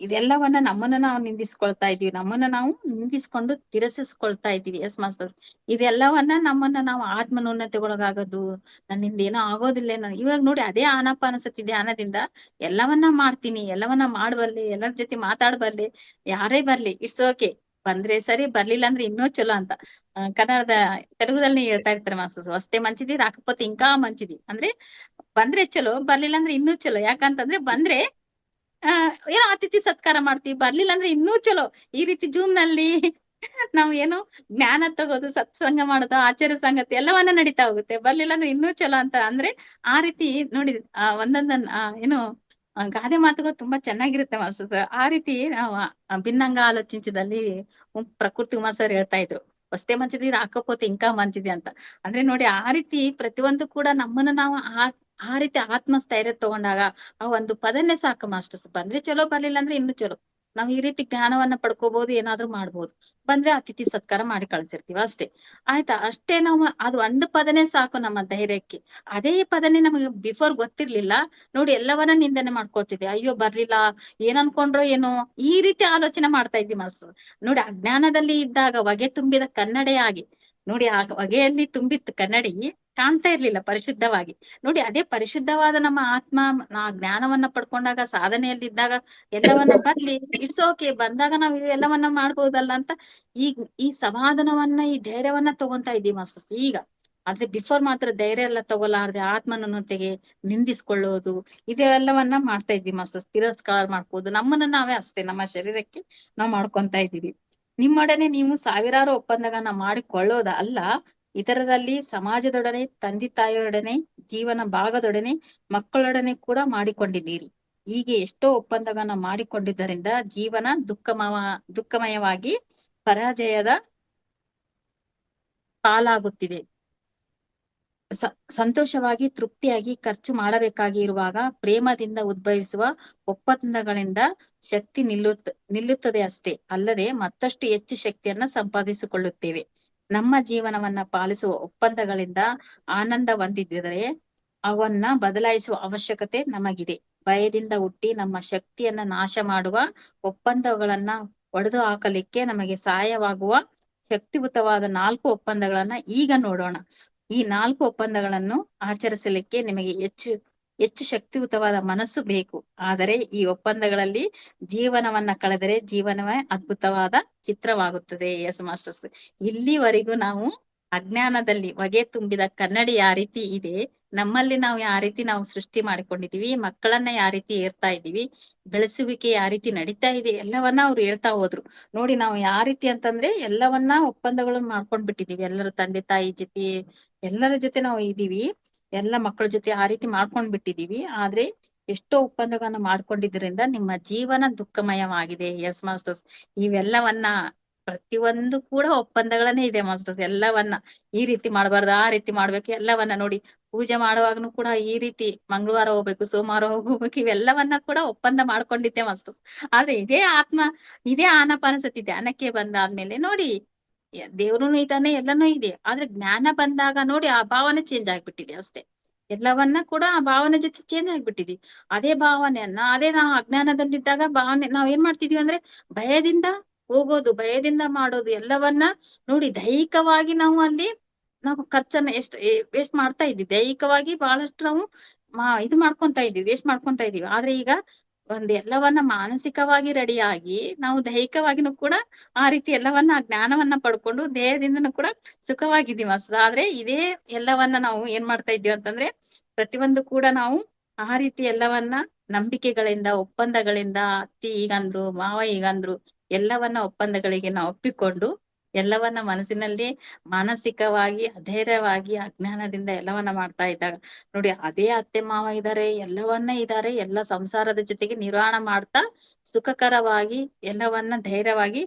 ಇದೆಲ್ಲವನ್ನ ನಮ್ಮನ್ನ ನಾವು ನಿಂದಿಸ್ಕೊಳ್ತಾ ಇದೀವಿ, ನಮ್ಮನ್ನ ನಾವು ನಿಂದಿಸ್ಕೊಂಡು ತಿರಸ್ಕೊಳ್ತಾ ಇದ್ದೀವಿ. ಎಸ್ ಮಾಸ್ಟರ್, ಇದೆಲ್ಲವನ್ನ ನಮ್ಮನ್ನ ನಾವು ಆತ್ಮನ್ಯೂನತೆಗೊಳಗಾಗೋದು, ನನ್ನಿಂದ ಏನೋ ಆಗೋದಿಲ್ಲ. ಇವಾಗ ನೋಡಿ, ಅದೇ ಆನಾಪಾನಸತಿ ಧ್ಯಾನದಿಂದ ಎಲ್ಲವನ್ನ ಮಾಡ್ತೀನಿ, ಎಲ್ಲವನ್ನ ಮಾಡಬಲ್ಲೆ, ಎಲ್ಲರ ಜೊತೆ ಮಾತಾಡಬಲ್ಲೆ, ಯಾರೇ ಬರ್ಲಿ ಇಟ್ಸ್ ಓಕೆ, ಬಂದ್ರೆ ಸರಿ, ಬರ್ಲಿಲ್ಲ ಅಂದ್ರೆ ಇನ್ನೂ ಚಲೋ ಅಂತ ಕನ್ನಡದ ತೆಲುಗುದಲ್ಲಿ ಹೇಳ್ತಾ ಇರ್ತಾರೆ ಮಾಸ್ಟರ್. ವಸ್ತೆ ಮಂಚಿದಿ ರಾకపోతే ఇంకా ಮಂಚಿದಿ ಅಂದ್ರೆ ಬಂದ್ರೆ ಚಲೋ, ಬರ್ಲಿಲ್ಲ ಅಂದ್ರೆ ಇನ್ನೂ ಚಲೋ. ಯಾಕಂತಂದ್ರೆ ಬಂದ್ರೆ ಏನೋ ಅತಿಥಿ ಸತ್ಕಾರ ಮಾಡ್ತೀವಿ, ಬರ್ಲಿಲ್ಲ ಅಂದ್ರೆ ಇನ್ನೂ ಚಲೋ. ಈ ರೀತಿ ಜೂಮ್ ನಲ್ಲಿ ನಾವ್ ಏನು ಜ್ಞಾನ ತಗೋದು, ಸತ್ಸಂಗ ಮಾಡೋದು, ಆಚಾರ್ಯ ಸಂಗತಿ ಎಲ್ಲವನ್ನ ನಡೀತಾ ಹೋಗುತ್ತೆ. ಬರ್ಲಿಲ್ಲ ಅಂದ್ರೆ ಇನ್ನೂ ಚಲೋ ಅಂತ ಅಂದ್ರೆ ಆ ರೀತಿ ನೋಡಿ, ಒಂದೊಂದ ಏನು ಗಾದೆ ಮಾತುಗಳು ತುಂಬಾ ಚೆನ್ನಾಗಿರುತ್ತೆ ಮಾಸ್ಟರ್. ಆ ರೀತಿ ನಾವು ಭಿನ್ನಂಗ ಆಲೋಚಿಸಿದಲ್ಲಿ ಪ್ರಕೃತಿ ಉಮಾ ಸರ್ ಹೇಳ್ತಾ ಇದ್ರು, ವಸ್ತೆ ಮಂಚಿದಿ ರಾకపోతే ఇంకా ಮಂಚಿದಿ ಅಂತ. ಅಂದ್ರೆ ನೋಡಿ, ಆ ರೀತಿ ಪ್ರತಿಯೊಂದು ಕೂಡ ನಮ್ಮನ್ನ ನಾವು ಆ ರೀತಿ ಆತ್ಮಸ್ಥೈರ್ಯ ತಗೊಂಡಾಗ ಆ ಒಂದು ಪದನ್ನೇ ಸಾಕು ಮಾಸ್ಟರ್ಸ್. ಬಂದ್ರೆ ಚಲೋ, ಬರ್ಲಿಲ್ಲ ಅಂದ್ರೆ ಇನ್ನು ಚಲೋ. ನಾವ್ ಈ ರೀತಿ ಜ್ಞಾನವನ್ನ ಪಡ್ಕೋಬಹುದು, ಏನಾದ್ರೂ ಮಾಡ್ಬೋದು. ಬಂದ್ರೆ ಅತಿಥಿ ಸತ್ಕಾರ ಮಾಡಿ ಕಳ್ಸಿರ್ತೀವಿ ಅಷ್ಟೇ, ಆಯ್ತಾ? ಅಷ್ಟೇ. ನಾವು ಅದು ಒಂದು ಪದನೇ ಸಾಕು ನಮ್ಮ ಧೈರ್ಯಕ್ಕೆ. ಅದೇ ಪದನೇ ನಮಗೆ ಬಿಫೋರ್ ಗೊತ್ತಿರ್ಲಿಲ್ಲ ನೋಡಿ, ಎಲ್ಲವನ್ನ ನಿಂದನೆ ಮಾಡ್ಕೊಳ್ತಿದ್ದೆ. ಅಯ್ಯೋ ಬರ್ಲಿಲ್ಲ, ಏನ್ ಅನ್ಕೊಂಡ್ರೋ ಏನೋ, ಈ ರೀತಿ ಆಲೋಚನೆ ಮಾಡ್ತಾ ಇದ್ವಿ ಮಾಸ್ಟರ್. ನೋಡಿ, ಅಜ್ಞಾನದಲ್ಲಿ ಇದ್ದಾಗ ಹೊಗೆ ತುಂಬಿದ ಕನ್ನಡಿಯಾಗಿ ನೋಡಿ, ಆ ಹೊಗೆಯಲ್ಲಿ ತುಂಬಿತ್ತು ಕನ್ನಡಿ ಕಾಣ್ತಾ ಇರ್ಲಿಲ್ಲ ಪರಿಶುದ್ಧವಾಗಿ. ನೋಡಿ, ಅದೇ ಪರಿಶುದ್ಧವಾದ ನಮ್ಮ ಆತ್ಮ ಜ್ಞಾನವನ್ನ ಪಡ್ಕೊಂಡಾಗ, ಸಾಧನೆಯಲ್ಲಿದ್ದಾಗ ಎಲ್ಲವನ್ನ ಬರ್ಲಿ, ಇಟ್ಸ್ ಓಕೆ, ಬಂದಾಗ ನಾವ್ ಎಲ್ಲವನ್ನ ಮಾಡ್ಬೋದಲ್ಲ ಅಂತ ಈ ಸಮಾಧಾನವನ್ನ, ಈ ಧೈರ್ಯವನ್ನ ತಗೊಂತಾ ಇದ್ದೀವಿ ಮಾಸ್ಟರ್ಸ್ ಈಗ. ಆದ್ರೆ ಬಿಫೋರ್ ಮಾತ್ರ ಧೈರ್ಯ ಎಲ್ಲ ತಗೊಲಾರ್ದೆ ಆತ್ಮನೊತೆಗೆ ನಿಂದಿಸ್ಕೊಳ್ಳೋದು, ಇದೆಲ್ಲವನ್ನ ಮಾಡ್ತಾ ಇದ್ವಿ ಮಾಸ್ಟರ್ಸ್. ತಿರಸ್ಕಾರ ಮಾಡ್ಬೋದು, ನಮ್ಮನ್ನ ನಾವೇ ಅಷ್ಟೇ, ನಮ್ಮ ಶರೀರಕ್ಕೆ ನಾವ್ ಮಾಡ್ಕೊಂತ ಇದ್ದೀವಿ. ನಿಮ್ಮೊಡನೆ ನೀವು ಸಾವಿರಾರು ಒಪ್ಪಂದಗಳನ್ನ ಮಾಡಿಕೊಳ್ಳೋದ ಅಲ್ಲ, ಇತರರಲ್ಲಿ, ಸಮಾಜದೊಡನೆ, ತಂದೆ ತಾಯಿಯೊಡನೆ, ಜೀವನ ಭಾಗದೊಡನೆ, ಮಕ್ಕಳೊಡನೆ ಕೂಡ ಮಾಡಿಕೊಂಡಿದ್ದೀರಿ. ಹೀಗೆ ಎಷ್ಟೋ ಒಪ್ಪಂದಗಳನ್ನ ಮಾಡಿಕೊಂಡಿದ್ದರಿಂದ ಜೀವನ ದುಃಖಮಯವಾಗಿ ಪರಾಜಯದ ಪಾಲಾಗುತ್ತಿದೆ. ಸಂತೋಷವಾಗಿ ತೃಪ್ತಿಯಾಗಿ ಖರ್ಚು ಮಾಡಬೇಕಾಗಿ ಇರುವಾಗ ಪ್ರೇಮದಿಂದ ಉದ್ಭವಿಸುವ ಒಪ್ಪಂದಗಳಿಂದ ಶಕ್ತಿ ನಿಲ್ಲುತ್ತದೆ ಅಷ್ಟೇ ಅಲ್ಲದೆ ಮತ್ತಷ್ಟು ಹೆಚ್ಚು ಶಕ್ತಿಯನ್ನ ಸಂಪಾದಿಸಿಕೊಳ್ಳುತ್ತೇವೆ. ನಮ್ಮ ಜೀವನವನ್ನ ಪಾಲಿಸುವ ಒಪ್ಪಂದಗಳಿಂದ ಆನಂದ ಹೊಂದಿದ್ದರೆ ಅವನ್ನ ಬದಲಾಯಿಸುವ ಅವಶ್ಯಕತೆ ನಮಗಿದೆ. ಭಯದಿಂದ ಹುಟ್ಟಿ ನಮ್ಮ ಶಕ್ತಿಯನ್ನ ನಾಶ ಮಾಡುವ ಒಪ್ಪಂದಗಳನ್ನ ಒಡೆದು ಹಾಕಲಿಕ್ಕೆ ನಮಗೆ ಸಹಾಯವಾಗುವ ಶಕ್ತಿಯುತವಾದ 4 ಒಪ್ಪಂದಗಳನ್ನ ಈಗ ನೋಡೋಣ. ಈ 4 ಒಪ್ಪಂದಗಳನ್ನು ಆಚರಿಸಲಿಕ್ಕೆ ನಿಮಗೆ ಹೆಚ್ಚು ಶಕ್ತಿಯುತವಾದ ಮನಸ್ಸು ಬೇಕು. ಆದರೆ ಈ ಒಪ್ಪಂದಗಳಲ್ಲಿ ಜೀವನವನ್ನ ಕಳೆದರೆ ಜೀವನವೇ ಅದ್ಭುತವಾದ ಚಿತ್ರವಾಗುತ್ತದೆ. ಎಸ್ ಮಾಸ್ಟರ್ಸ್, ಇಲ್ಲಿವರೆಗೂ ನಾವು ಅಜ್ಞಾನದಲ್ಲಿ ಹೊಗೆ ತುಂಬಿದ ಕನ್ನಡಿ ಯಾವ ರೀತಿ ಇದೆ, ನಮ್ಮಲ್ಲಿ ನಾವು ಯಾವ ರೀತಿ ನಾವು ಸೃಷ್ಟಿ ಮಾಡಿಕೊಂಡಿದೀವಿ, ಮಕ್ಕಳನ್ನ ಯಾವ ರೀತಿ ಏರ್ತಾ ಇದೀವಿ, ಬೆಳೆಸುವಿಕೆ ಯಾವ ರೀತಿ ನಡೀತಾ ಇದೆ, ಎಲ್ಲವನ್ನ ಅವ್ರು ಹೇಳ್ತಾ ಹೋದ್ರು. ನೋಡಿ, ನಾವು ಯಾವ ರೀತಿ ಅಂತಂದ್ರೆ ಎಲ್ಲವನ್ನ ಒಪ್ಪಂದಗಳನ್ನ ಮಾಡ್ಕೊಂಡ್ ಬಿಟ್ಟಿದೀವಿ. ಎಲ್ಲರ ತಂದೆ ತಾಯಿ ಜೊತೆ ಎಲ್ಲರ ಜೊತೆ ನಾವು ಇದೀವಿ, ಎಲ್ಲ ಮಕ್ಕಳ ಜೊತೆ ಆ ರೀತಿ ಮಾಡ್ಕೊಂಡ್ ಬಿಟ್ಟಿದೀವಿ. ಆದ್ರೆ ಎಷ್ಟೋ ಒಪ್ಪಂದಗಳನ್ನ ಮಾಡ್ಕೊಂಡಿದ್ರಿಂದ ನಿಮ್ಮ ಜೀವನ ದುಃಖಮಯವಾಗಿದೆ. ಎಸ್ ಮಾಸ್ಟರ್ಸ್, ಇವೆಲ್ಲವನ್ನ ಪ್ರತಿಯೊಂದು ಕೂಡ ಒಪ್ಪಂದಗಳನ್ನೇ ಇದೆ ಮಾಸ್ಟರ್ಸ್. ಎಲ್ಲವನ್ನ ಈ ರೀತಿ ಮಾಡ್ಬಾರ್ದು, ಆ ರೀತಿ ಮಾಡ್ಬೇಕು, ಎಲ್ಲವನ್ನ ನೋಡಿ ಪೂಜೆ ಮಾಡುವಾಗನು ಕೂಡ ಈ ರೀತಿ ಮಂಗಳವಾರ ಹೋಗ್ಬೇಕು, ಸೋಮವಾರ ಹೋಗ್ಬೇಕು, ಇವೆಲ್ಲವನ್ನ ಕೂಡ ಒಪ್ಪಂದ ಮಾಡ್ಕೊಂಡಿದ್ದೆ ಮಾಸ್ಟರ್ಸ್. ಆದ್ರೆ ಇದೇ ಆನಾಪಾನಸತಿ ಧ್ಯಾನಕ್ಕೆ ಬಂದಾದ್ಮೇಲೆ ನೋಡಿ, ದೇವ್ರುನು ಇದ್ದಾನೆ, ಎಲ್ಲನೂ ಇದೆ. ಆದ್ರೆ ಜ್ಞಾನ ಬಂದಾಗ ನೋಡಿ ಆ ಭಾವನೆ ಚೇಂಜ್ ಆಗ್ಬಿಟ್ಟಿದೆ ಅಷ್ಟೇ. ಎಲ್ಲವನ್ನ ಕೂಡ ಆ ಭಾವನೆ ಜೊತೆ ಚೇಂಜ್ ಆಗ್ಬಿಟ್ಟಿದೀವಿ. ಅದೇ ಭಾವನೆಯನ್ನ ನಾವು ಅಜ್ಞಾನದಲ್ಲಿದ್ದಾಗ ನಾವ್ ಏನ್ ಮಾಡ್ತಿದೀವಿ ಅಂದ್ರೆ ಭಯದಿಂದ ಹೋಗೋದು, ಭಯದಿಂದ ಮಾಡೋದು, ಎಲ್ಲವನ್ನ ನೋಡಿ ದೈಹಿಕವಾಗಿ ನಾವು ಖರ್ಚನ್ನ ವೇಸ್ಟ್ ಮಾಡ್ತಾ ಇದ್ವಿ. ದೈಹಿಕವಾಗಿ ಬಹಳಷ್ಟು ನಾವು ಇದು ಮಾಡ್ಕೊಂತ ಇದೀವಿ, ವೇಸ್ಟ್ ಮಾಡ್ಕೊಂತ ಇದೀವಿ. ಆದ್ರೆ ಈಗ ಎಲ್ಲವನ್ನ ಮಾನಸಿಕವಾಗಿ ರೆಡಿಯಾಗಿ ನಾವು ದೈಹಿಕವಾಗಿನೂ ಕೂಡ ಆ ರೀತಿ ಎಲ್ಲವನ್ನ ಜ್ಞಾನವನ್ನ ಪಡ್ಕೊಂಡು ದೇಹದಿಂದನೂ ಕೂಡ ಸುಖವಾಗಿದ್ದೀವಿ ಅಷ್ಟೇ. ಆದ್ರೆ ಇದೇ ಎಲ್ಲವನ್ನ ನಾವು ಏನ್ ಮಾಡ್ತಾ ಇದ್ದೀವಿ ಅಂತಂದ್ರೆ ಪ್ರತಿಯೊಂದು ಕೂಡ ನಾವು ಆ ರೀತಿ ಎಲ್ಲವನ್ನ ನಂಬಿಕೆಗಳಿಂದ, ಒಪ್ಪಂದಗಳಿಂದ, ಅತ್ತಿ ಹೀಗಂದ್ರು, ಮಾವ ಹೀಗಂದ್ರು, ಎಲ್ಲವನ್ನ ಒಪ್ಪಂದಗಳಿಗೆ ನಾವು ಒಪ್ಪಿಕೊಂಡು ಎಲ್ಲವನ್ನ ಮನಸ್ಸಿನಲ್ಲಿ ಮಾನಸಿಕವಾಗಿ ಅಧೈರ್ಯವಾಗಿ ಅಜ್ಞಾನದಿಂದ ಎಲ್ಲವನ್ನ ಮಾಡ್ತಾ ಇದ್ದಾಗ ನೋಡಿ, ಅದೇ ಅತ್ತೆ ಮಾವ ಇದಾರೆ, ಎಲ್ಲವನ್ನ ಇದಾರೆ, ಎಲ್ಲ ಸಂಸಾರದ ಜೊತೆಗೆ ನಿರ್ವಹಣೆ ಮಾಡ್ತಾ ಸುಖಕರವಾಗಿ ಎಲ್ಲವನ್ನ ಧೈರ್ಯವಾಗಿ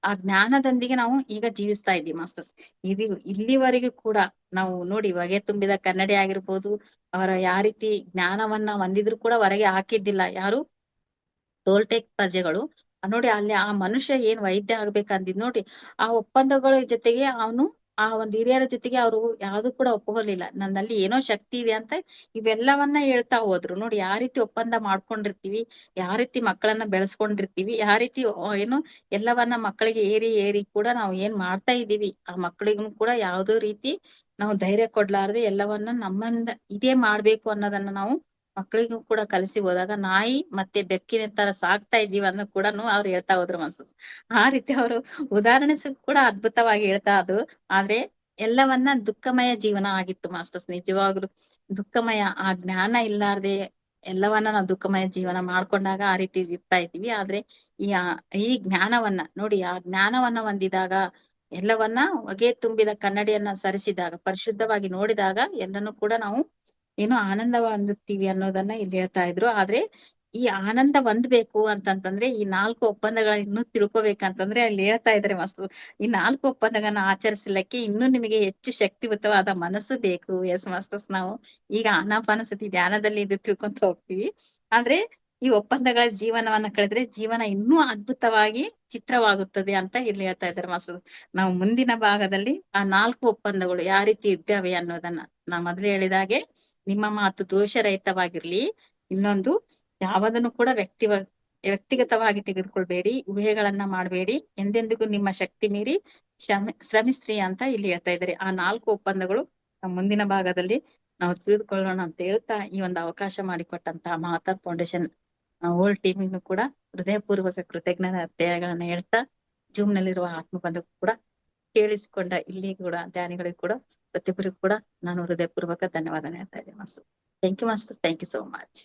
ಆ ಜ್ಞಾನದೊಂದಿಗೆ ನಾವು ಈಗ ಜೀವಿಸ್ತಾ ಇದ್ದೀವಿ ಮಾಸ್ಟರ್ಸ್. ಇಲ್ಲಿವರೆಗೂ ಕೂಡ ನಾವು ನೋಡಿ ಹೊಗೆ ತುಂಬಿದ ಕನ್ನಡಿ ಆಗಿರ್ಬೋದು, ಅವರ ಯಾವ ರೀತಿ ಜ್ಞಾನವನ್ನ ಹೊಂದಿದ್ರು ಕೂಡ ಹೊರಗೆ ಹಾಕಿದ್ದಿಲ್ಲ ಯಾರು, ಟೋಲ್ಟೆಕ್ ಪ್ರಜೆಗಳು. ನೋಡಿ ಅಲ್ಲಿ ಆ ಮನುಷ್ಯ ಏನ್ ವೈದ್ಯ ಆಗ್ಬೇಕಂದಿದ್ ನೋಡಿ, ಆ ಒಪ್ಪಂದಗಳ ಜೊತೆಗೆ ಅವನು ಆ ಒಂದ್ ಹಿರಿಯರ ಜೊತೆಗೆ ಅವ್ರು ಯಾವ್ದು ಕೂಡ ಒಪ್ಕೊಳ್ಳಿಲ್ಲ. ನನ್ನಲ್ಲಿ ಏನೋ ಶಕ್ತಿ ಇದೆ ಅಂತ ಇವೆಲ್ಲವನ್ನ ಹೇಳ್ತಾ ಹೋದ್ರು. ನೋಡಿ ಯಾವ ರೀತಿ ಒಪ್ಪಂದ ಮಾಡ್ಕೊಂಡಿರ್ತೀವಿ, ಯಾವ ರೀತಿ ಮಕ್ಕಳನ್ನ ಬೆಳೆಸ್ಕೊಂಡಿರ್ತೀವಿ, ಯಾವ ರೀತಿ ಏನು ಎಲ್ಲವನ್ನ ಮಕ್ಕಳಿಗೆ ಏರಿ ಕೂಡ ನಾವು ಏನ್ ಮಾಡ್ತಾ ಇದೀವಿ, ಆ ಮಕ್ಕಳಿಗೂ ಕೂಡ ಯಾವ್ದೋ ರೀತಿ ನಾವು ಧೈರ್ಯ ಕೊಡ್ಲಾರ್ದೆ ಎಲ್ಲವನ್ನ ನಮ್ಮಿಂದ ಇದೇ ಮಾಡ್ಬೇಕು ಅನ್ನೋದನ್ನ ನಾವು ಮಕ್ಕಳಿಗೂ ಕೂಡ ಕಲಿಸಿ ಹೋದಾಗ ನಾಯಿ ಮತ್ತೆ ಬೆಕ್ಕಿನ ತರ ಸಾಕ್ತಾ ಇದೀವಿ ಅನ್ನೋ ಕೂಡ ಅವ್ರು ಹೇಳ್ತಾ ಹೋದ್ರು ಮನ್ಸು. ಆ ರೀತಿ ಅವರು ಉದಾಹರಣೆ ಕೂಡ ಅದ್ಭುತವಾಗಿ ಹೇಳ್ತಾ ಇದ್ರು. ಆದ್ರೆ ಎಲ್ಲವನ್ನ ದುಃಖಮಯ ಜೀವನ ಆಗಿತ್ತು ಮಾಸ್ಟರ್ಸ್. ನಿಜವಾಗ್ಲು ದುಃಖಮಯ, ಆ ಜ್ಞಾನ ಇಲ್ಲಾರ್ದೆ ಎಲ್ಲವನ್ನ ನಾವು ದುಃಖಮಯ ಜೀವನ ಮಾಡ್ಕೊಂಡಾಗ ಆ ರೀತಿ ಇರ್ತಾ ಇದ್ದೀವಿ. ಆದ್ರೆ ಈ ಜ್ಞಾನವನ್ನ ನೋಡಿ, ಆ ಜ್ಞಾನವನ್ನ ಹೊಂದಿದಾಗ ಎಲ್ಲವನ್ನ ಹೊಗೆ ತುಂಬಿದ ಕನ್ನಡಿಯನ್ನ ಸರಿಸಿದಾಗ ಪರಿಶುದ್ಧವಾಗಿ ನೋಡಿದಾಗ ಎಲ್ಲನೂ ಕೂಡ ನಾವು ಏನೋ ಆನಂದ ಹೊಂದುತ್ತೀವಿ ಅನ್ನೋದನ್ನ ಇಲ್ಲಿ ಹೇಳ್ತಾ ಇದ್ರು. ಆದ್ರೆ ಈ ಆನಂದ ಹೊಂದ್ಬೇಕು ಅಂತಂತಂದ್ರೆ ಈ 4 ಒಪ್ಪಂದಗಳನ್ನ ಇನ್ನೂ ತಿಳ್ಕೊಬೇಕಂತಂದ್ರೆ ಅಲ್ಲಿ ಹೇಳ್ತಾ ಇದಾರೆ ಮಾಸ್ಟರ್. ಈ 4 ಒಪ್ಪಂದಗಳನ್ನ ಆಚರಿಸಲಿಕ್ಕೆ ಇನ್ನೂ ನಿಮಗೆ ಹೆಚ್ಚು ಶಕ್ತಿಯುತವಾದ ಮನಸ್ಸು ಬೇಕು. ಎಸ್ ಮಾಸ್ಟರ್ಸ್, ನಾವು ಈಗ ಆನಾಪಾನಸತಿ ಧ್ಯಾನದಲ್ಲಿ ಇದು ತಿಳ್ಕೊಂತ ಹೋಗ್ತೀವಿ. ಆದ್ರೆ ಈ ಒಪ್ಪಂದಗಳ ಜೀವನವನ್ನ ಕಳೆದ್ರೆ ಜೀವನ ಇನ್ನೂ ಅದ್ಭುತವಾಗಿ ಚಿತ್ರವಾಗುತ್ತದೆ ಅಂತ ಇಲ್ಲಿ ಹೇಳ್ತಾ ಇದ್ದಾರೆ ಮಾಸ್ಟರ್. ನಾವು ಮುಂದಿನ ಭಾಗದಲ್ಲಿ ಆ 4 ಒಪ್ಪಂದಗಳು ಯಾವ ರೀತಿ ಇದ್ದಾವೆ ಅನ್ನೋದನ್ನ ನಾ ಮೊದಲೇ ಹೇಳಿದಾಗೆ, ನಿಮ್ಮ ಮಾತು ದೋಷರಹಿತವಾಗಿರ್ಲಿ, ಇನ್ನೊಂದು ಯಾವುದನ್ನು ಕೂಡ ವ್ಯಕ್ತಿಗತವಾಗಿ ತೆಗೆದುಕೊಳ್ಬೇಡಿ, ಊಹೆಗಳನ್ನ ಮಾಡಬೇಡಿ, ಎಂದೆಂದಿಗೂ ನಿಮ್ಮ ಶಕ್ತಿ ಮೀರಿ ಶ್ರಮಿಸ್ರಿ ಅಂತ ಇಲ್ಲಿ ಹೇಳ್ತಾ ಇದ್ದಾರೆ. ಆ 4 ಒಪ್ಪಂದಗಳು ಮುಂದಿನ ಭಾಗದಲ್ಲಿ ನಾವು ತಿಳಿದುಕೊಳ್ಳೋಣ ಅಂತ ಹೇಳ್ತಾ ಈ ಒಂದು ಅವಕಾಶ ಮಾಡಿಕೊಟ್ಟಂತಹ ಮಹಾತಾರ್ ಫೌಂಡೇಶನ್ ಹೋಲ್ ಟೀಮಿಗೂ ಕೂಡ ಹೃದಯಪೂರ್ವಕ ಕೃತಜ್ಞತೆಗಳನ್ನ ಹೇಳ್ತಾ, ಜೂಮ್ ನಲ್ಲಿರುವ ಆತ್ಮಬಂಧು ಕೂಡ ಕೇಳಿಸಿಕೊಂಡ ಇಲ್ಲಿ ಕೂಡ ಧ್ಯಾನಿಗಳಿಗೂ ಕೂಡ ಪ್ರತಿಯೊಬ್ಬರಿಗೂ ಕೂಡ ನಾನು ಹೃದಯಪೂರ್ವಕ ಧನ್ಯವಾದ ಹೇಳ್ತಾ ಇದ್ದೇನೆ master. Thank you master, thank you so much.